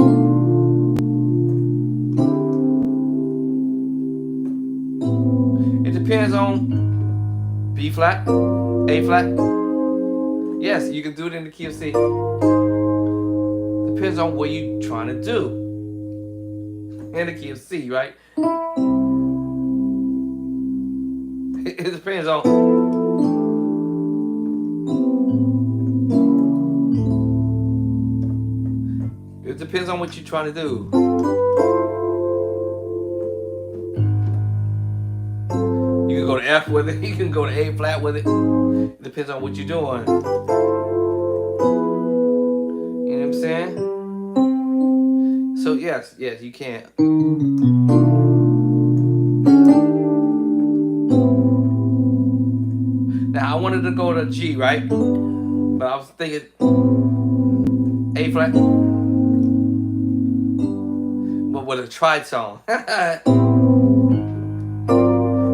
It depends on B flat, A flat. Yes, you can do it in the key of C. Depends on what you're trying to do. In the key of C, right? It depends on. It depends on what you're trying to do. You can go to F with it. You can go to A flat with it. It depends on what you're doing. You know what I'm saying? So yes, you can. Now I wanted to go to G, right? But I was thinking A flat, but with a tritone.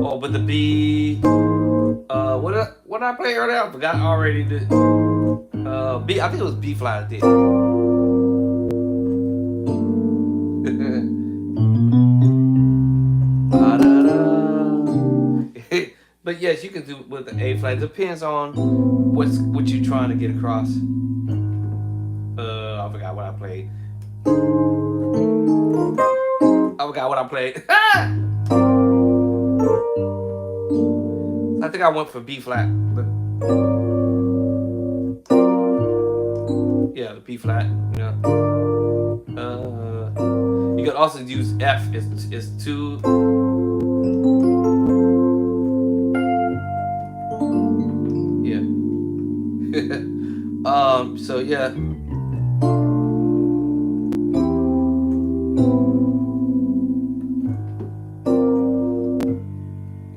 Or with the B. What did I play earlier? I forgot already. B. I think it was B flat. I did. But yes, you can do it with the A flat. It depends on what you're trying to get across. I forgot what I played. I think I went for B flat. But yeah, the B flat. You can also use F. It's 2. So yeah. You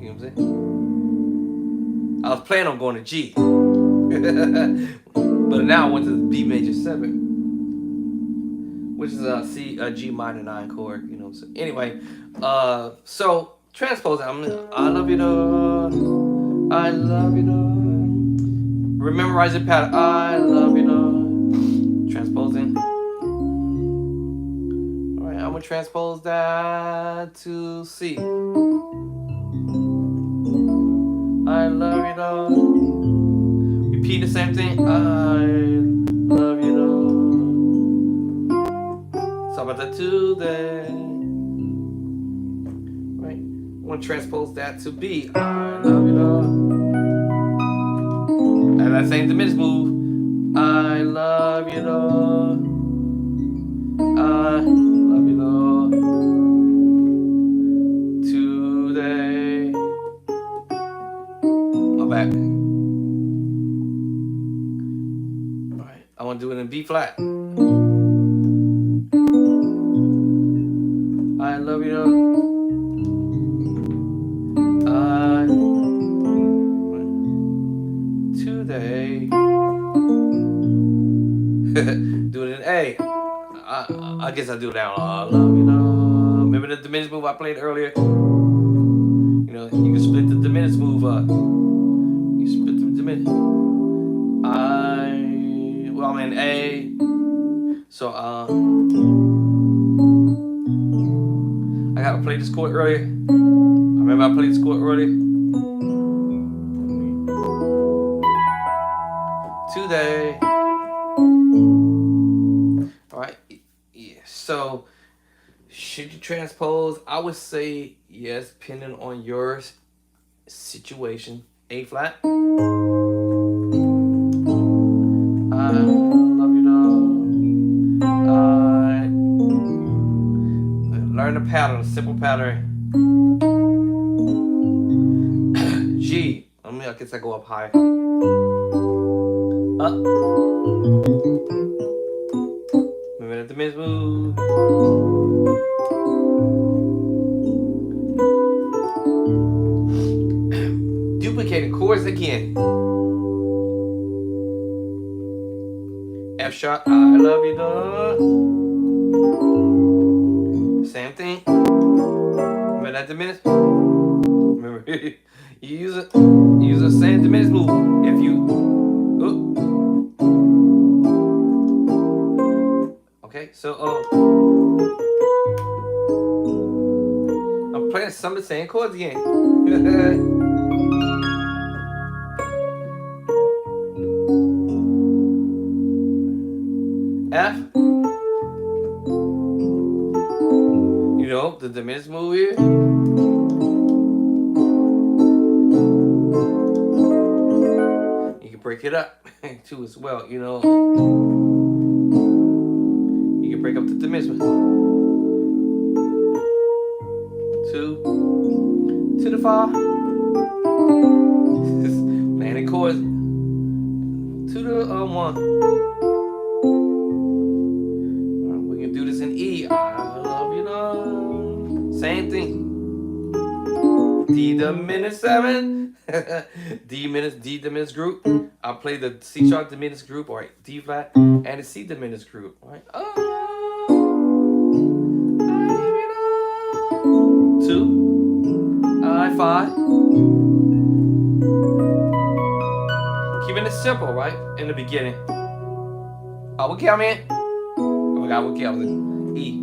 know what I'm saying? I was planning on going to G. But now I went to the B major 7, which is a G minor 9 chord, you know. So anyway, so transpose. I love you, though. I love you, though. Rememberize the pattern. I love you, though. Transposing. All right, I'm gonna transpose that to C. I love you, though. Repeat the same thing. I love you, though. So about the today. Right? I'm gonna transpose that to B. I love you, though. And that same diminished move. I love you, though. I love you, though. Today. I'm back. Alright, I want to do it in B flat. I love you, though. Today. Do it in A. I guess I'll do it down. I love you, though. Remember the diminished move I played earlier? You know, you can split the diminished move up. You split the diminished. I'm in A. So, I gotta play this chord earlier. I remember I played this chord earlier. Today. Alright. Yeah. So, should you transpose? I would say yes, depending on your situation. A flat. I love you, though. Learn the pattern, a simple pattern. G. I guess I go up high. Up. Moving at the mid move. Duplicating chords again. F sharp, I love you, though. Same thing. Remember that diminished? Remember, you use the same diminished move. If you, okay, so I'm playing some of the same chords again. F. You know, the diminished move here. You can break it up too as well, you know. You can break up the diminished move. 2 to the 5. Landing chords. 2 to 1. We can do this in E. I love you, though. Same thing. D diminished 7. D diminished group. I play the C sharp diminished group, or D flat, and the C diminished group. Right? I love you, though. 2. I5. Keeping it simple, right? In the beginning. What key I'm in? I forgot what key I was in. E.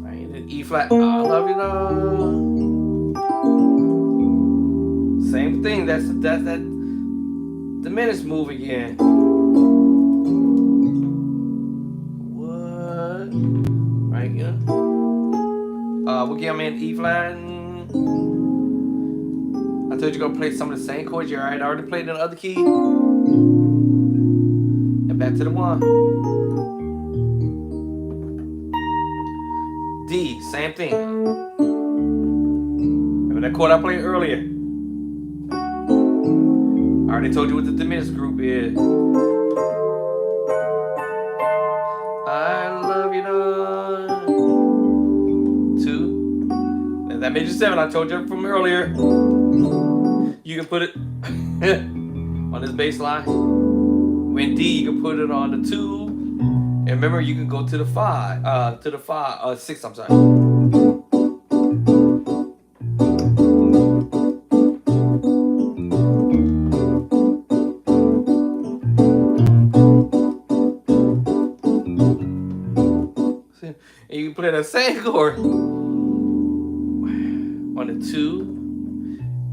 Right, then E flat. I love you, though. Same thing. That's that diminished move again. What? Right, you know. What key I'm in? E flat. I told you gonna play some of the same chords you already played in the other key. And back to the 1. D, same thing. Remember that chord I played earlier? I already told you what the diminished group is. I love you, Lord. 2. And that major 7 I told you from earlier. You can put it on this bass line. When D, you can put it on the 2. And remember, you can go to the 5, 6, I'm sorry. See? And you can play that same chord on the 2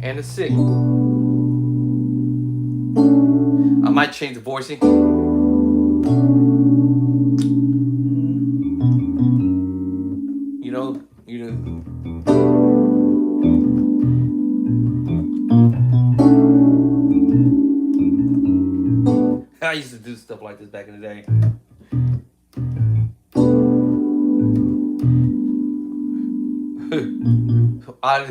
and the 6. I might change the voicing. You know. I used to do stuff like this back in the day. I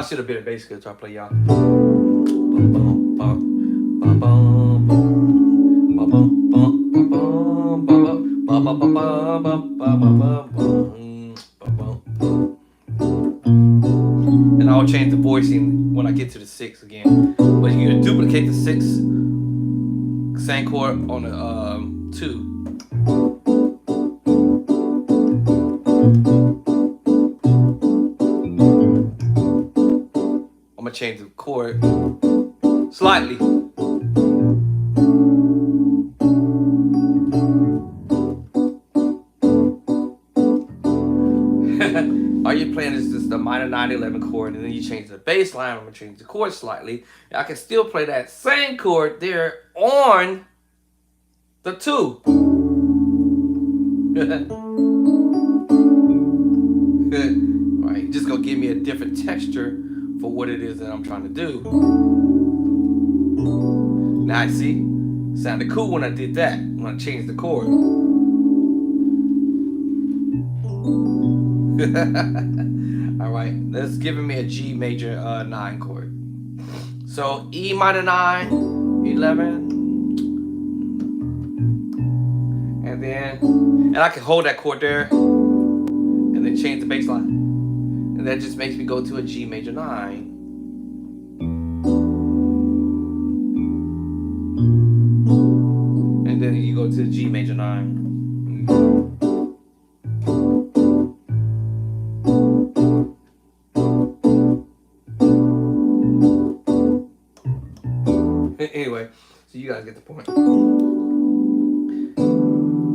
should have been a bass guitar player, y'all. And I'll change the voicing when I get to the 6 again. But you're gonna duplicate the 6, same chord on the 2. I'm gonna change the chord slightly. All you're playing is just the minor 9/11 chord, and then you change the bass line. I'm gonna change the chord slightly. I can still play that same chord there on the 2. Alright, just gonna give me a different texture for what it is that I'm trying to do. Now I see, sounded cool when I did that, when I changed the chord. Alright, that's giving me a G major 9 chord. So E minor 9, 11, and I can hold that chord there, and then change the bass line. And that just makes me go to a G major 9. And then you go to the G major 9. Anyway, so you guys get the point.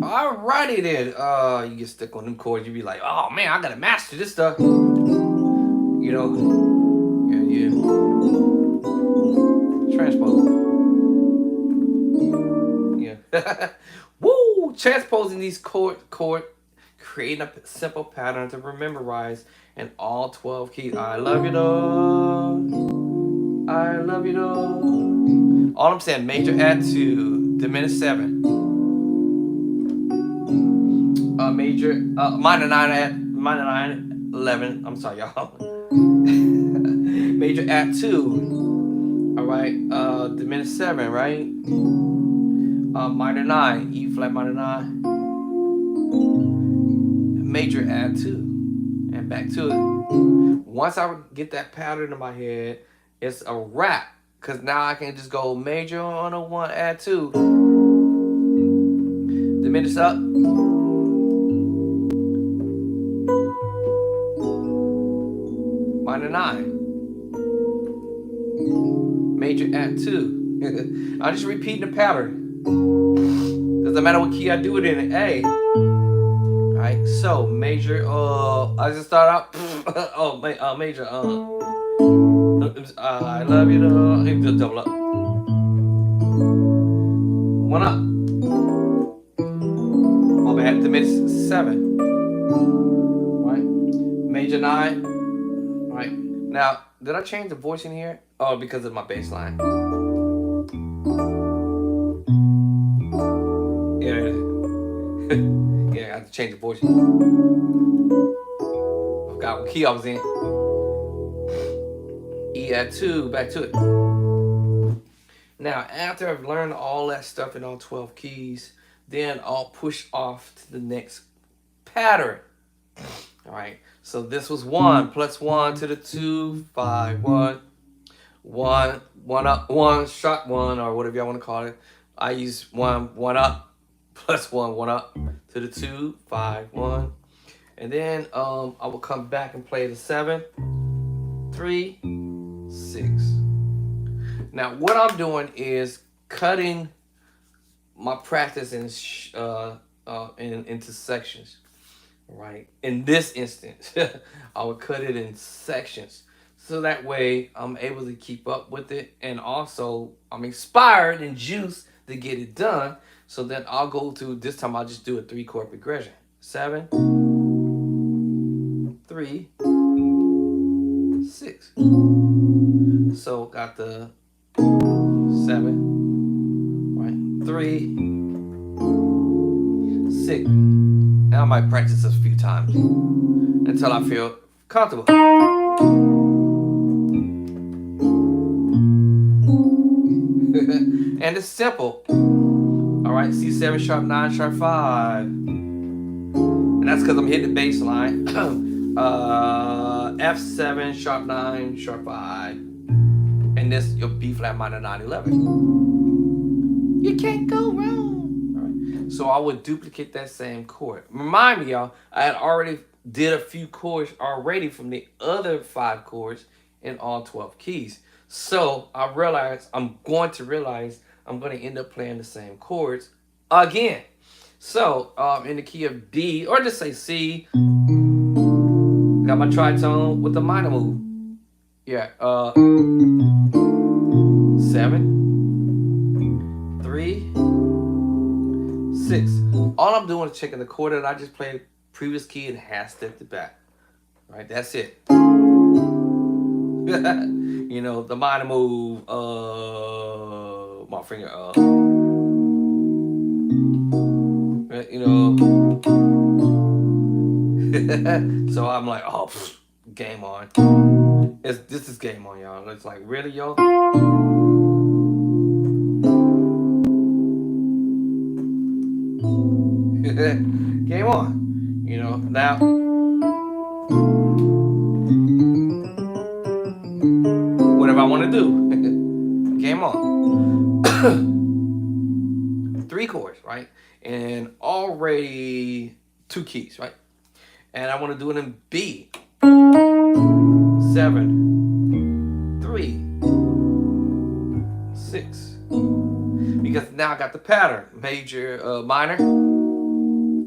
Alrighty then. You get stuck on them chords, you be like, oh man, I gotta master this stuff. You know. Yeah. Transpose. Yeah. Woo! Transposing these chord, creating a simple pattern to memorize in all 12 keys. I love you, Lord. I love you, Lord. All I'm saying, major add 2, diminished 7. Major, minor 9, 11. I'm sorry, y'all. Major add 2. Alright, diminished 7, right? Minor 9, E flat minor 9. Major add 2. And back to it. Once I get that pattern in my head, it's a wrap. Because now I can just go major on a 1, add 2. Diminish up. Minor 9. Major add 2. I'm just repeating the pattern. Doesn't matter what key I do it in. A. Alright, so major, I just start out. Major, I love you, just double up. 1 up. My bad, diminished 7. Right? Major 9. Right? Now, did I change the voice in here? Oh, because of my bass line. Yeah. Yeah, I have to change the voice. I forgot what key I was in. E B at 2, back to it. Now, after I've learned all that stuff in all 12 keys, then I'll push off to the next pattern. All right, so this was 1 plus 1 to the 2, 5, 1, 1, 1 up, 1, shot 1, or whatever y'all want to call it. I use 1, 1 up, plus 1, 1 up to the 2, 5, 1. And then I will come back and play the 7, 3, 6. Now, what I'm doing is cutting my practice into sections, right? In this instance, I would cut it in sections. So that way I'm able to keep up with it. And also I'm inspired and juiced to get it done. So then I'll go to, this time I'll just do a 3-chord progression. 7, 3, 6. So got the 7, right? 3, 6. Now I might practice this a few times until I feel comfortable. And it's simple. All right, C7 sharp 9 sharp 5. And that's because I'm hitting the bass line. F7 sharp 9 sharp 5. And this your B flat minor 9 11. You can't go wrong. All right. So I would duplicate that same chord. Remind me, y'all, I had already did a few chords already from the other 5 chords in all 12 keys. So I realized I'm going to end up playing the same chords again. So in the key of D, or just say C, got my tritone with the minor move. Yeah, 7, 3, 6. All I'm doing is checking the chord that I just played previous key and half stepped it back. Right, that's it. You know, the minor move, my finger, you know. So I'm like, oh, game on. This is game on, y'all. It's like, really, y'all? Game on. You know, now. Whatever I want to do. Game on. 3 chords, right? And already 2 keys, right? And I want to do it in B. 7, 3, 6. Because now I got the pattern. Major, minor,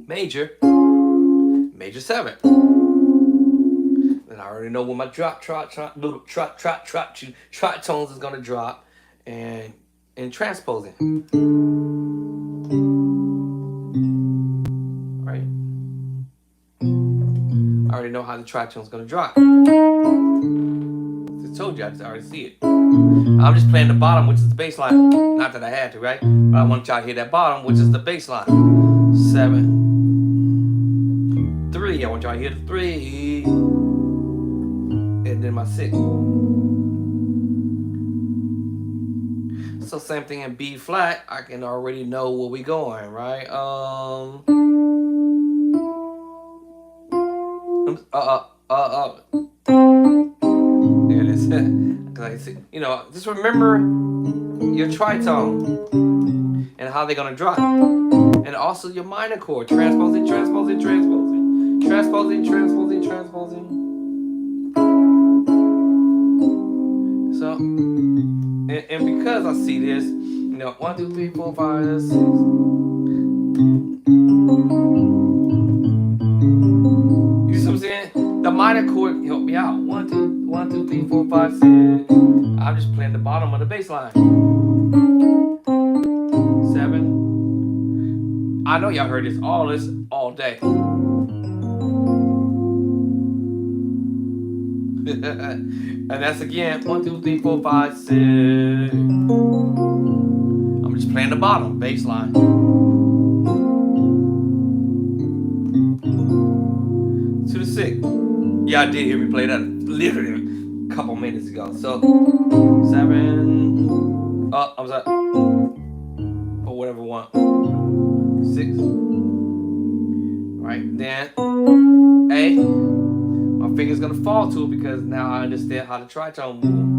major, major 7. And I already know when my tritones is gonna drop, and transposing. Right? I already know how the tritone's gonna drop. I told you, I already see it. I'm just playing the bottom, which is the bass line. Not that I had to, right? But I want y'all to hear that bottom, which is the bass line. 7, 3. I want y'all to hear the 3. And then my 6. So same thing in B flat. I can already know where we going, right? There it is. You know, just remember your tritone and how they're gonna drop, and also your minor chord, transposing, transposing, transposing, transposing, transposing, transposing. So, and because I see this, you know, 1, 2, 3, 4, 5, 6. You see what I'm saying? The minor chord help me out. 1, 2, 3, 4, 5, 6. I'm just playing the bottom of the bass line. 7. I know y'all heard this all day. And that's again 1, 2, 3, 4, 5, 6. I'm just playing the bottom bass line. To the 6. Yeah, I did hear me play that literally a couple minutes ago. So 7. Oh, I'm sorry. Or whatever one. 6. Right then, A. My finger's gonna fall to it because now I understand how the tritone move.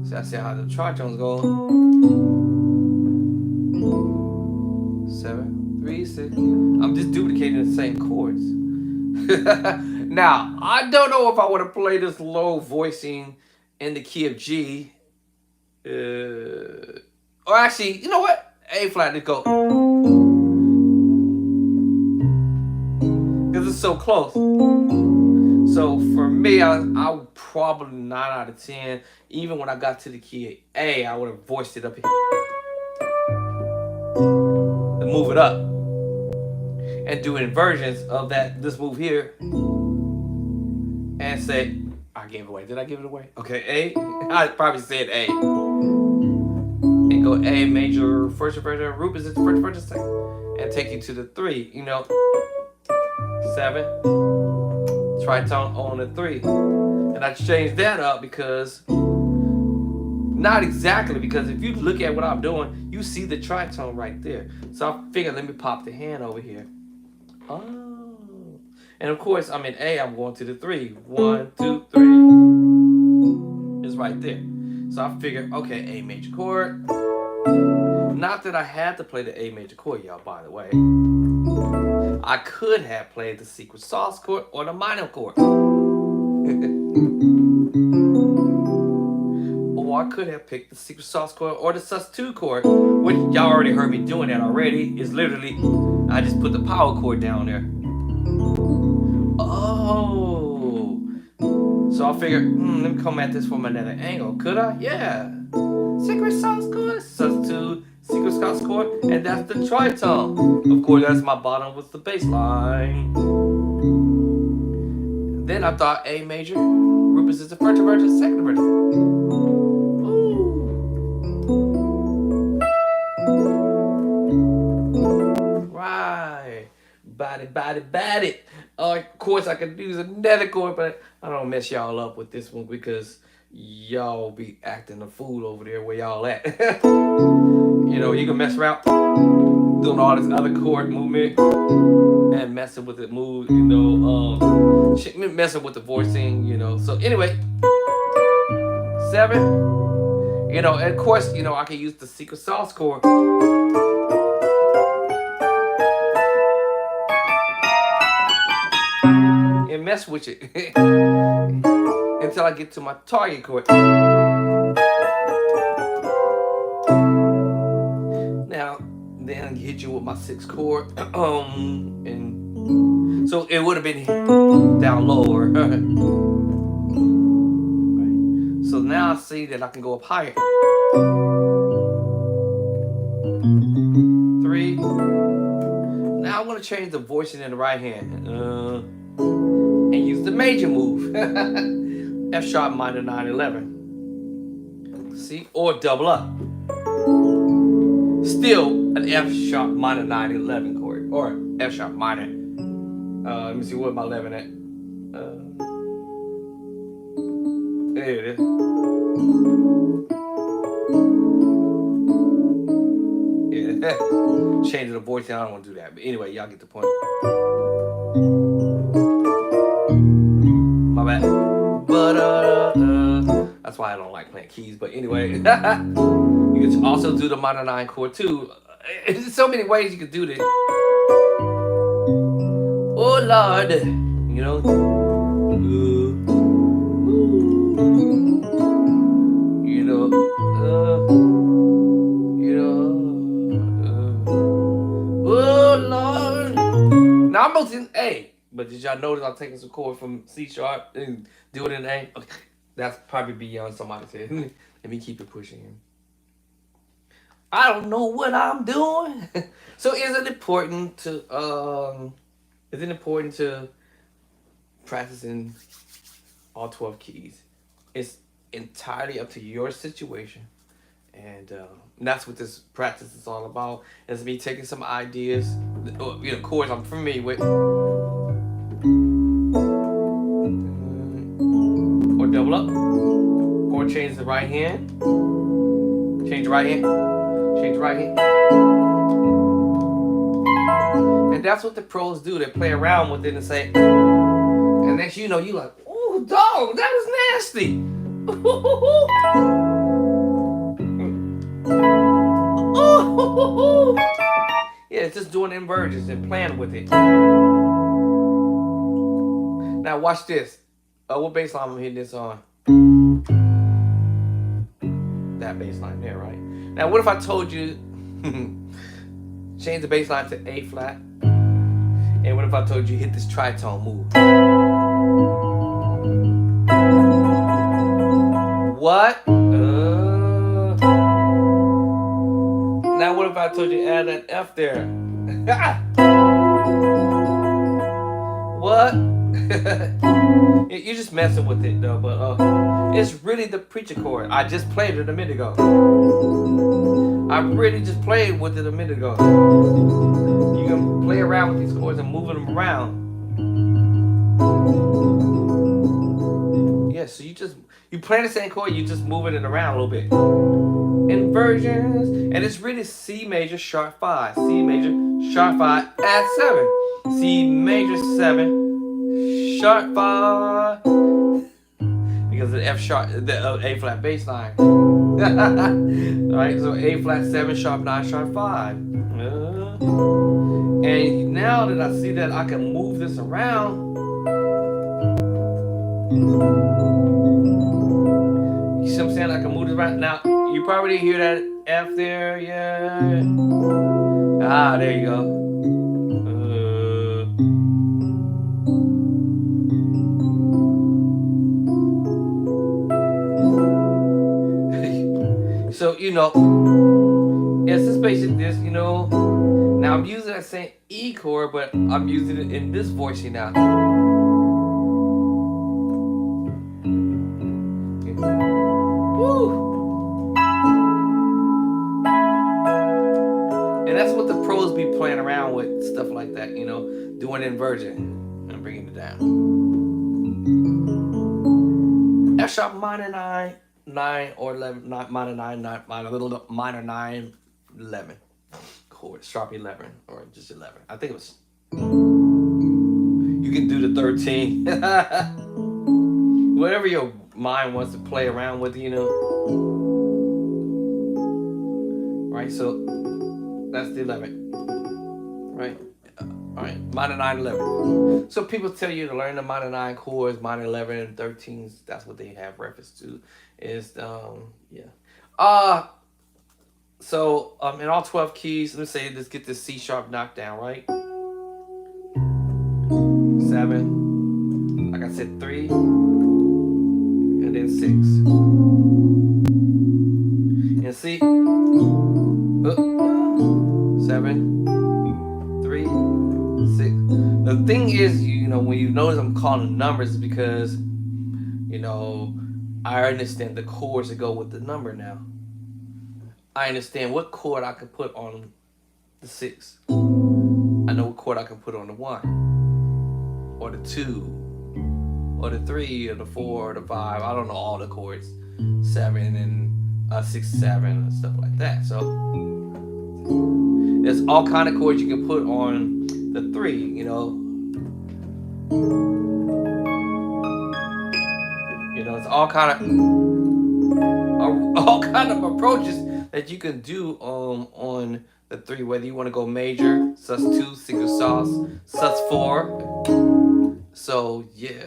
See, I see how the tritones go. 7, 3, 6. I'm just duplicating the same chords. Now, I don't know if I want to play this low voicing in the key of G. Or actually, you know what? A flat to go. Because it's so close. So for me, I would probably 9 out of 10. Even when I got to the key of A, I would have voiced it up here. And move it up. And do inversions of this move here. And say, I gave it away. Did I give it away? Okay, A. I probably said A. And go A major first inversion, rupus is the first inversion second. And take you to the 3, 7. Tritone on the 3. And I changed that up because, not exactly, because if you look at what I'm doing, you see the tritone right there. So I figured, let me pop the hand over here. Oh. And of course, I'm in A, I'm going to the 3. 1, 2, 3. It's right there. So I figured, okay, A major chord. Not that I had to play the A major chord, y'all, by the way. I could have played the secret sauce chord or the minor chord. Or I could have picked the secret sauce chord or the sus2 chord, which y'all already heard me doing that already. It's literally, I just put the power chord down there. Oh. So I figured, let me come at this from another angle. Could I? Yeah. Secret sauce chord, sus2, secret sauce chord, and that's the tritone. Of course, that's my bottom with the bass line. Then I thought A major, rupus is the first inversion, second inversion. Right. Body. Of course, I could use another chord, but I don't mess y'all up with this one because y'all be acting a fool over there where y'all at. You can mess around doing all this other chord movement and messing with the mood, messing with the voicing, So anyway, 7, and of course, I can use the secret sauce chord. And mess with it until I get to my target chord. Now, then I hit you with my 6th chord, and so it would have been down lower. Right. So now I see that I can go up higher. 3. Now I want to change the voicing in the right hand. And use the major move. F sharp minor 9/11. See? Or double up. Still an F sharp minor 9/11 chord. Or F sharp minor. Let me see, what am I 11 at? There it is. Yeah. Change the voice. I don't want to do that. But anyway, y'all get the point. My bad. But that's why I don't like playing keys. But anyway, you can also do the minor 9 chord too. There's so many ways you could do this. Oh Lord, oh Lord. Now I'm both in A. But did y'all notice I'm taking some chord from C sharp and do it in A? Okay, that's probably beyond somebody's head. Let me keep it pushing. I don't know what I'm doing. So is it important to practicing all 12 keys? It's entirely up to your situation And that's what this practice is all about. Is me taking some ideas, chords I'm familiar with, or double up, or change the right hand, change the right hand, change the right hand. And that's what the pros do. They play around with it and say, and next you know, you like, oh, dog, that was nasty. Yeah, it's just doing inversions and playing with it. Now watch this. What bass line I'm hitting this on? That bass line there, right? Now what if I told you change the bass line to A flat? And what if I told you hit this tritone move? What? Now what if I told you add an F there? What? You're just messing with it though, but it's really the preacher chord. I just played it a minute ago. I really just played with it a minute ago. You can play around with these chords and moving them around. Yeah, so you play the same chord, you just moving it around a little bit. Inversions, and it's really C major sharp 5, C major sharp 5 add 7, C major 7 sharp 5, because of the F sharp, the A flat bass line. Alright, so A flat 7 sharp 9 sharp 5. And now that I see that I can move this around, you see what I'm saying? I can move this around. Now, you probably didn't hear that F there, yeah. Ah, there you go. So, it's just basically this, Now I'm using that same E chord, but I'm using it in this voicing now. Woo! And that's what the pros be playing around with, stuff like that, doing inversion and bringing it down. F sharp minor 9, 9 or 11, not minor 9, not minor 9, 11 chord, sharp 11 or just 11. I think it was. You can do the 13. Whatever your mind wants to play around with, Right, so that's the 11. Right? Alright, minor 9, 11. So people tell you to learn the minor 9 chords, minor 11 and 13s. That's what they have reference to. Is yeah. So in all 12 keys, let's say let's get this C sharp knocked down, right? 7. Like I said, 3, and then 6. And see, 7, 3, 6. The thing is, when you notice I'm calling numbers, because I understand the chords that go with the number now. I understand what chord I can put on the 6. I know what chord I can put on the 1, or the 2, or the 3, or the 4, or the 5. I don't know all the chords. 7 and 6, 7, and stuff like that. So there's all kind of chords you can put on the 3. It's all kind of approaches that you can do on the 3, whether you want to go major, sus2, single sus, sus4. So yeah,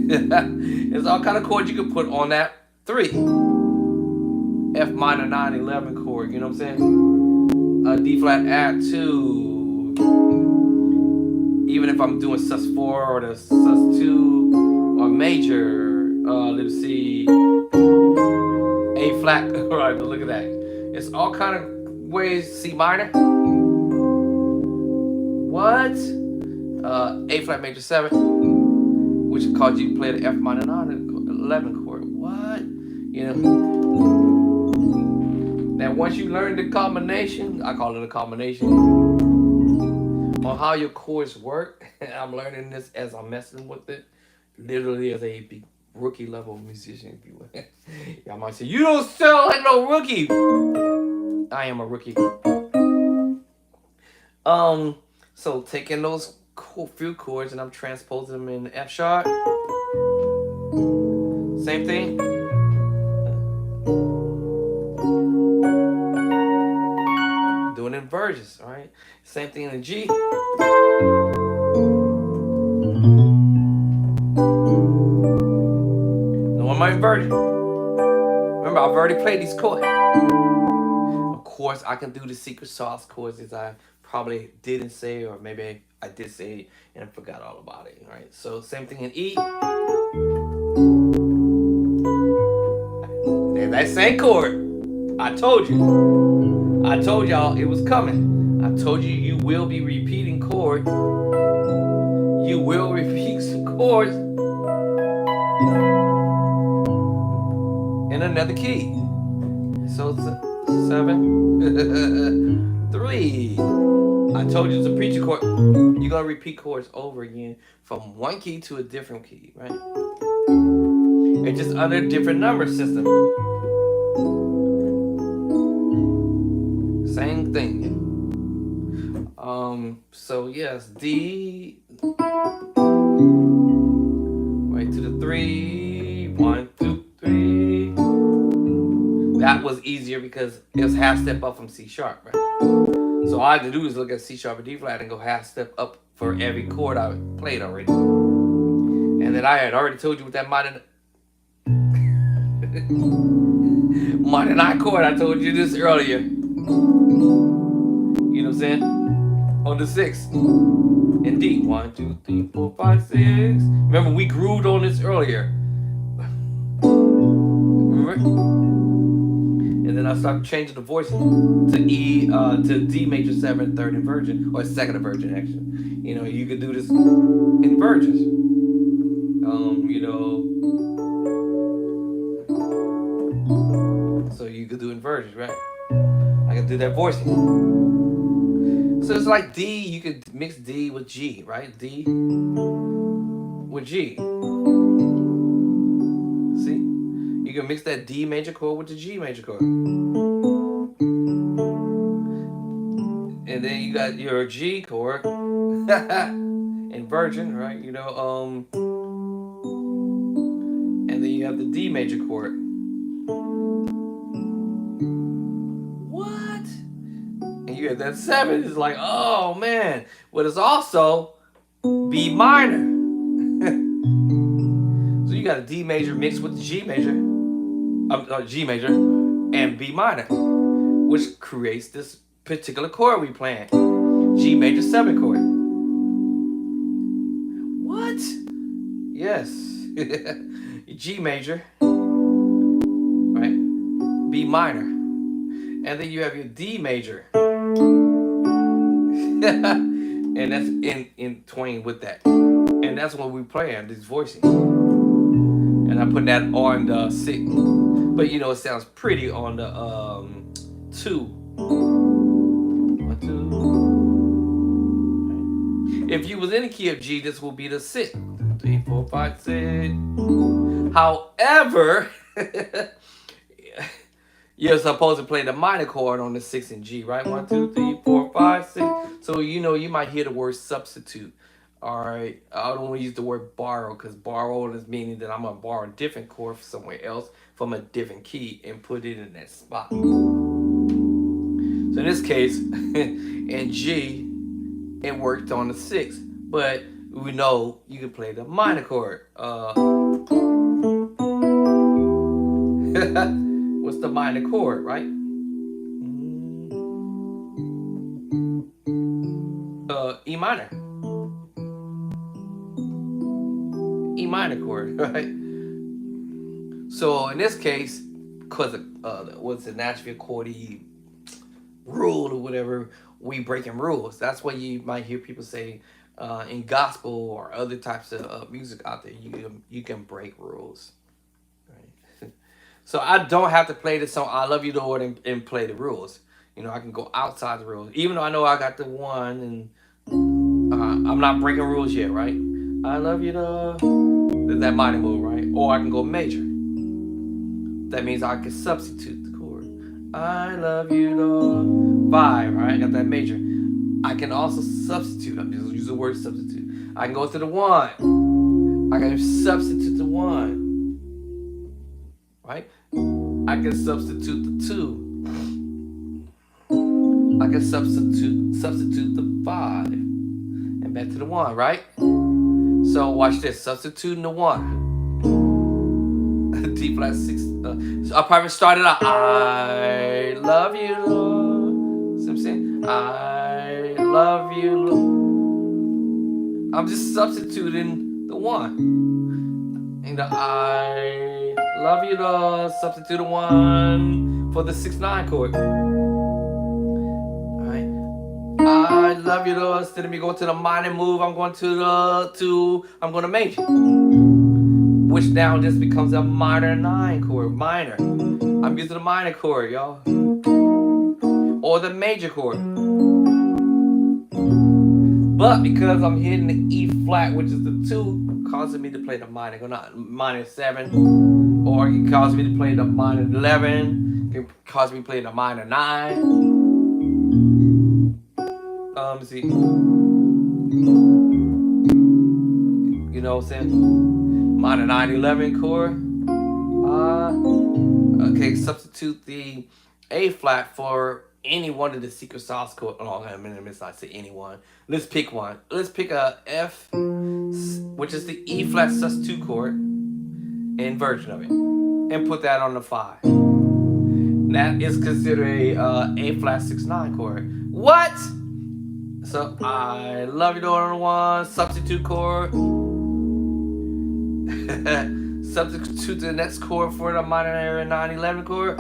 there's all kind of chords you can put on that 3. F minor 9, 11 chord, you know what I'm saying? D flat add 2. Even if I'm doing sus4 or the sus2 or major, let's see, A flat. All right, but look at that. It's all kind of ways. C minor. What? A flat major 7, which caused you to play the F minor 9 and 11 chord. What? Now, once you learn the combination, I call it a combination, on how your chords work, I'm learning this as I'm messing with it, literally as a rookie level musician, if you will. Y'all might say, you don't sound like no rookie. I am a rookie. So taking those few chords and I'm transposing them in F sharp. Same thing. Doing inversions, all right? Same thing in the G. No, I'm inverted. Remember, I've already played these chords. Of course, I can do the secret sauce chords as I probably didn't say, or maybe I did say and I forgot all about it, all right? So same thing in E. There's that same chord. I told you. I told y'all it was coming. I told you you will be repeating chords. You will repeat some chords in another key. So 7, 3. I told you it's a preacher chord. You're gonna repeat chords over again from one key to a different key, right? It's just under a different number system. Same thing. So yes, D. Right to the 3. 1, 2, 3. That was easier because it was half step up from C sharp, right? So all I had to do is look at C sharp and D flat and go half step up for every chord I played already. And then I had already told you with that minor 9 chord, I told you this earlier. You know what I'm saying? On the 6. And D. 1, 2, 3, 4, 5, 6. Remember, we grooved on this earlier. Remember? And then I started changing the voice to E, to D major 7, 3rd inversion, or 2nd inversion, actually. You know, you could do this inversions. You know. So you could do inversions, right? I could do that voicing. So it's like D, you could mix D with G, right? D with G. See? You can mix that D major chord with the G major chord. And then you got your G chord, inversion, right? You know, and then you have the D major chord. What? And you have that 7. It's like, oh man. But it's also B minor. So you got a D major mixed with the G major, G major, and B minor, which creates this particular chord we playing. G major 7 chord. What? Yes. G major, right? B minor. And then you have your D major. And that's in twain with that. And that's what we play on, this voicing. And I put that on the 6. But you know, it sounds pretty on the 2. 1, 2. If you was in the key of G, this will be the 6. 3, 4, 5, 6. However, you're supposed to play the minor chord on the 6 and G, right? 1, 2, 3, 4, 5, 6. So you know you might hear the word substitute. All right, I don't want to use the word borrow because borrow is meaning that I'm gonna borrow a different chord from somewhere else from a different key and put it in that spot. So in this case, in G, it worked on the 6, but we know you can play the minor chord. What's the minor chord, right? E minor. E minor chord, right? So in this case, because of what's the Nashville Chordy rule or whatever, we breaking rules. That's why you might hear people say in gospel or other types of music out there, you can break rules, right? So I don't have to play the song "I Love You Lord" and play the rules. You know, I can go outside the rules, even though I know I got the one, and I'm not breaking rules yet, right? I love you, Lord. There's that minor move, right? Or I can go major. That means I can substitute the chord. I love you, Lord. 5, right? I got that major. I can also substitute. I'm just use the word substitute. I can go to the 1. I can substitute the 1, right? I can substitute the 2. I can substitute the 5, and back to the 1, right? So watch this. Substituting the 1. D flat 6. So I'll probably start it out. I love you, Lord. See what I'm saying? I love you, Lord. I'm just substituting the 1. And the I love you, Lord. Substitute the 1 for the 6/9 chord. Alright. I love you, Lord. Instead of me going to the minor move, I'm going to the 2. I'm going to major, which now just becomes a minor 9 chord. Minor. I'm using the minor chord, y'all. Or the major chord. But because I'm hitting the E flat, which is the 2, causing me to play the minor. Not minor 7. Or it causes me to play the minor 11. It causes me to play the minor 9. Let's see. You know what I'm saying? Minor 9/11 chord. Okay, substitute the A flat for any one of the secret sauce chords. Oh, I mean, let's not say any one. Let's pick one. Let's pick a F, which is the E flat sus2 chord, inversion of it, and put that on the 5. That is considered a flat 6/9 chord. What? So I love you, Lord, on the 1. Substitute chord. Substitute the next chord for the minor 9/11 chord.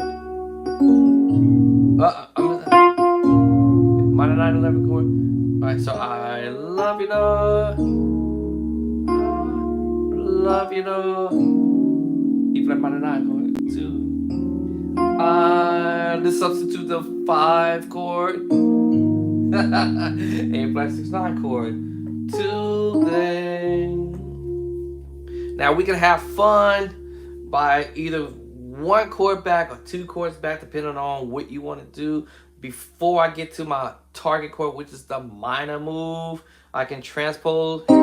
Minor 9/11 chord. Alright, so I love you, Lord. Love you, Lord. E flat minor 9 chord. 2. Let's substitute the 5 chord. A flat 6/9 chord. 2 then. Now we can have fun by either 1 chord back or 2 chords back, depending on what you want to do. Before I get to my target chord, which is the minor move, I can transpose and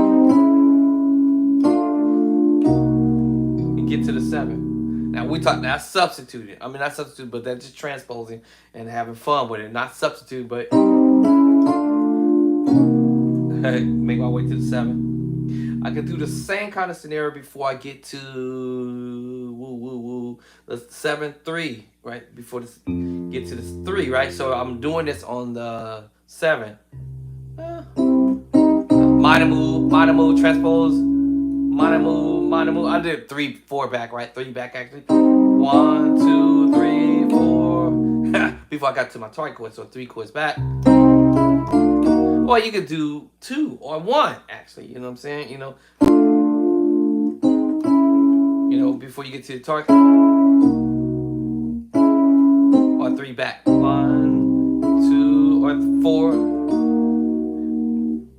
get to the 7. Now we talk that's substituting. I mean not substitute, but that's just transposing and having fun with it. Not substitute, but make my way to the 7. I can do the same kind of scenario before I get to the 7/3, right? Before this get to this 3, right? So I'm doing this on the 7. Minor move, transpose, minor move. I did 3, 4 back, right? 3 back actually. 1, 2, 3, 4. Before I got to my target chord, so 3 chords back. Or you could do 2 or 1, actually. You know what I'm saying? You know, before you get to the target. Or 3 back. 1, 2, or 4.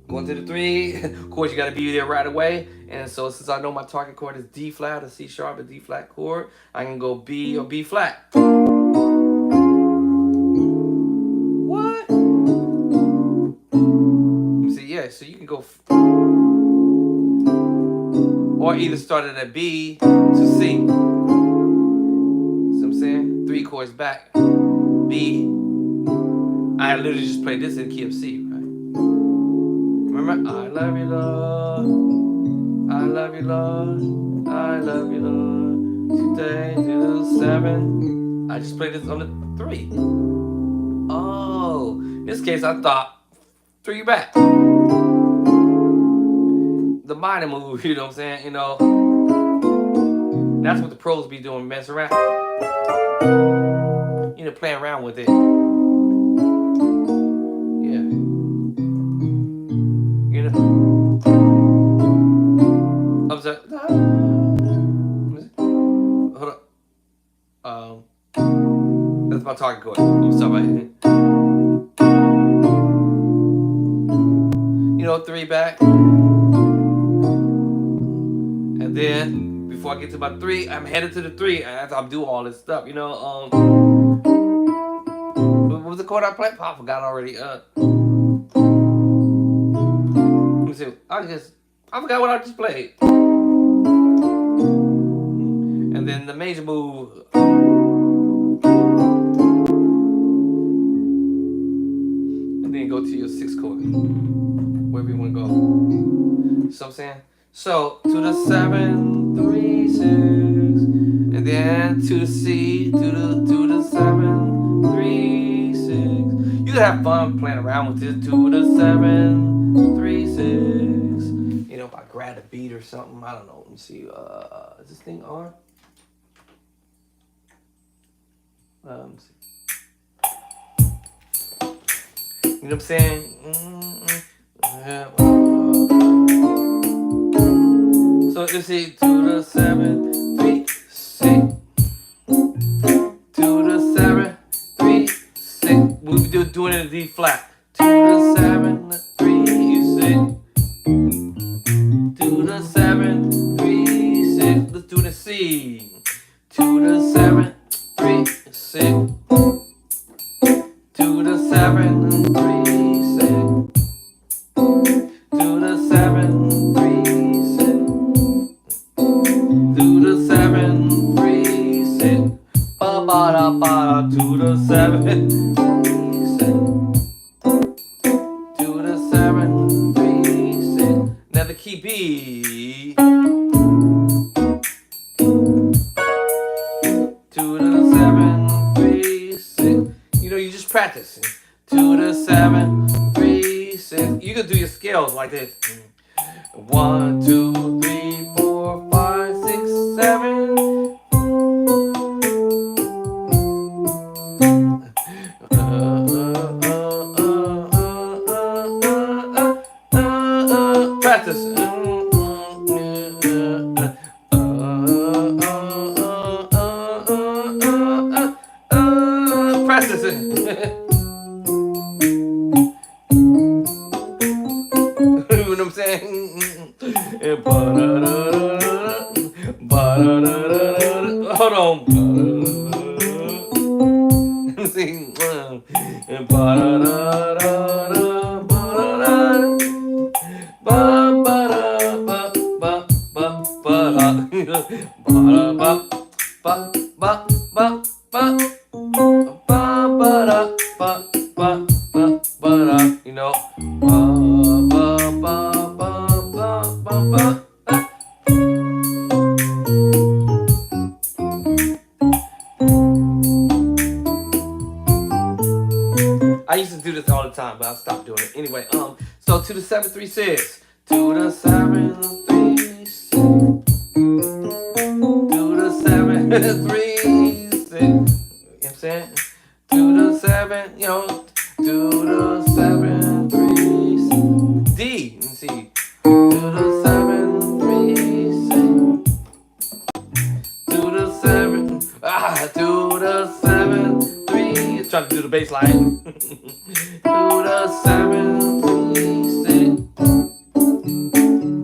Going to the 3. Of course, you got to be there right away. And so since I know my target chord is D flat, a C sharp, a D flat chord, I can go B or B flat. So you can go or either start at a B to C. See what I'm saying? 3 chords back. B. I literally just played this in the key of C, right? Remember? I love you, Lord. I love you, Lord. I love you, Lord. Today to the 7. I just played this on the 3. Oh, in this case I thought 3 back. The minor move, you know what I'm saying? You know, that's what the pros be doing, mess around. You know, playing around with it. Yeah. You know. I'm sorry. Hold up. my target chord. I'm sorry. You know, 3 back. And then before I get to my 3, I'm headed to the 3 after I do all this stuff. You know, what was the chord I played? I forgot already. Let me see. I forgot what I just played. And then the major move. And then go to your 6th chord. Wherever you want to go. You know what I'm saying? So to the 7, 3, 6, and then to the C, to the 7, 3, 6. You can have fun playing around with this. To the 7, 3, 6. You know, if I grab a beat or something, I don't know. Let me see. Is this thing on? Let me see. You know what I'm saying? So you see, to the 7, 3, 6. To the 7, 3, 6. We'll be doing it in D flat. To the 7, 3, 6. To the 7, 3, 6. Let's do the C. To the 7, 3, 6. To the 7, 3, 6. To the 7, 3, 6. To the 7, 3, 6. Ba ba da ba da. To the 7, 3, 6. To the 7, 3, 6. Now the key B. To the 7, 3, 6. You know, you just practicing. To the 7, 3, 6. You can do your scales like this. 1, 2, 3, 4, 5, 6, 7. Practice. Practice it. You know what I'm saying? Hold on. See. You know. I used to do this all the time, but I stopped doing it. Anyway, so to the 7, 3, 6. To the 7, 3, 6. To the 7, 3, 6. You know what I'm saying? To the 7, you know, to the 7, 3, 6. D, let me see. To the 7, 3, 6. To the 7, to the 7, 3. Trying to do the bass line. To the 7, 3, 6.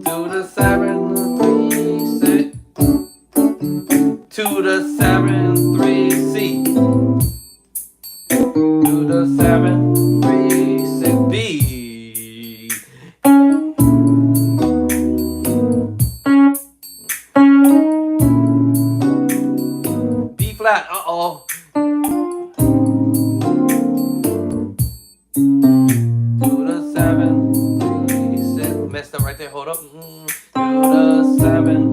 To the 7, 3, 6. To the 7, 3, C. To the 7, 3, 6, B. B flat, uh-oh. To the 7, 3, 6. Messed up right there, hold up. To the 7,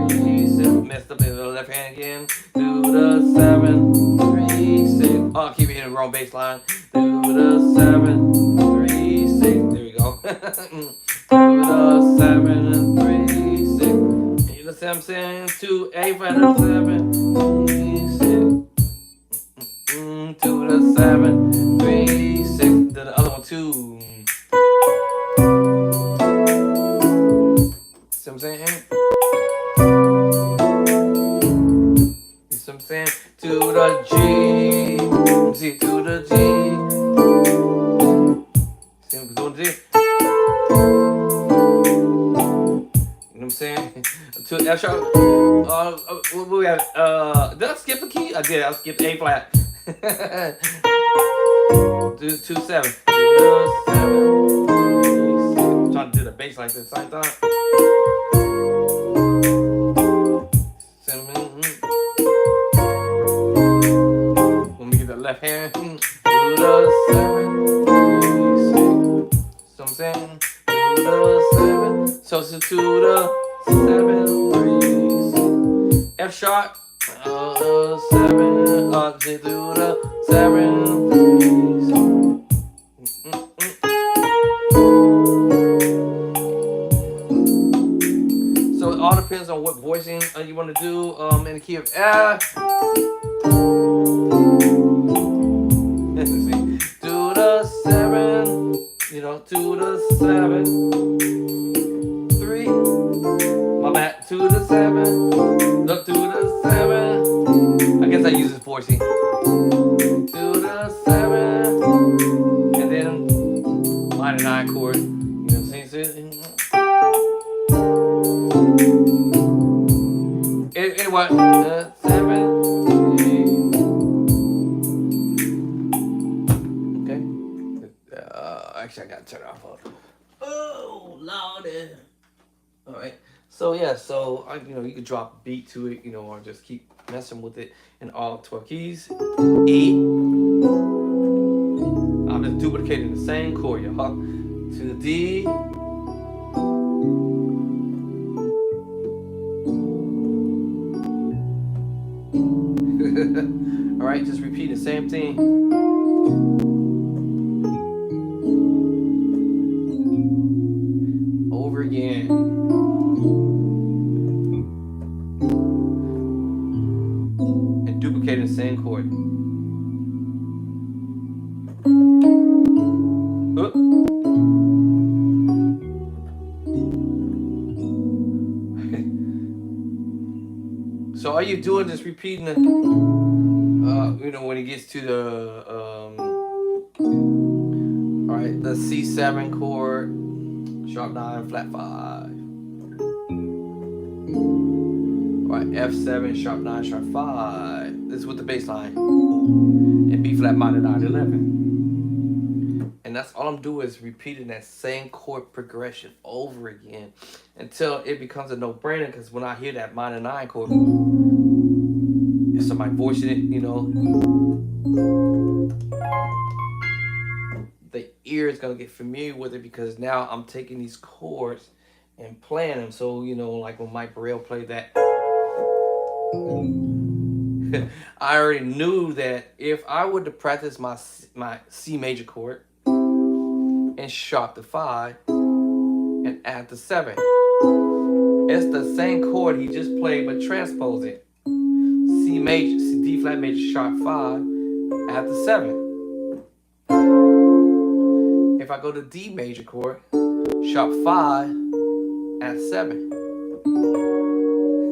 3, 6. Messed up in the left hand again. To the 7, 3, 6. Oh, I keep hitting the wrong bass line. To the 7, 3, 6. There we go. To the 7, 3, 6. You know what I'm saying? To A flat, 7, 3, 6. To the 7, 3, 6. To the other one, 2. See what I'm saying? You see what I'm saying? To the G. F sharp. What we have? Did I skip a key? I did. I skipped A flat. 2 7. 7. Trying to do the bass like at the same time. 7. Let me get the left hand. Do the 7. 3 6. So I'm saying. Do the 7. So it's to the 7 3 F sharp. 7 up to the 7 3. So it all depends on what voicing you want to do in the key of F. See, to the 7, you know, to the 7 3. My bad, to the 7. Look to the 7. I guess I use this voicing. To the 7, and then minor 9 chord. You know what I'm saying? Anyway, 7. Okay. Actually, I gotta turn it off. Oh, Lordy. All right. So yeah, so you know, you could drop a beat to it, you know, or just keep messing with it in all 12 keys. E. I'm just duplicating the same chord, y'all. To the D. All right, just repeat the same thing. Over again. And duplicate the same chord. So all you're doing is repeating the, you know, when it gets to the, all right, the C7 chord, sharp 9, flat 5. All right, F7, sharp 9, sharp 5. This is with the bass line. And B flat minor 9, 11. And that's all I'm doing is repeating that same chord progression over again until it becomes a no-brainer. Because when I hear that minor 9 chord, if somebody voicing it, you know, the ear is gonna get familiar with it because now I'm taking these chords and playing them. So, you know, like when Mike Burrell played that, I already knew that if I were to practice my C major chord and sharp the 5 and add the 7, it's the same chord he just played but transpose it. C major, C, D flat major, sharp 5, add the 7. If I go to D major chord, sharp 5, add 7.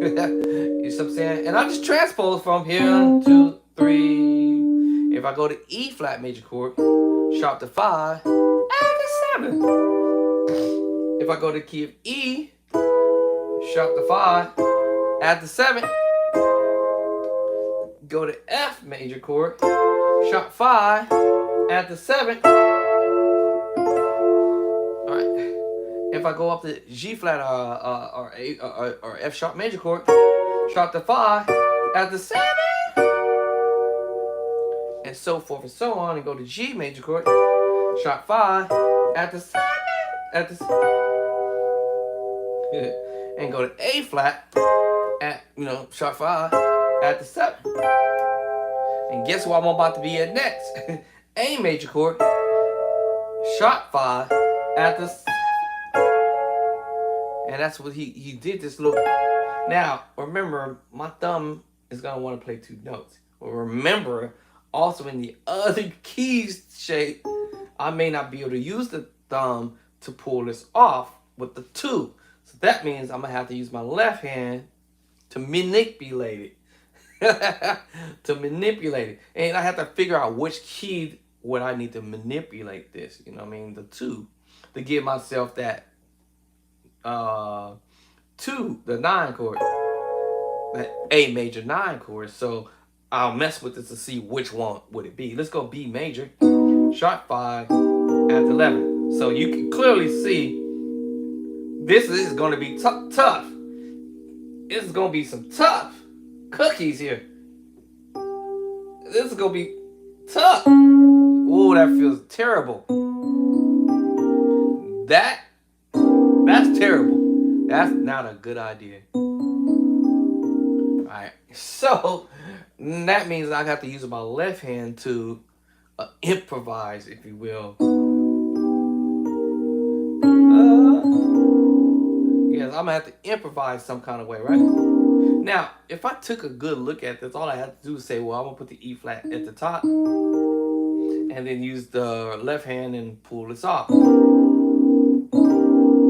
You see what I'm saying? And I just transpose from here 2 3. If I go to E flat major chord, sharp to 5, add the 7. If I go to key of E, sharp to 5, add the 7. Go to F major chord, sharp 5, add the 7. All right. If I go up to G flat or F sharp major chord, sharp to 5, add the 7, and so forth and so on, and go to G major chord, sharp 5, add the 7, add the 7, and go to A flat, at, you know, sharp 5, add the 7. And guess what I'm about to be at next? A major chord, sharp 5, add the 7. And that's what he did this little. Now, remember, my thumb is going to want to play 2 notes. But remember, also in the other keys shape, I may not be able to use the thumb to pull this off with the 2. So that means I'm going to have to use my left hand to manipulate it. To manipulate it. And I have to figure out which key would I need to manipulate this. You know what I mean? The 2. To give myself that the 9 chord, the A major 9 chord. So I'll mess with this to see which one would it be. Let's go B major, sharp 5 after 11. So you can clearly see this is going to be tough. This is going to be some tough cookies here. This is going to be tough. Oh, that feels terrible. That's terrible. That's not a good idea. Alright, so that means I have to use my left hand to improvise, if you will. Yes, I'm gonna have to improvise some kind of way, right? Now, if I took a good look at this, all I have to do is say, well, I'm gonna put the E flat at the top and then use the left hand and pull this off.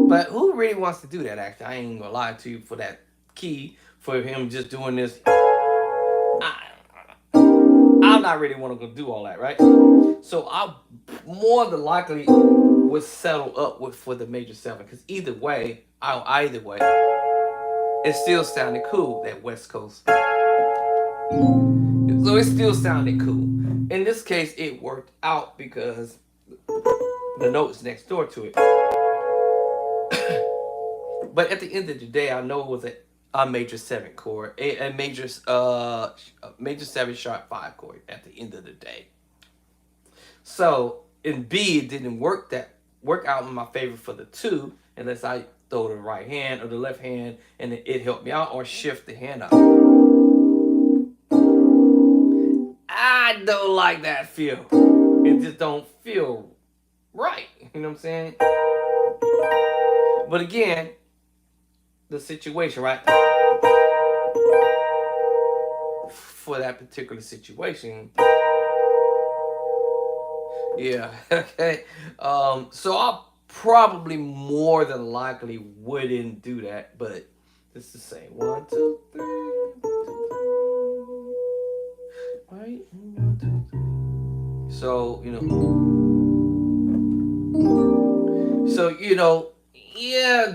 But who really wants to do that, actually? I ain't gonna lie to you for that key, for him just doing this. I'm not really want to go do all that, right? So I more than likely would settle up with for the major 7, because either way, it still sounded cool, that West Coast. So it still sounded cool. In this case, it worked out because the note's next door to it. But at the end of the day, I know it was a major 7 chord, a major 7 sharp 5 chord at the end of the day. So in B, it didn't work out in my favor for the 2, unless I throw the right hand or the left hand and it helped me out, or shift the hand out. I don't like that feel. It just don't feel right. You know what I'm saying? But again, the situation, right? For that particular situation. Yeah, okay. So I probably more than likely wouldn't do that, but it's the same. 1, 2, 3, 1, 2, 3. Right? 1, 2, 3. So, yeah,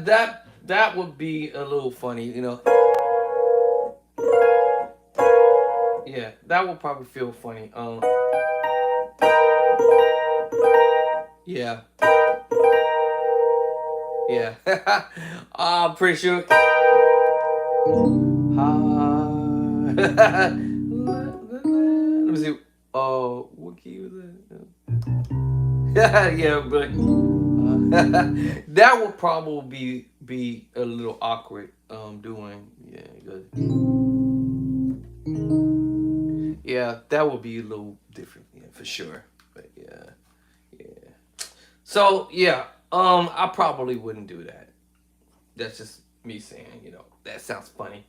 that would be a little funny, Yeah, that would probably feel funny. Yeah. Yeah. I'm pretty sure. Let me see. Oh, what key was that? Yeah, but that would probably be a little awkward. Doing. Yeah, good. Yeah, that would be a little different. Yeah, for sure. But yeah. So yeah, I probably wouldn't do that. That's just me saying, that sounds funny.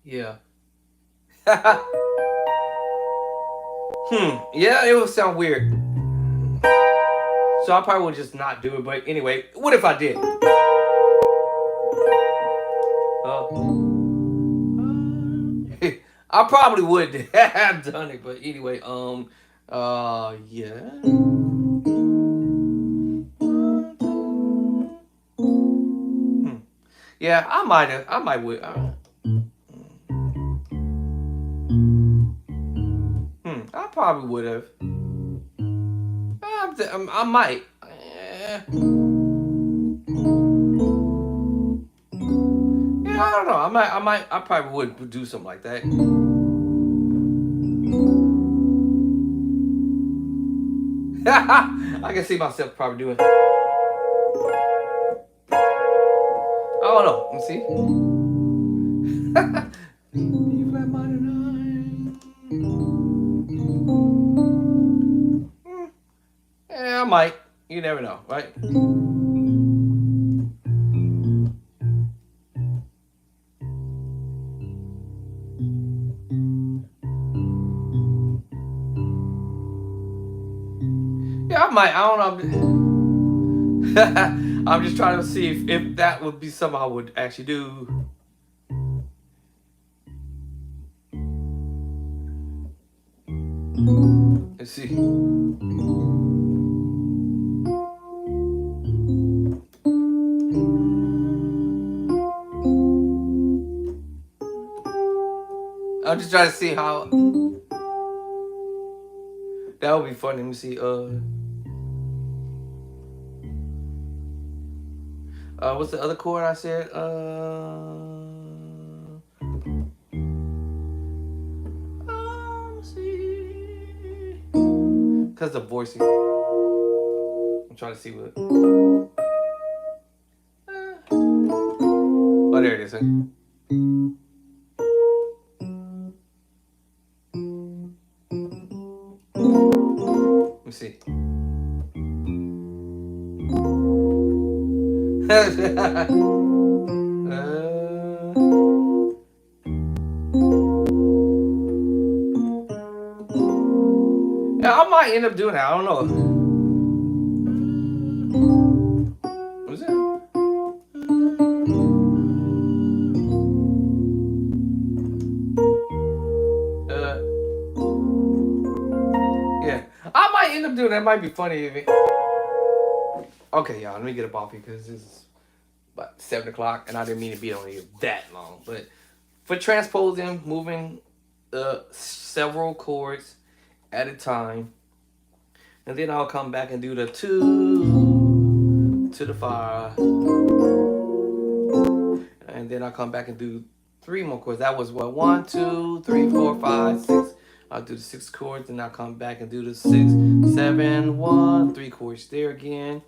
Yeah. Yeah, it would sound weird. So I probably would just not do it. But anyway, what if I did? I probably would have done it, but anyway, yeah. Yeah, I would. I probably would have. I might. Yeah, I don't know. I probably would do something like that. I can see myself probably doing. I don't know. Let me see. D flat minor 9. Yeah, I might. You never know, right? Yeah, I might. I don't know. I'm just trying to see if that would be something I would actually do. Let's see. just trying to see how that would be funny. Let me see. What's the other chord I said? Let's see. Cause the voicing. I'm trying to see what. Oh, there it is. Huh? Let me see. Yeah, I might end up doing that. I don't know. What is it? Yeah, I might end up doing that. Might be funny if it. Okay, y'all, let me get up off here because it's about 7 o'clock and I didn't mean to be on here that long. But for transposing, moving several chords at a time, and then I'll come back and do the 2 to the 5, and then I'll come back and do 3 more chords. That was what, 1, 2, 3, 4, 5, 6. I'll do the 6 chords, and I'll come back and do the 6, 7, 1, 3 chords there again.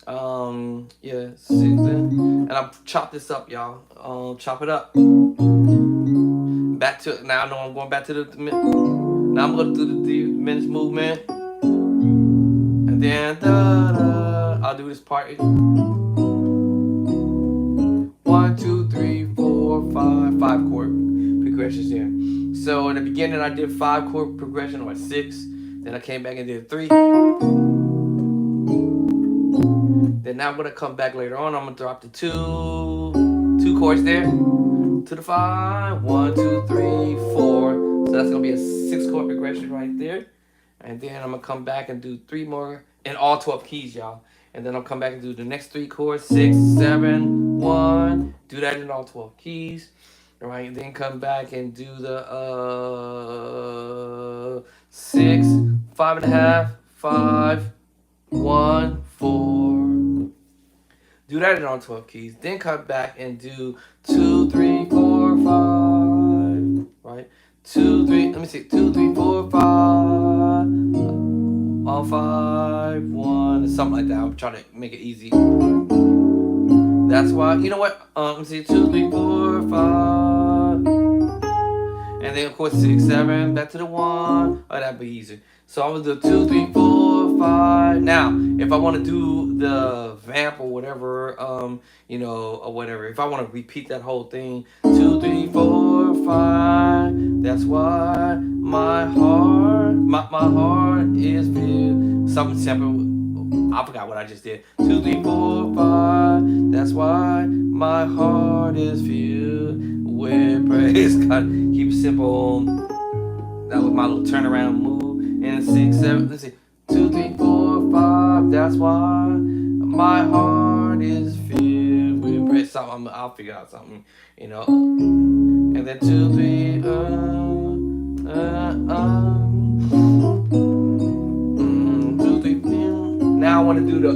Yeah, 6, and I'll chop this up, y'all. Chop it up. Back to now. I know I'm going back to the now. I'm going to do the diminished movement, and then I'll do this part. 1, 2, 3, 4, 5 chord progressions here. So in the beginning, I did 5 chord progression or 6. Then I came back and did 3. Then now I'm gonna come back later on. I'm gonna drop the 2 chords there to the 5. 1, 2, 3, 4. So that's gonna be a 6 chord progression right there. And then I'm gonna come back and do 3 more in all 12 keys, y'all. And then I'll come back and do the next 3 chords, 6, 7, 1. Do that in all 12 keys. All right, and then come back and do the 6, 5.5, 5, 1, 4. Do that in all 12 keys. Then come back and do 2, 3, 4, 5. Right? 2, 3. Let me see. 2, 3, 4, 5. All 5, 1, something like that. I'm trying to make it easy. That's why. You know what? Let me see. 2, 3, 4, 5. And then of course 6, 7. Back to the 1. Oh, that'd be easy. So I'm gonna do 2, 3, 4, 5. Now, if I want to do the vamp or whatever, you know, or whatever, if I want to repeat that whole thing, 2, 3, 4, 5. That's why my heart is filled. Something simple. I forgot what I just did. 2, 3, 4, 5. That's why my heart is filled with praise. God, keep it simple. That was my little turnaround move. And 6, 7, let's see, 2, 3, 4, 5. That's why my heart is filled with praise. Something, I'll figure out something, you know. And then 2, 3, 2, 3. Now I want to do the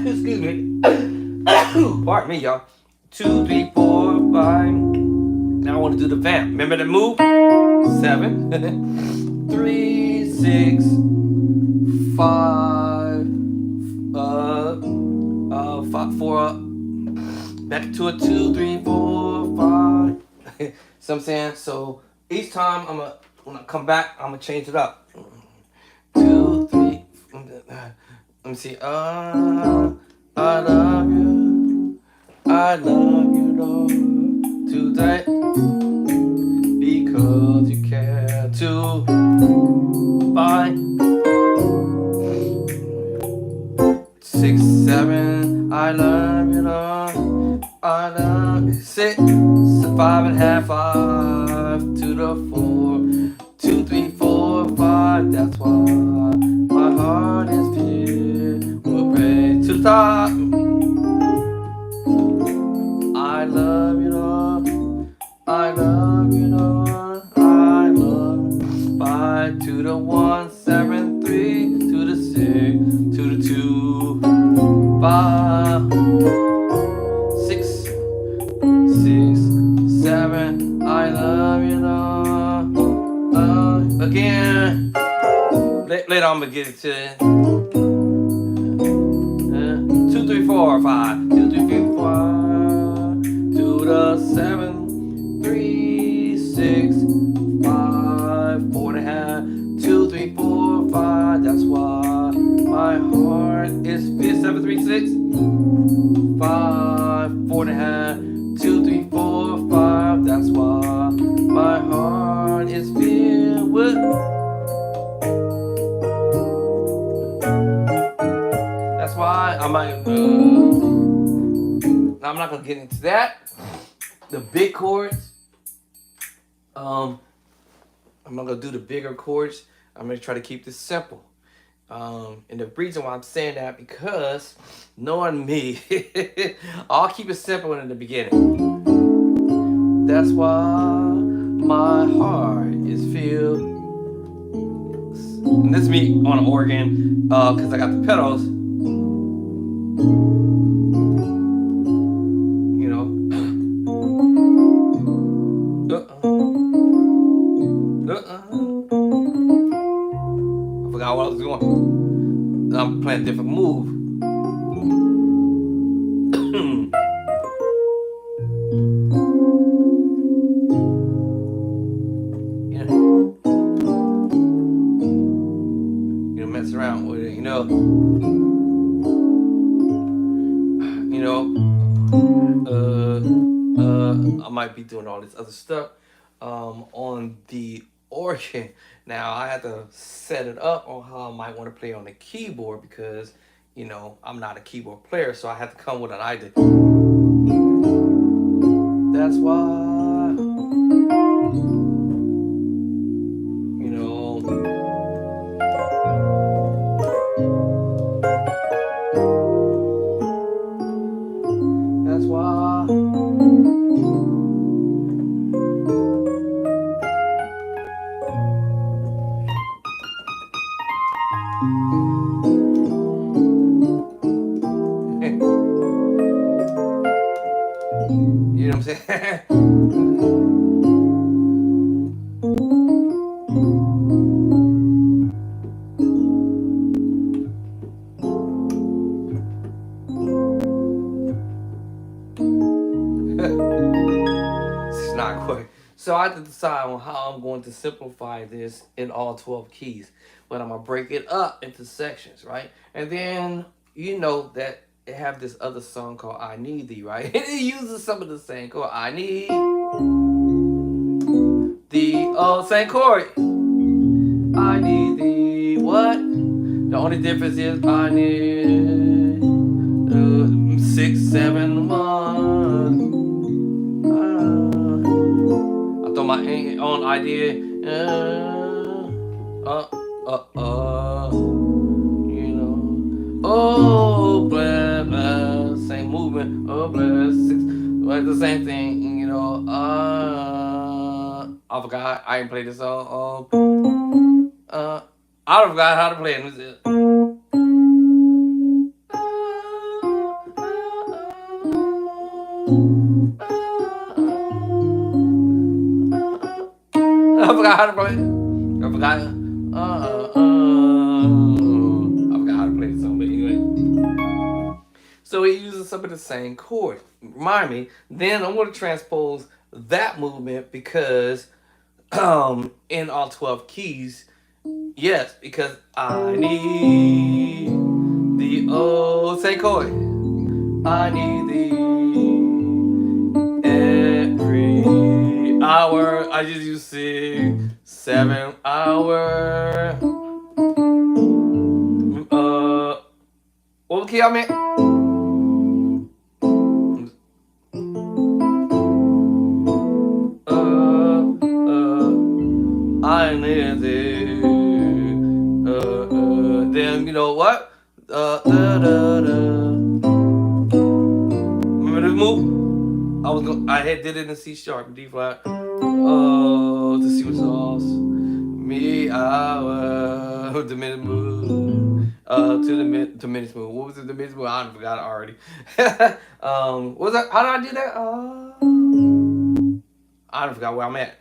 excuse me. Pardon me, y'all. 2, 3, 4, 5. Now I want to do the vamp. Remember the move? 7, 3, 6, 5, 5, 4, back to a 2, 3, 4, 5. So I'm saying, so each time when I come back, I'm gonna change it up. 2, 3. Let me see. I love you, Lord, today because you care to find 6, 7. I love you, Lord. I love you. 6, 5.5, 5 to the 4. 2, 3, 4, 5. That's why my heart is filled with praise. To the top. I love you, Lord. I love you, Lord. 5 to the 1, 7, 3 to the 6 to the 2, 5, 6, 6, 7. I love you, Lord. Again. Later I'm gonna get it to it. 2, 3, 4, 5. 2, 3, 4 to the 7, 3, 6, 5, 4.5. 2, 3, 4, 5. That's why my heart is 7, 3, 6, 5, 4.5. 2, 3, 4, 5. That's why my heart is filled with. That's why I might. I'm not gonna get into that. The big chords. I'm not gonna do the bigger chords. I'm gonna try to keep this simple. And the reason why I'm saying that, because knowing me, I'll keep it simple in the beginning. That's why my heart is filled. And this is me on an organ, because I got the pedals. You know. I forgot what I was doing. I'm playing a different move. Mess around with it, I might be doing all this other stuff on the organ. Now I have to set it up on how I might want to play on the keyboard, because I'm not a keyboard player, so I have to come with an idea. That's why that's why you know what I'm saying? It's not quite. So I have to decide on how I'm going to simplify this in all 12 keys. But I'm going to break it up into sections, right? And then, that it have this other song called I Need Thee, right? And it uses some of the same chord. I need the same chord. I need thee. What? The only difference is I need 6, 7, 1. I thought my own idea. Oh, blah, blah, same movement. Oh, blah, 6, like the same thing. I forgot. I ain't played this song. I forgot how to play it. I forgot how to play it. I forgot how to play the song, but anyway. So it uses some of the same chords. Remind me. Then I'm going to transpose that movement, because in all 12 keys, yes, because I need the same chord. I need the every hour. I just use 6, 7 hour. What key I'm in? I need it. Then you know what? Remember this move? I did it in C sharp, D flat. To see what's else. Me, I power, diminished mood, to the diminished mood. What was the diminished mood? I forgot it already. What was that? How did I do that? I forgot where I'm at.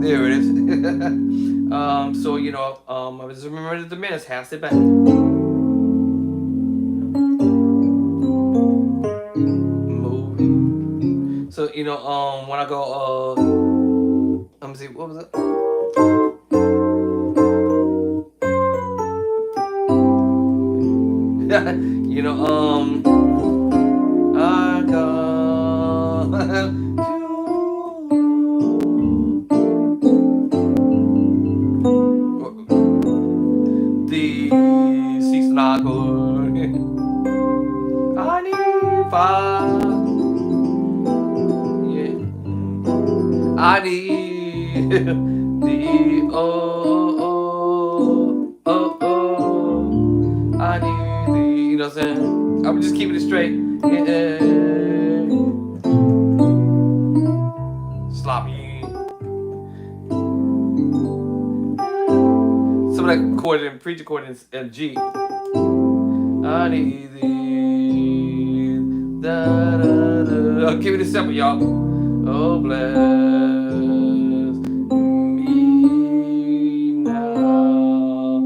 There it is. So you know, I just remember the minutes, half it back. Move. So you know, when I go, let me see, what was it? You know, I come to the six chord. I need five. Yeah. I need the I need the, you know what I'm saying? I'm just keeping it straight. Yeah. Sloppy. Some of that chord and preacher chord in G. I need the da da da. I'll give it a simple, y'all. Oh, bless me now.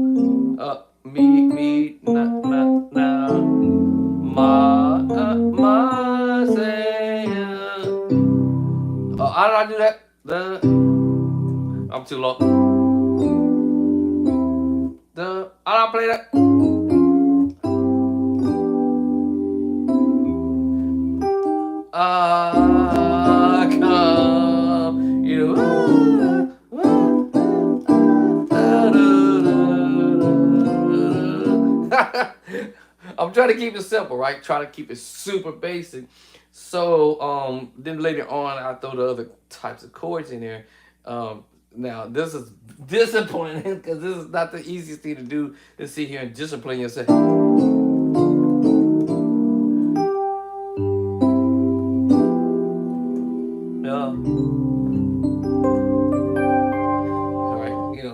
Me now. My Savior. How did I do that? I'm too low. How do I play that? Come, you know. I'm trying to keep it simple, right? Try to keep it super basic. So then later on, I throw the other types of chords in there. Now this is disciplining because this is not the easiest thing to do, to sit here and discipline yourself.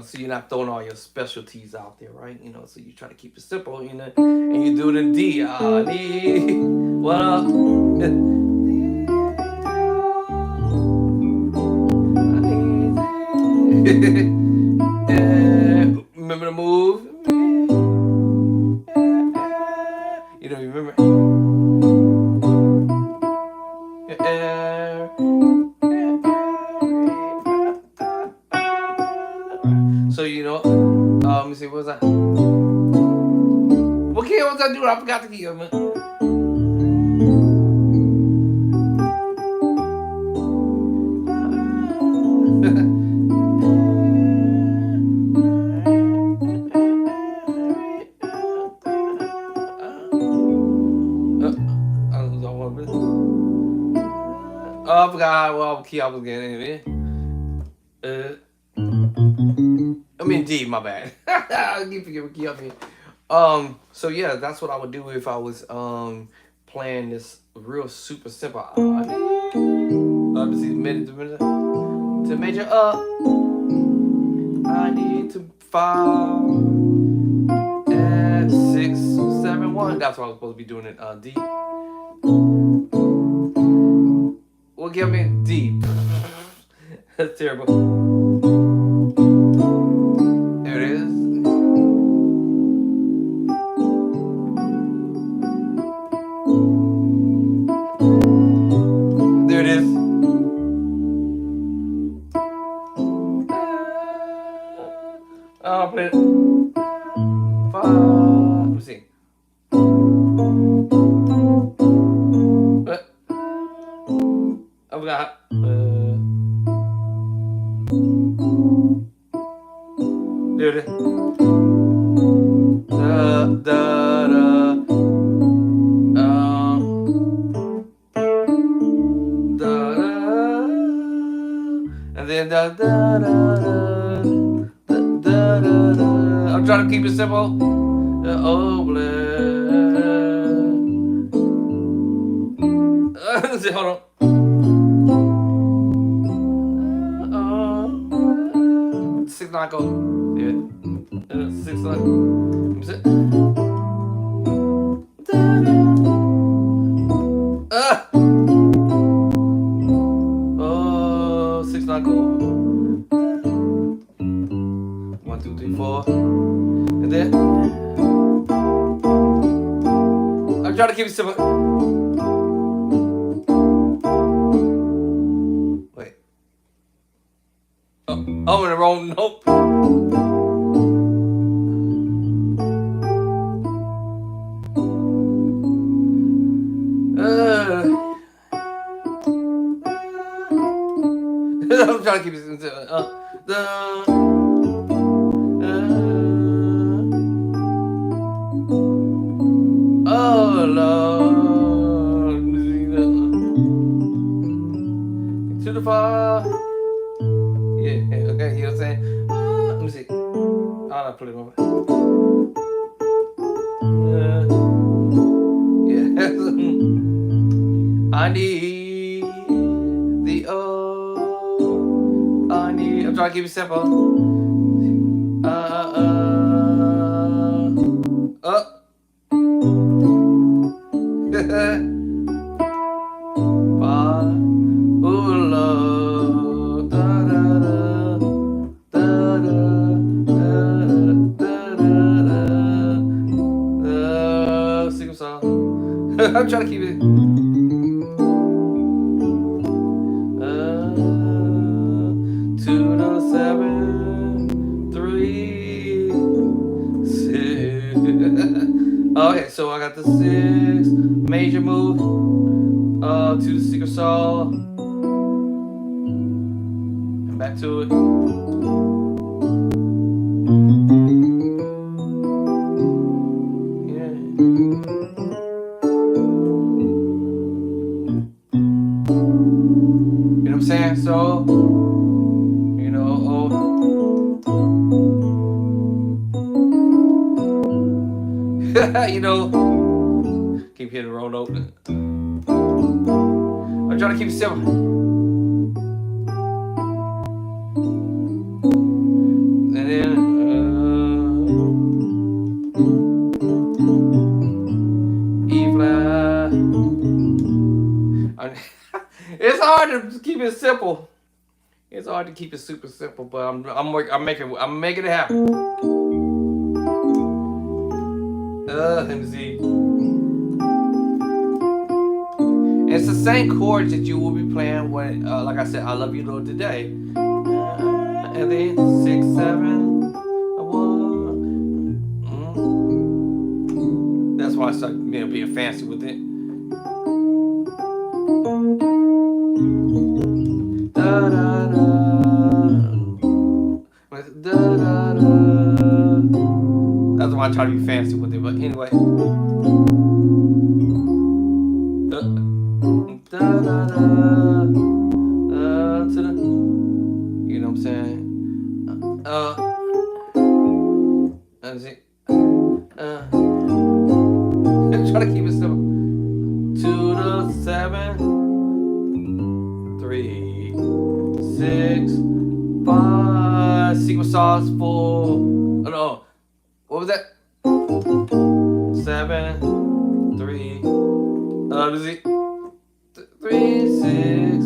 So you're not throwing all your specialties out there, right? You know, so you try to keep it simple, you know, and you do it in D. I need what up? Remember the move? You know, you remember? So you know, let me see, what was that? What key was I doing? I forgot the key, man. I forgot what key I was getting in. I mean D, my bad. I keep forgetting what key I'm in. So yeah, that's what I would do if I was playing this real super simple. Let me see, to major up. I need to 5 and 6 7 1. That's what I was supposed to be doing in D. Well, give me D. That's terrible. There it is. There it is. I'll play it. 5. Let me see. I've got there it is. And then I'm trying to keep it simple. Oh, bless Hold on. 6 9 go. Yeah. 6 9. Is it? Oh, 6 9 go. 1 2 3 4. And then I'm trying to keep it simple. Wait. Oh, I'm in the wrong note. I'm trying to keep it simple. Oh Lord, to the far. Yeah, okay, you know what I'm saying? Let me see. I'll play it over. Yeah. I need the I need. I'm trying to keep it simple. I'm trying to keep it. To the 7 3 6. Okay, so I got the 6 major move. To the secret saw. And back to it. Saying so, you know, you know, keep hitting the road open. I'm trying to keep it simple. And then, E flat. It's hard to keep it simple. It's hard to keep it super simple, but I'm making it happen. Let me see. It's the same chords that you will be playing when, like I said, I love you, Lord, today. And then 6 7 1. That's why I started being fancy with it. Da, da, da. Da, da, da. That's why I try to be fancy with it, but anyway. Da, da, da. To the, you know what I'm saying? That's it. Try to keep it simple. To the 7 3 6 5. Secret sauce full. Oh no. What was that? 7 3. Let's see. 3 6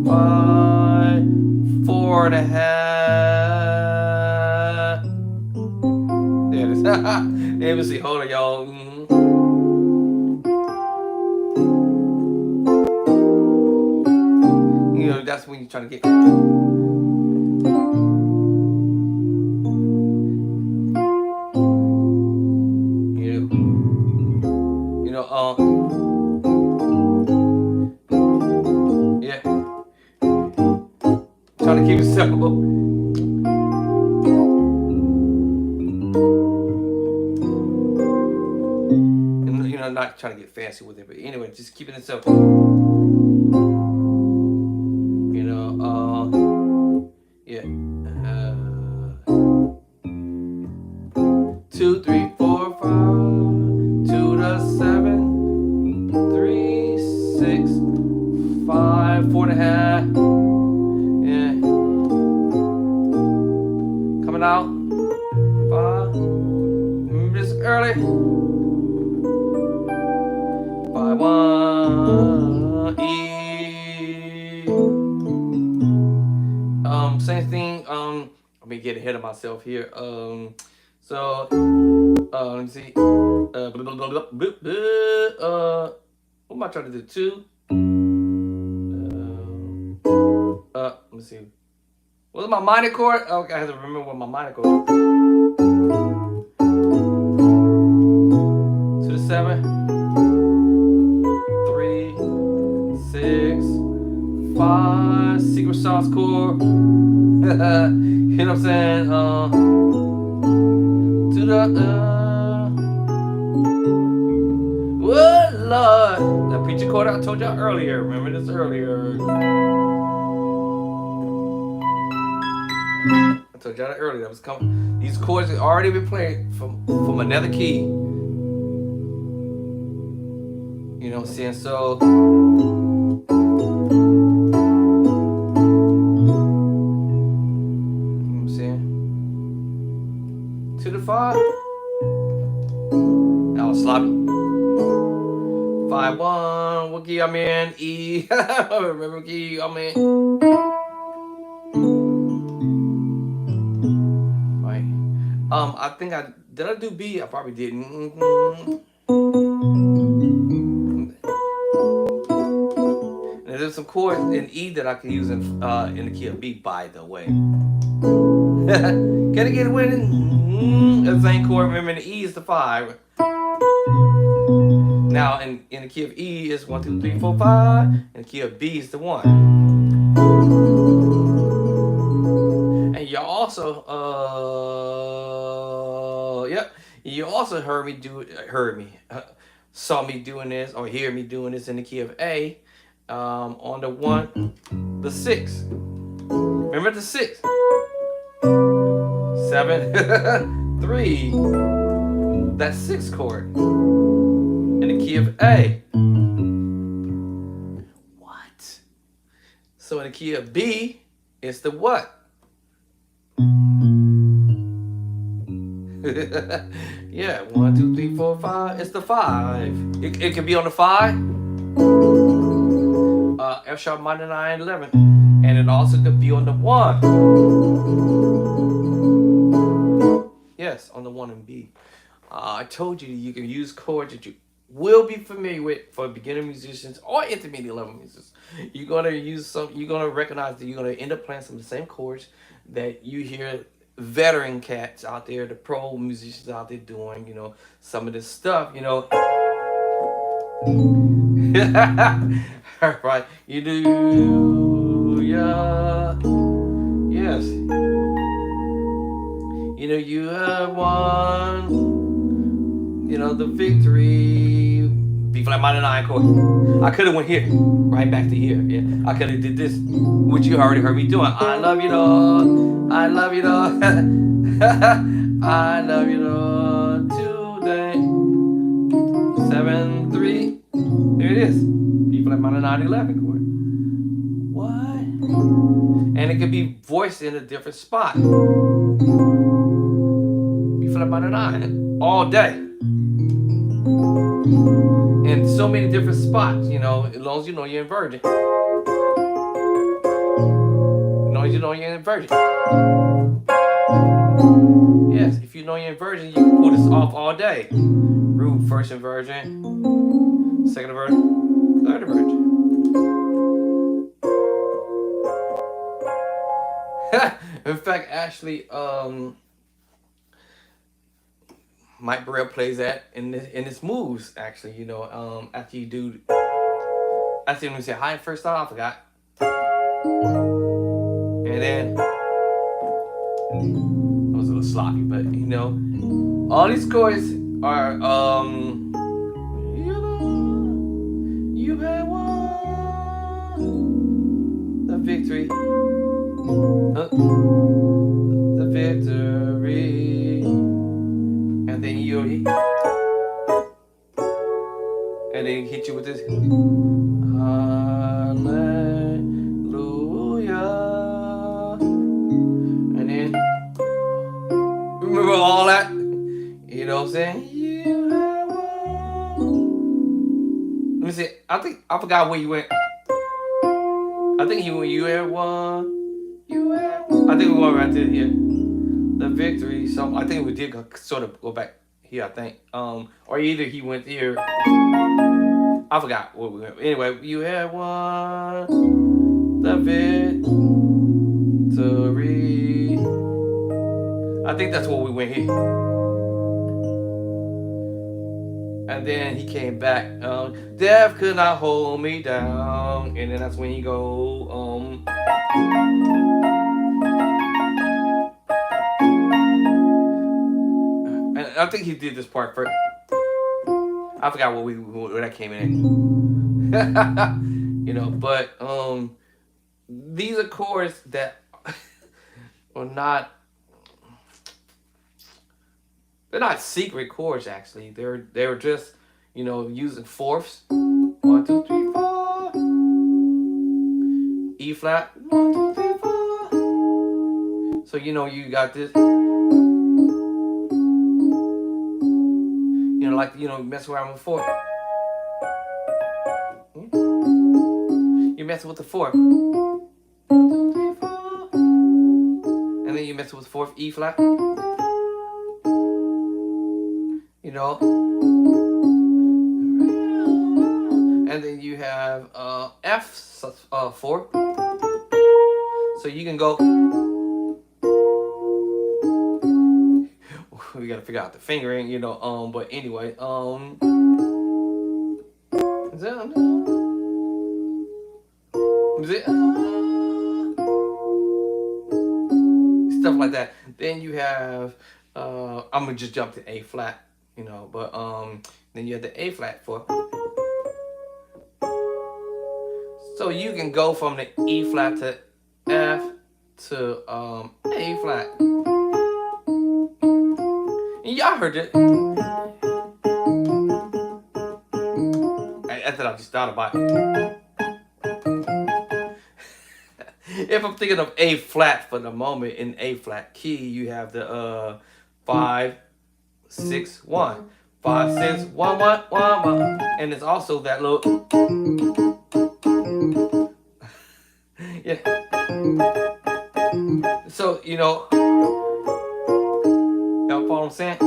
5 4 and a half. There it is. Let me see. Hold on, y'all. You know, that's when you're trying to get. Yeah. Trying to keep it simple. And, you know, not trying to get fancy with it, but anyway, just keeping it simple. You know, yeah. 2 3 4 5. To the 7 3 6, 5, 4.5. Yeah. Coming out. 5. Remember this early. 5, 1, E. Same thing. Let me get ahead of myself here. So let me see. What am I trying to do? 2. Let me see. What's my minor chord? Okay, I have to remember what my minor chord is. To the 7, 3, 6, 5, secret sauce chord. You know what I'm saying? To the what Lord? That preacher chord I told y'all earlier. Remember this earlier. I told y'all that earlier. That was coming. These chords had already been played from another key. You know what I'm saying? So to the 5. That was sloppy. 5, 1. What key I'm in? E. Remember what key I'm in? Right. I think did I do B? I probably didn't. And there's some chords in E that I can use in the key of B, by the way. Can I get it winning? That's the same chord. Remember, the E is the 5. Now, in the key of E is 1, 2, 3, 4, 5. And the key of B is the 1. And you also, you also saw me doing this, or hear me doing this in the key of A, on the 1, the 6. Remember the 6. 7, 3, that 6 chord in the key of A. What? So in the key of B, it's the what? Yeah, 1, 2, 3, 4, 5. It's the 5. It can be on the 5. F sharp minor 9, 11, and it also could be on the 1. Yes, on the 1 and B. I told you you can use chords that you will be familiar with for beginner musicians or intermediate level musicians. You're gonna use some. You're gonna recognize that you're gonna end up playing some of the same chords that you hear veteran cats out there, the pro musicians out there doing. You know, some of this stuff. You know. Right, you do, yeah, yes. You know, you have won, you know, the victory. B flat minor 9 chord. I could have went here, right back to here. Yeah, I could have did this, which you already heard me doing. I love you, Lord. I love you, Lord. I love you, Lord. Today, 7, 3. There it is. B flat minor 9, 11 chord. What? And it could be voiced in a different spot. B flat minor 9 all day. In so many different spots, you know, as long as you know you're in Virgin. As long as you know you're in Virgin. Yes, if you know you're in Virgin, you can pull this off all day. Root, first inversion, second inversion, third inversion. In fact, actually, Mike Burrell plays that in his moves. Actually, you know, after you do, after when we say high first off, I forgot, and then I was a little sloppy, but you know, all these chords are you have won the victory. The victory, and then and then hit you with this. Hallelujah. And then remember all that? You know what I'm saying? You have won. Let me see. I forgot where you went. I think you had won. You had won. I think we went right to here. The victory. So I think we did sort of go back here. I think. Or either he went here. I forgot where we went. Anyway, you had won the victory. I think that's where we went here. And then he came back. Death could not hold me down. And then that's when he go. And I think he did this part first. I forgot where that came in. You know, but these are chords that are not. They're not secret chords, actually. They're just, you know, using fourths. 1, 2, 3, 4. E flat. 1, 2, 3, 4. So you know you got this. You know, like mess around with 4. You mess with the 4. 1, 2, 3, 4. And then you mess with 4th E flat. You know, and then you have F 4, so you can go. We gotta figure out the fingering, you know. But anyway, stuff like that. Then you have I'm gonna just jump to A flat. You know, but then you have the A flat 4. So you can go from the E flat to F to A flat. And y'all heard it. That's what I just thought about. If I'm thinking of A flat for the moment, in A flat key, you have the 5, 6, 1, 5, 6, 1, 1, 1, 1, and it's also that little. Yeah. So you know what I'm saying?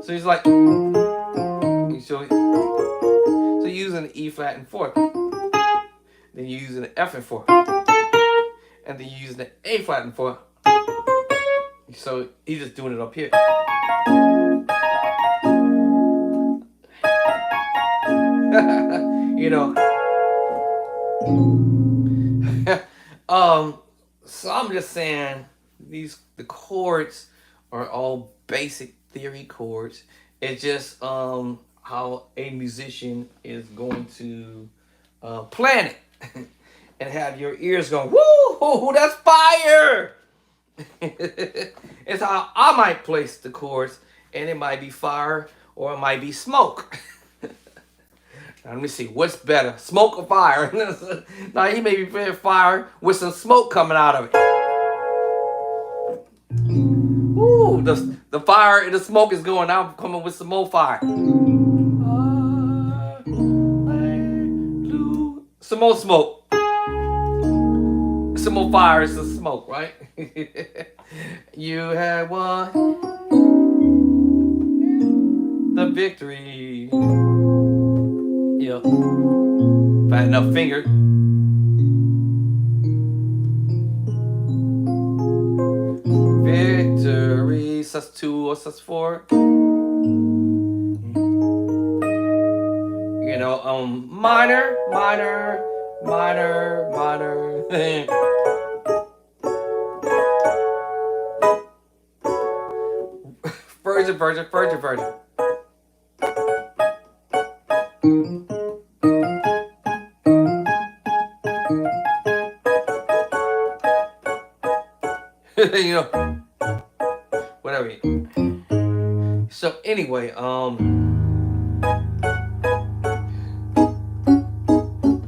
So he's like, so you're using the E flat and 4th, then you're using the F and 4, and then you're using the A flat and 4. So he's just doing it up here. You know. So I'm just saying the chords are all basic theory chords. It's just how a musician is going to plan it and have your ears going, woo, that's fire. It's how I might place the chords, and it might be fire or it might be smoke. Now, let me see, what's better, smoke or fire? Now he may be playing fire with some smoke coming out of it. Ooh, the fire and the smoke is going out, coming with some more fire. Some more smoke. Some more fire is the smoke, right? You had won the victory. Yeah. If I had enough finger. Victory. sus2 or sus4. You know, minor. Virgin. You know, whatever. So anyway,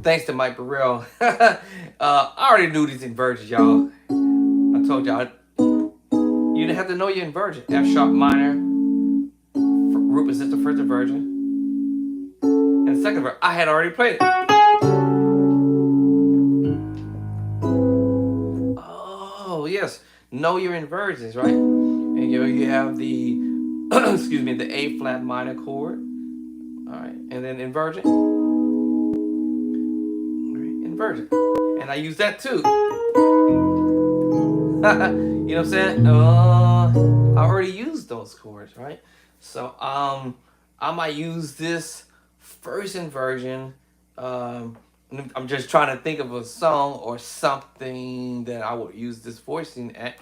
thanks to Mike Burrell. I already knew these inversions, y'all. I told y'all. You didn't have to know your inversion. F sharp minor. Root is just the first inversion. And the second verse, I had already played it. Oh, yes. Know your inversions, right? And you have the, excuse me, the A flat minor chord. All right. And then inversion. All right. Inversion. And I use that too. You know what I'm saying? I already used those chords, right? So I might use this first inversion. I'm just trying to think of a song or something that I would use this voicing at.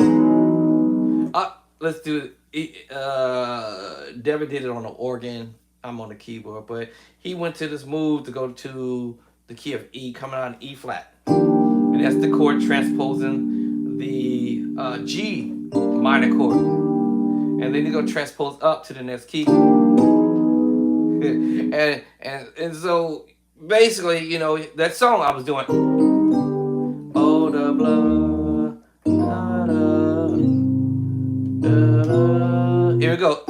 Let's do it. Devin did it on the organ. I'm on the keyboard, but he went to this move to go to the key of E, coming out in E flat, and that's the chord transposing the G minor chord, and then you go transpose up to the next key, and so basically, you know, that song I was doing. Oh, the blood. Da, da, da. Here we go.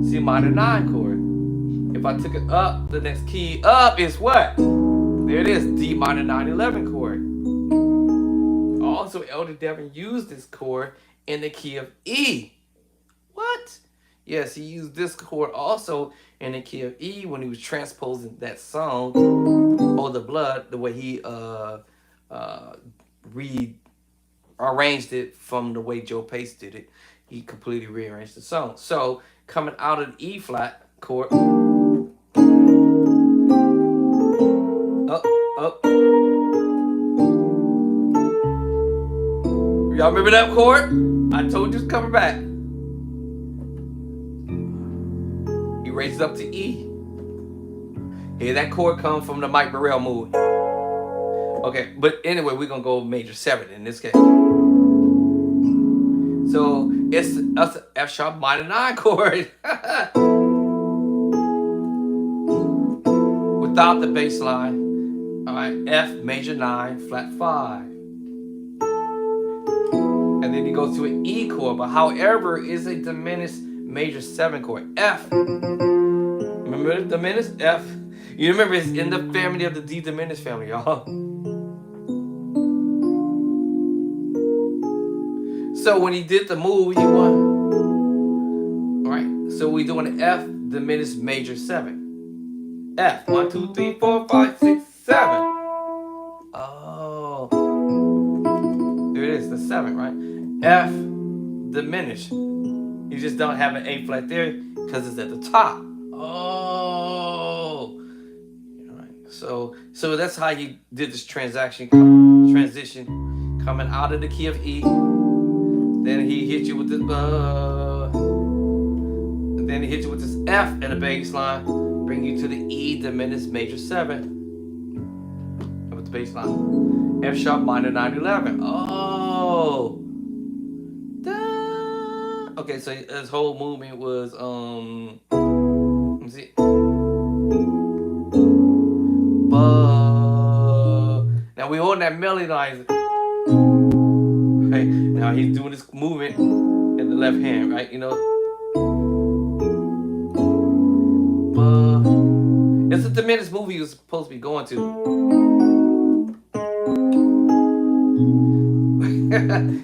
C minor 9 chord. If I took it up, the next key up is what? There it is, D minor 9/11 chord. Also, Elder Devin used this chord in the key of E. What? Yes, he used this chord also in the key of E when he was transposing that song, Oh the Blood, the way he rearranged it from the way Joe Pace did it. He completely rearranged the song. So, coming out of the E flat chord, up. Y'all remember that chord? I told you it's coming back. He raises up to E. Here, that chord comes from the Mike Burrell movie. Okay, but anyway, we're gonna go major 7 in this case. So it's an F sharp minor 9 chord. Without the bass line. All right, F major 9, flat 5. And then you go to an E chord, but however is a diminished major 7 chord. F. Remember the diminished? F. You remember it's in the family of the D diminished family, y'all. So when he did the move, he won. Alright, so we're doing an F diminished major 7. F. 1, 2, 3, 4, 5, 6, 7. Oh. There it is, the 7, right? F diminished. You just don't have an A flat there because it's at the top. Oh. Alright, so that's how he did this transition coming out of the key of E. Then he hit you with this then he hit you with this F and the bass line, bring you to the E diminished major 7 with the bass line. F sharp minor 9/11. Oh. Da. Okay, so his whole movement was let me see. Now we hold that melody line. Okay, now he's doing this movement in the left hand, right? You know. It's a diminished movie he was supposed to be going to.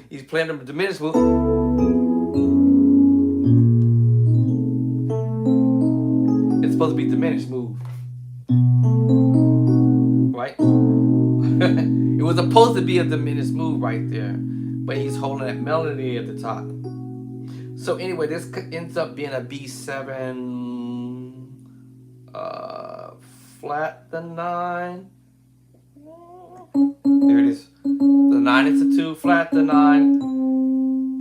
He's playing the diminished movie. It's supposed to be diminished move. Right? It was supposed to be a diminished move right there. But he's holding that melody at the top. So anyway, this ends up being a B7 flat the 9. There it is. The 9 is the 2, flat the 9,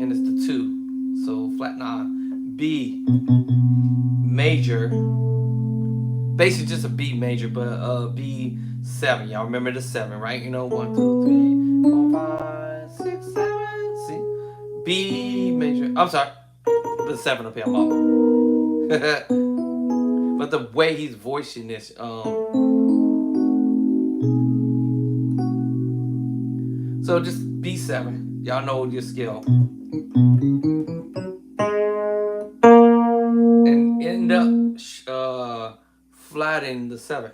and it's the 2. So flat 9. B major. Basically just a B major, but B7. Y'all remember the 7, right? You know, 1, 2, 3, 4, 5, 6, 7. See? B major. I'm sorry. The 7 up here, I'm off. But the way he's voicing this, So just B7. Y'all know your scale. And end up flattening the 7.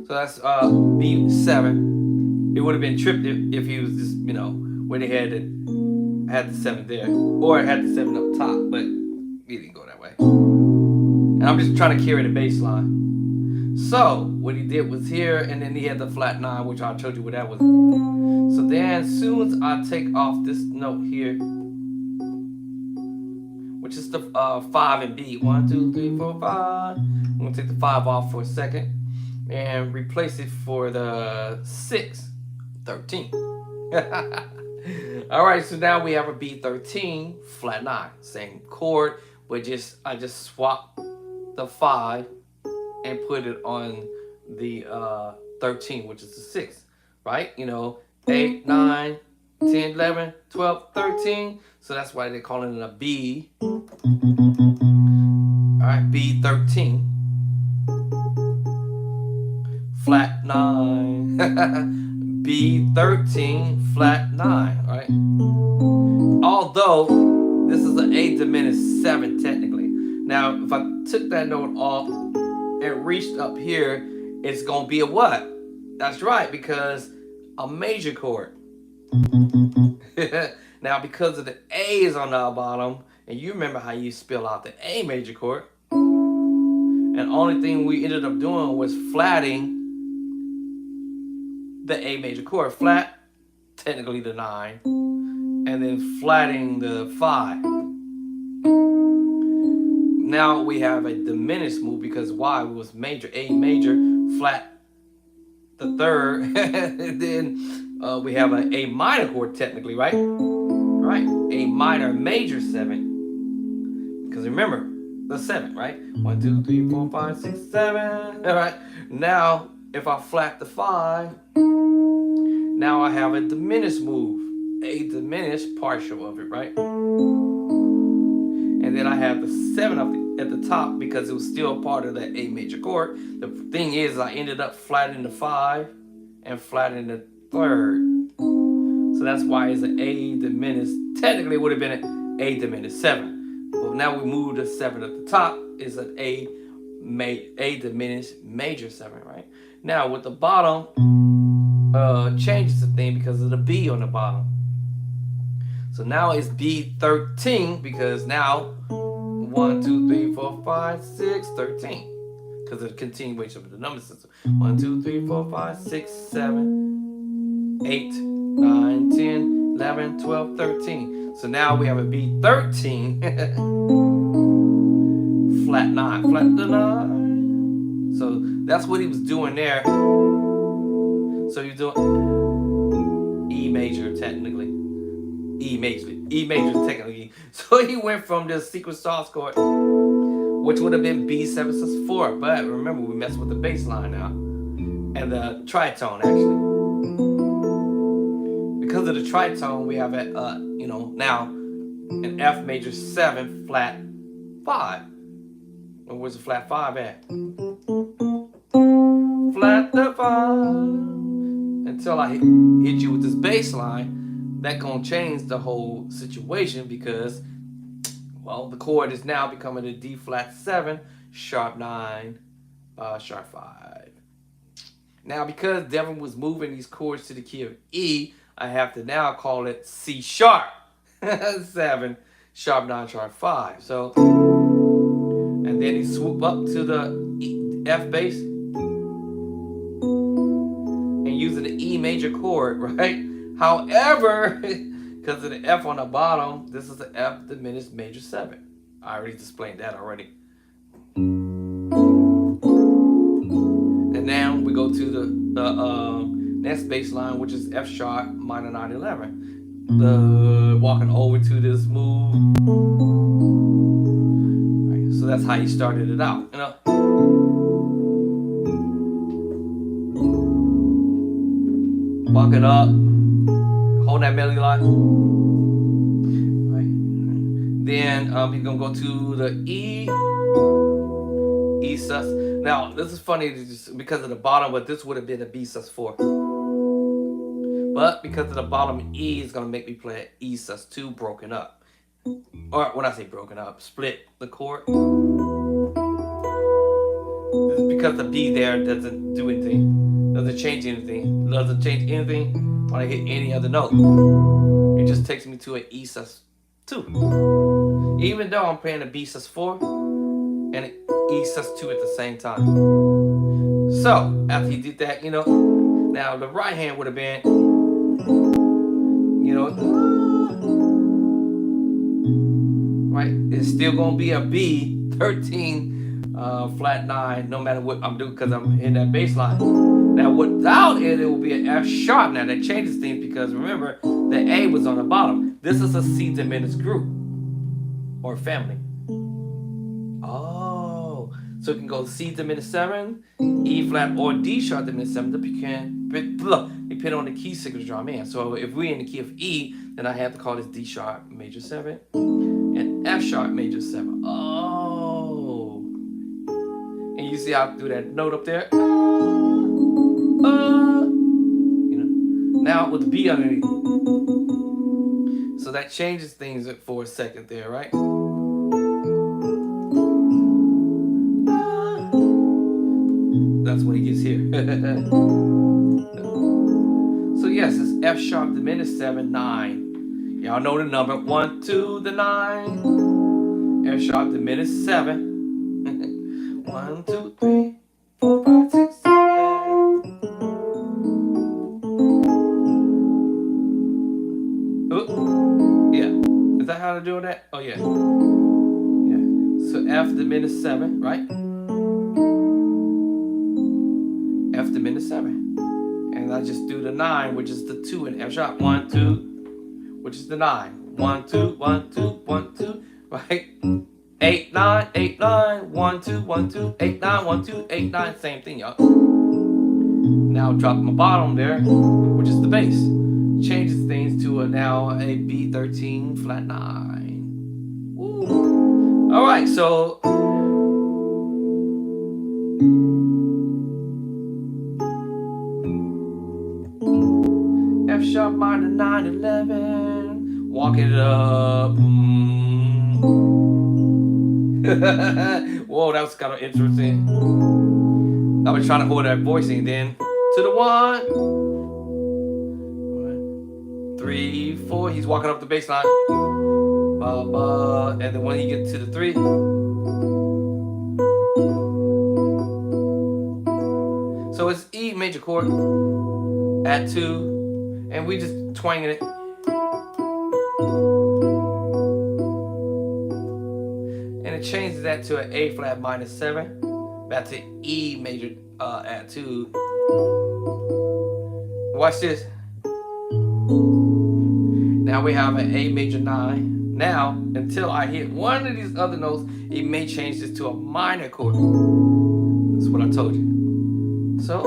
So that's B7. It would have been tripped if he was just, went ahead and had the 7 there. Or had the 7 up top, but he didn't go that way. And I'm just trying to carry the bass line. So what he did was here, and then he had the flat 9, which I told you what that was. So then as soon as I take off this note here, which is the 5 and B. 1, 2, 3, 4, 5. I'm gonna take the 5 off for a second and replace it for the 6, 13. All right, so now we have a B13 flat 9, same chord, but I just swapped the 5 and put it on the 13, which is the 6, right? 8, 9, 10, 11, 12, 13. So that's why they're calling it a B. All right, B13. Flat 9. B13, flat 9, right? Although this is an A diminished 7 technically. Now, if I took that note off and reached up here, it's going to be a what? That's right, because a major chord. Now, because of the A is on the bottom, and you remember how you spell out the A major chord, and only thing we ended up doing was flatting the A major chord. Flat, technically the 9, and then flatting the 5. Now we have a diminished move because why? It was major, A major, flat the 3rd, and then we have an A minor chord technically, right? Right, A minor major 7. Because remember, the 7, right? 1, 2, 3, 4, 5, 6, 7. All right, now if I flat the 5, now I have a diminished move, a diminished partial of it, right? And then I have the 7 up at the top because it was still part of that A major chord. The thing is, I ended up flattening the 5 and flattening the 3rd. So that's why it's an A diminished. Technically, it would have been an A diminished 7. But now we move the 7 at the top. It's an A diminished major 7, right? Now with the bottom, changes the thing because of the B on the bottom. So now it's B13 because now 1, 2, 3, 4, 5, 6, 13. Because of the continuation of the number system. 1, 2, 3, 4, 5, 6, 7, 8, 9, 10, 11, 12, 13. So now we have a B13 flat 9. Flat the 9. So that's what he was doing there. So you're doing E major technically. E major technically. So he went from the secret sauce chord, which would have been B7/4. But remember, we messed with the bass line now. And the tritone actually. Because of the tritone, we have now an F major 7 flat 5. And where's the flat 5 at? Flat the 5. Until I hit you with this bass line, that gonna change the whole situation because, well, the chord is now becoming a D flat 7, sharp 9, sharp 5. Now, because Devin was moving these chords to the key of E, I have to now call it C sharp 7, sharp 9, sharp 5. So, and then he swoop up to the F bass and using the E major chord, right? However, because of the F on the bottom, this is the F diminished major 7. I already explained that already. And now we go to the next bass line, which is F sharp minor 9, 11. The walking over to this move. Right, so that's how he started it out. Walking up. Hold that melody line. Right. Then he's gonna go to the E sus. Now this is funny because of the bottom, but this would have been a B sus4. But because of the bottom E, it's gonna make me play an E sus2 broken up. Or when I say broken up, split the chord. This is because the B there doesn't do anything, doesn't change anything, when I hit any other note. It just takes me to an E sus2. Even though I'm playing a B sus4 and an E sus2 at the same time. So after you did that, now the right hand would have been, right? It's still gonna be a B 13 flat 9, no matter what I'm doing, because I'm in that bass line. Now without it, it will be an F sharp. Now that changes things because remember the A was on the bottom. This is a C diminished group or family. Oh, so it can go C diminished 7, E flat, or D sharp diminished 7, depending on the key signature I'm in. So if we're in the key of E, then I have to call this D sharp major 7 and F sharp major 7. Oh, and you see how I do that note up there. Now with the B underneath. So that changes things for a second there, right? That's when he gets here. So yes, it's F sharp diminished 7, 9. Y'all know the number 1, 2, the 9. F sharp diminished 7. 1, 2, 3, 4, 5, 6, 7. Yeah. Is that how to do that? Oh yeah. Yeah. So F diminished 7, right? F diminished 7. And I just do the 9, which is the 2 in F sharp. 1, 2, which is the 9. 1, 2, 1, 2, 1, 2, right? 8, 9, 8, 9, 1, 2, 1, 2, 8, 9, 1, 2, 8, 9, same thing, y'all. Now drop my bottom there, which is the bass. Changes things to now a B13 flat 9. Woo. All right, so F sharp minor 9, 11. Walk it up. Whoa, that was kind of interesting. I was trying to hold that voicing then to the 1, 3, 4. He's walking up the bass line. And then when he gets to the 3, so it's E major chord at 2, and we just twanging it. And it changes that to an A flat minor 7, back to E major at 2. Watch this. Now we have an A major 9. Now, until I hit one of these other notes, it may change this to a minor chord. That's what I told you. So,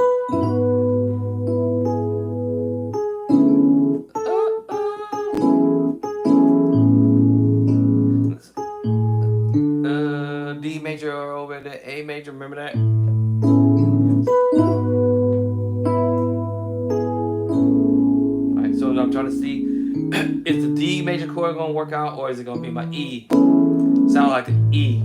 D major over the A major, remember that? Alright, so I'm trying to see, is the D major chord going to work out, or is it going to be my E? Sound like an E.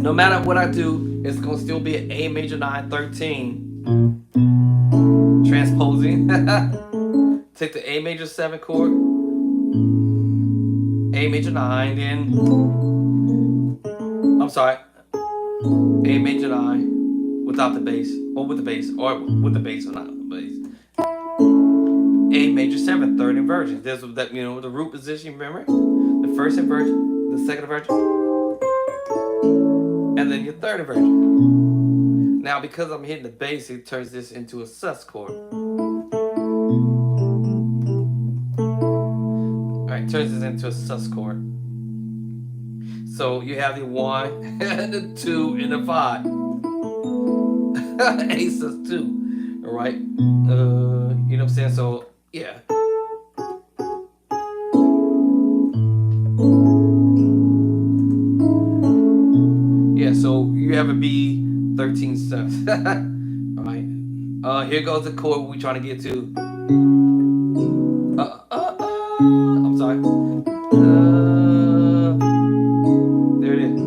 No matter what I do, it's going to still be an A major 9, 13. Transposing. Take the A major 7 chord, A major 9, then, I'm sorry, A major 9 without the bass, or with the bass, or with the bass or not with the bass. A major 7, third inversion. There's that, the root position, remember? The first inversion, the second inversion, and then your third inversion. Now, because I'm hitting the bass, it turns this into a sus chord. Alright, turns this into a sus chord. So you have the 1 and the 2 and the 5. A sus2. Alright? You know what I'm saying? So, yeah. Yeah, so you have a B13 sus. Alright? Here goes the chord we trying to get to. I'm sorry. There it is.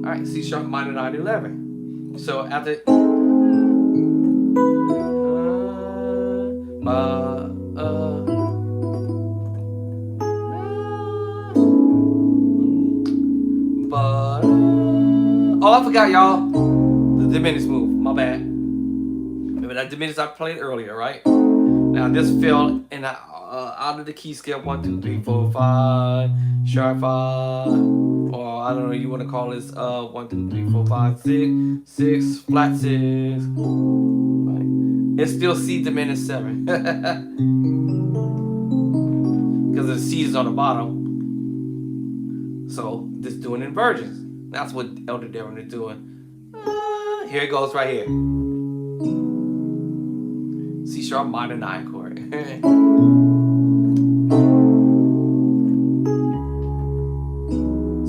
All right, C sharp minor 9 11. So after oh, I forgot, y'all. The diminished move. My bad. Remember that diminished I played earlier, right? Now this fell in out of the key scale 1, 2, 3, 4, 5, sharp 5, or I don't know. You want to call this 1, 2, 3, 4, 5, 6, 6, flat 6. Right. It's still C diminished 7 because the C is on the bottom. So this doing inversions. That's what Elder Darren is doing. Here it goes right here. C sharp minor 9 chord.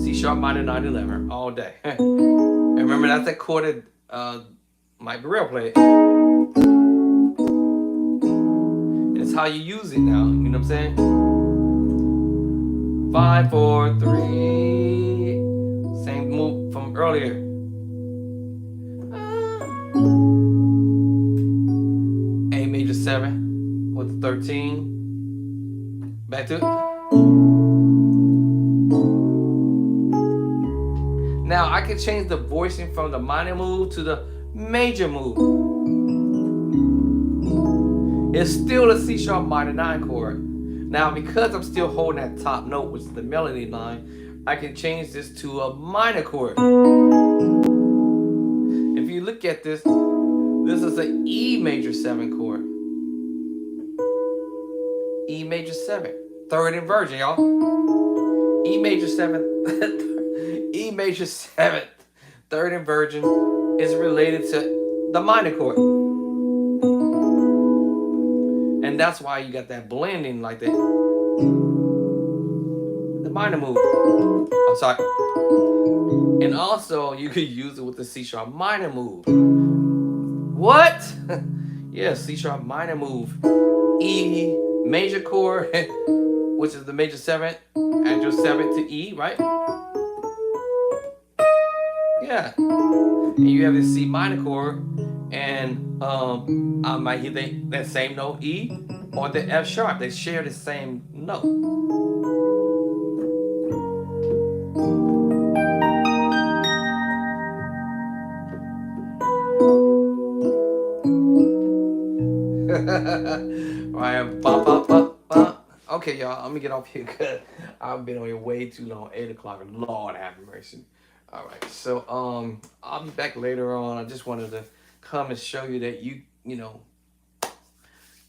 C sharp minor 9 11 all day. And remember that's that chord that Mike Burrell played. It's how you use it now. You know what I'm saying? 5, 4, 3. Same move from earlier. A major 7 with the 13. Back to it. Now I can change the voicing from the minor move to the major move. It's still a C sharp minor 9 chord. Now because I'm still holding that top note, which is the melody line, I can change this to a minor chord. If you look at this, this is an E major 7 chord. E major 7. Third inversion, y'all. E major 7. E major 7th. Third inversion is related to the minor chord. And that's why you got that blending like that. The minor move. I'm sorry. And also you could use it with the C sharp minor move. What? Yeah, C sharp minor move. E major chord, which is the major 7th, add your 7th to E, right? Yeah. And you have the C minor chord, and I might hit that same note E or the F sharp. They share the same note. Right, bop, bop, bop, bop. Okay, y'all, I'm gonna get off here because I've been on here way too long. 8 o'clock. Lord have mercy. All right, so I'll be back later on. I just wanted to come and show you that you know,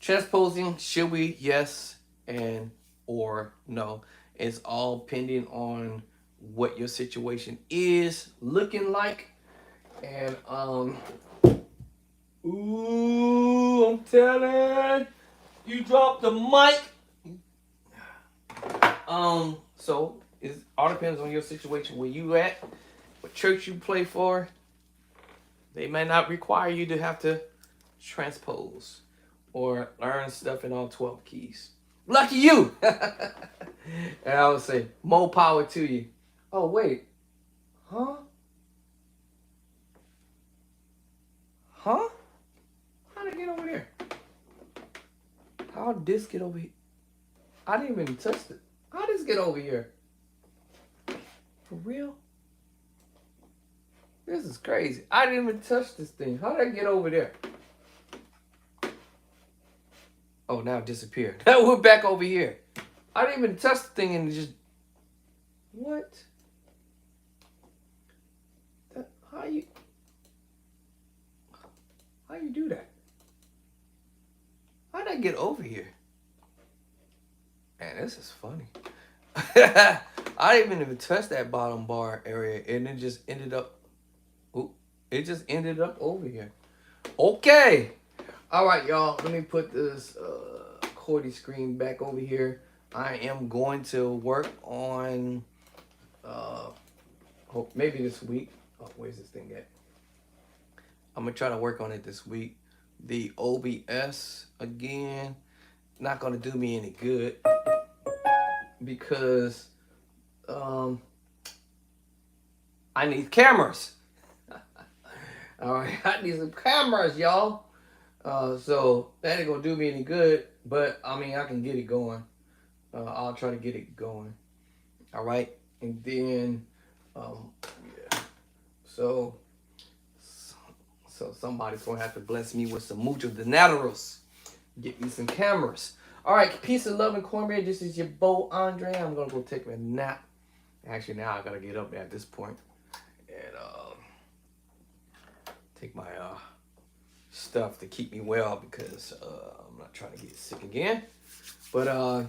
transposing, should we? Yes and or no. It's all pending on what your situation is looking like. And ooh, I'm telling you, dropped the mic. So it all depends on your situation, where you at, what church you play for. They may not require you to have to transpose or learn stuff in all 12 keys. Lucky you. And I would say more power to you. Oh wait, huh? How did I get over there? How did this get over here? I didn't even touch it. How did this get over here? For real? This is crazy. I didn't even touch this thing. How did I get over there? Oh, now it disappeared. Now we're back over here. I didn't even touch the thing and it just... What? How you do that? How did I get over here? Man, this is funny. I didn't even touch that bottom bar area, and it just ended up. Ooh, it just ended up over here. Okay. All right, y'all. Let me put this Cordy screen back over here. I am going to work on maybe this week. Oh, where's this thing at? I'm gonna try to work on it this week. the OBS again. Not gonna do me any good because I need cameras. All right, I need some cameras, y'all. So that ain't gonna do me any good, but I mean I can get it going. I'll try to get it going. All right, and then yeah. So somebody's gonna have to bless me with some mucho dineros. Get me some cameras. All right, peace of love and cornbread. This is your Bo Andre. I'm gonna go take a nap. Actually, now I gotta get up at this point and take my stuff to keep me well because I'm not trying to get sick again. But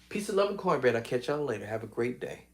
peace of love and cornbread. I'll catch y'all later. Have a great day.